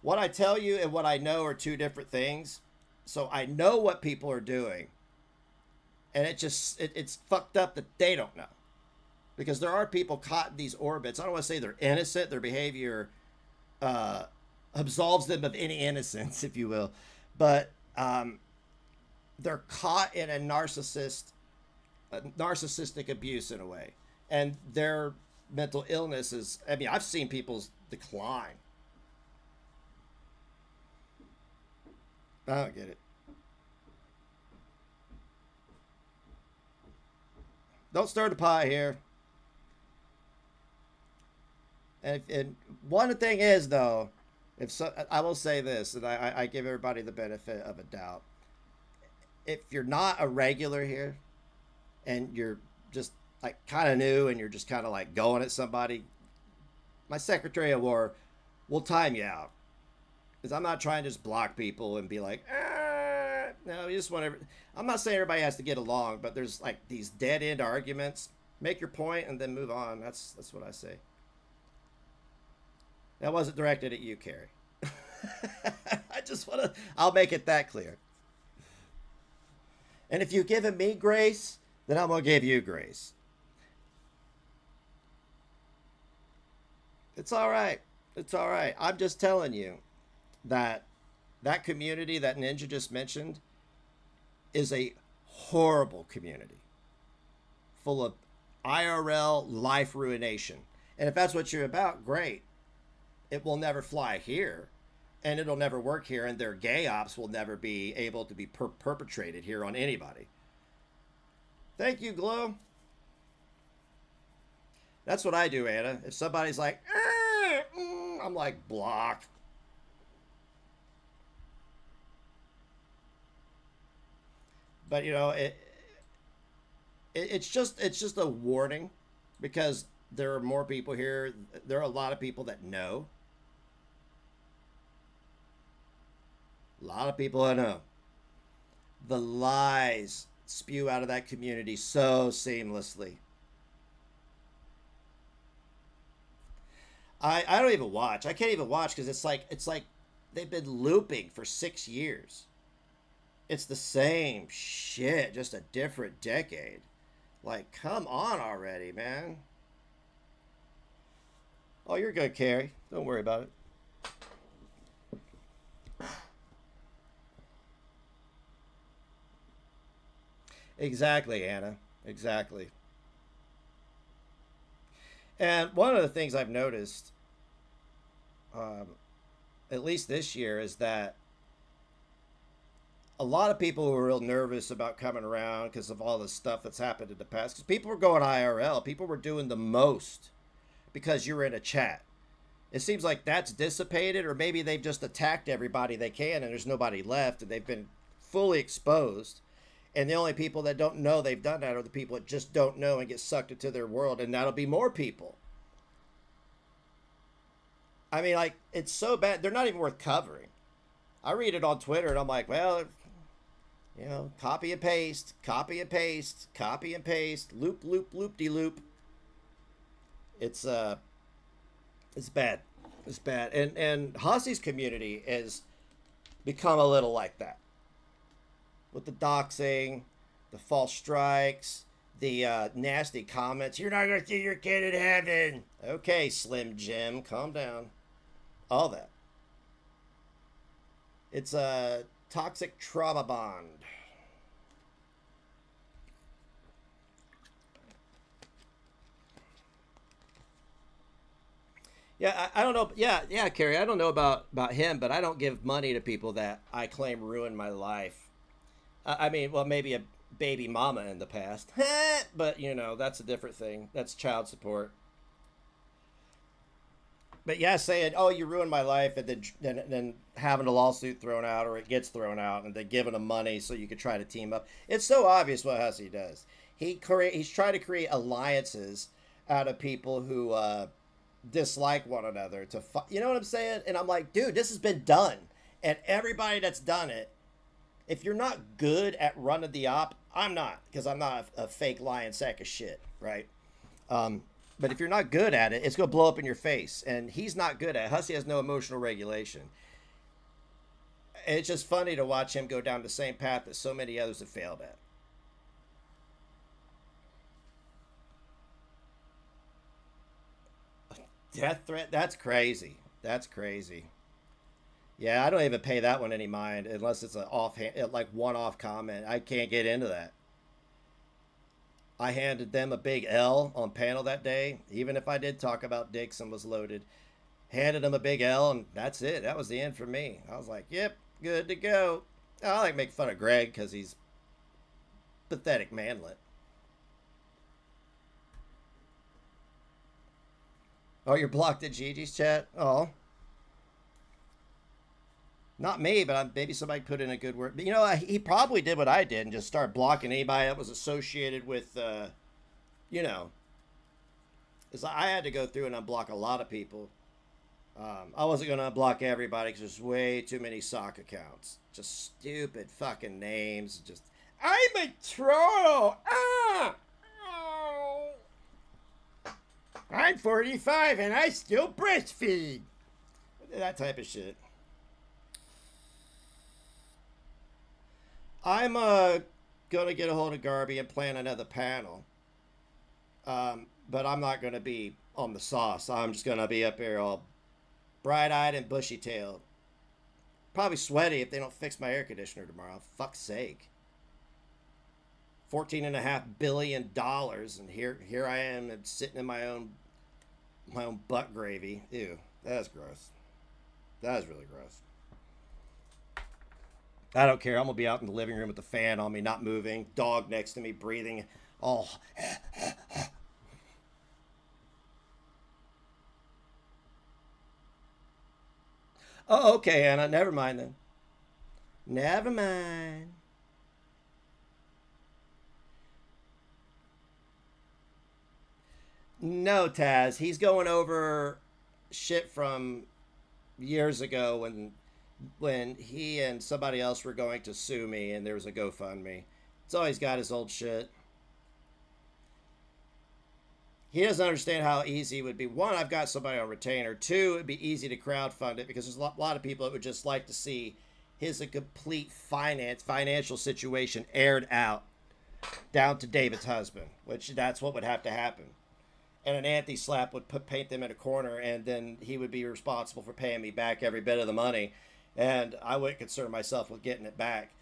[SPEAKER 5] what I tell you and what I know are two different things. So I know what people are doing. And it's fucked up that they don't know. Because there are people caught in these orbits. I don't want to say they're innocent. Their behavior absolves them of any innocence, if you will. But they're caught in a narcissistic abuse in a way. And their mental illness is, I mean, I've seen people's decline. I don't get it. Don't stir the pot here. And one thing is, though, I will say this, and I give everybody the benefit of a doubt. If you're not a regular here, and you're just like kind of new, and you're just kind of like going at somebody, my Secretary of War will time you out. Because I'm not trying to just block people and be like, no, you just want to. I'm not saying everybody has to get along, but there's like these dead end arguments. Make your point and then move on. That's what I say. That wasn't directed at you, Carrie. I just want to. I'll make it that clear. And if you've given me grace, then I'm gonna give you grace. It's all right. It's all right. I'm just telling you that community that Ninja just mentioned is a horrible community full of IRL life ruination. And if that's what you're about, great. It will never fly here, and it'll never work here, and their gay ops will never be able to be perpetrated here on anybody. Thank you, Glow. That's what I do, Anna. If somebody's like, I'm like, block. But, you know, it's just a warning, because there are more people here. There are a lot of people that know. A lot of people I know. The lies spew out of that community so seamlessly. I don't even watch. I can't even watch because it's like they've been looping for 6 years. It's the same shit, just a different decade. Like, come on already, man. Oh, you're good, Carrie. Don't worry about it. Exactly, Anna. Exactly. And one of the things I've noticed, at least this year, is that a lot of people were real nervous about coming around because of all the stuff that's happened in the past. Because people were going IRL. People were doing the most because you're in a chat. It seems like that's dissipated, or maybe they've just attacked everybody they can and there's nobody left and they've been fully exposed. And the only people that don't know they've done that are the people that just don't know and get sucked into their world. And that'll be more people. I mean, like, it's so bad. They're not even worth covering. I read it on Twitter and I'm like, well, you know, copy and paste, copy and paste, copy and paste, loop, loop, loop-de-loop. It's bad. It's bad. And Hossy's community has become a little like that. With the doxing, the false strikes, the nasty comments. You're not going to see your kid in heaven. Okay, Slim Jim, calm down. All that. It's a toxic trauma bond. Yeah, I don't know. Yeah, Carrie, I don't know about him, but I don't give money to people that I claim ruined my life. I mean, well, maybe a baby mama in the past. But, you know, that's a different thing. That's child support. But yeah, saying, oh, you ruined my life, and then having a lawsuit thrown out, or it gets thrown out, and then giving them money so you could try to team up. It's so obvious what Hussey does. He's trying to create alliances out of people who dislike one another. You know what I'm saying? And I'm like, dude, this has been done. And everybody that's done it, if you're not good at running the op, I'm not, because I'm not a fake lying sack of shit, right? But if you're not good at it, it's going to blow up in your face. And he's not good at it. Hussey has no emotional regulation. And it's just funny to watch him go down the same path that so many others have failed at. Death threat? That's crazy. That's crazy. Yeah, I don't even pay that one any mind unless it's an offhand, like one-off comment. I can't get into that. I handed them a big L on panel that day, even if I did talk about dicks and was loaded. Handed them a big L, and that's it. That was the end for me. I was like, yep, good to go. I like make fun of Greg because he's pathetic manlet. Oh, you're blocked at Gigi's chat? Oh. Not me, but maybe somebody put in a good word. But, you know, he probably did what I did and just started blocking anybody that was associated with, you know. I had to go through and unblock a lot of people. I wasn't going to unblock everybody because there's way too many sock accounts. Just stupid fucking names. Just, I'm a troll. Ah! Oh. I'm 45 and I still breastfeed. That type of shit. I'm going to get a hold of Garby and plan another panel. But I'm not going to be on the sauce. I'm just going to be up here all bright-eyed and bushy-tailed. Probably sweaty if they don't fix my air conditioner tomorrow. Fuck's sake. $14.5 billion, and here I am sitting in my own butt gravy. Ew, that's gross. That is really gross. I don't care. I'm gonna be out in the living room with the fan on me, not moving. Dog next to me, breathing. Oh. Oh, okay, Anna. Never mind then. Never mind. No, Taz. He's going over shit from years ago when he and somebody else were going to sue me and there was a GoFundMe. It's always got his old shit. He doesn't understand how easy it would be. One, I've got somebody on retainer. Two, it'd be easy to crowdfund it because there's a lot of people that would just like to see his complete financial situation aired out down to David's husband, which that's what would have to happen. And an anti-SLAPP would paint them in a corner, and then he would be responsible for paying me back every bit of the money. And I wouldn't concern myself with getting it back.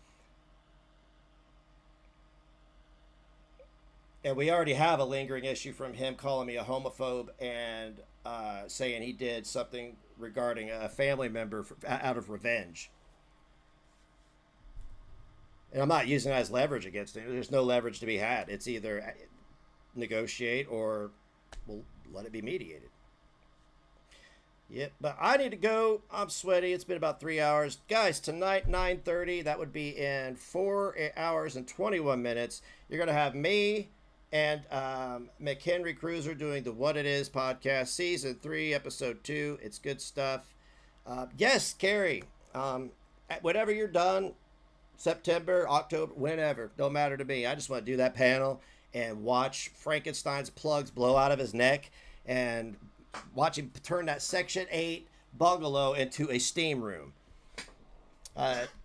[SPEAKER 5] And we already have a lingering issue from him calling me a homophobe and saying he did something regarding a family member out of revenge. And I'm not using that as leverage against him. There's no leverage to be had. It's either negotiate or we'll let it be mediated. Yep, but I need to go. I'm sweaty. It's been about 3 hours. Guys, tonight, 9:30, that would be in 4 hours and 21 minutes. You're going to have me and McHenry Cruiser doing the What It Is podcast, season 3, episode 2. It's good stuff. Yes, Carrie, whenever you're done, September, October, whenever, don't matter to me. I just want to do that panel and watch Frankenstein's plugs blow out of his neck and watch him turn that Section 8 bungalow into a steam room.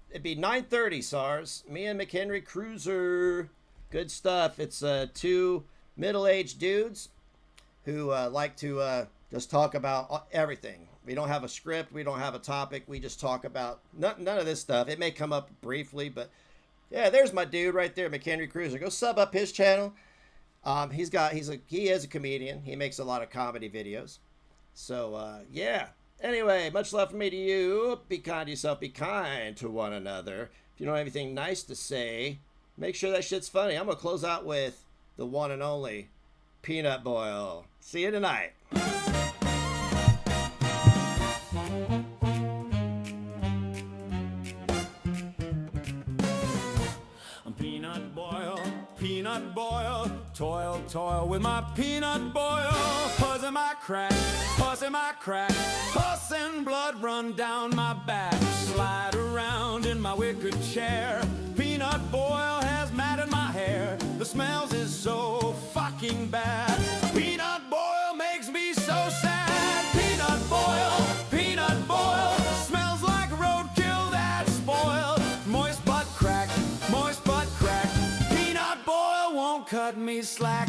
[SPEAKER 5] It'd be 9:30, SARS. Me and McHenry Cruiser. Good stuff. It's 2 middle-aged dudes who like to just talk about everything. We don't have a script. We don't have a topic. We just talk about none of this stuff. It may come up briefly, but yeah, there's my dude right there, McHenry Cruiser. Go sub up his channel. He is a comedian. He makes a lot of comedy videos. So yeah. Anyway, much love from me to you. Be kind to yourself. Be kind to one another. If you don't have anything nice to say, make sure that shit's funny. I'm gonna close out with the one and only Peanut Boil. See you tonight.
[SPEAKER 2] Peanut boil, toil, toil with my peanut boil. Puzz in my crack, pus and blood run down my back. Slide around in my wicker chair. Peanut boil has matted my hair. The smells is so fucking bad. Peanut boil makes me so sad. Peanut boil, smells like roadkill that's spoiled. Moist butt crack. Cut me slack.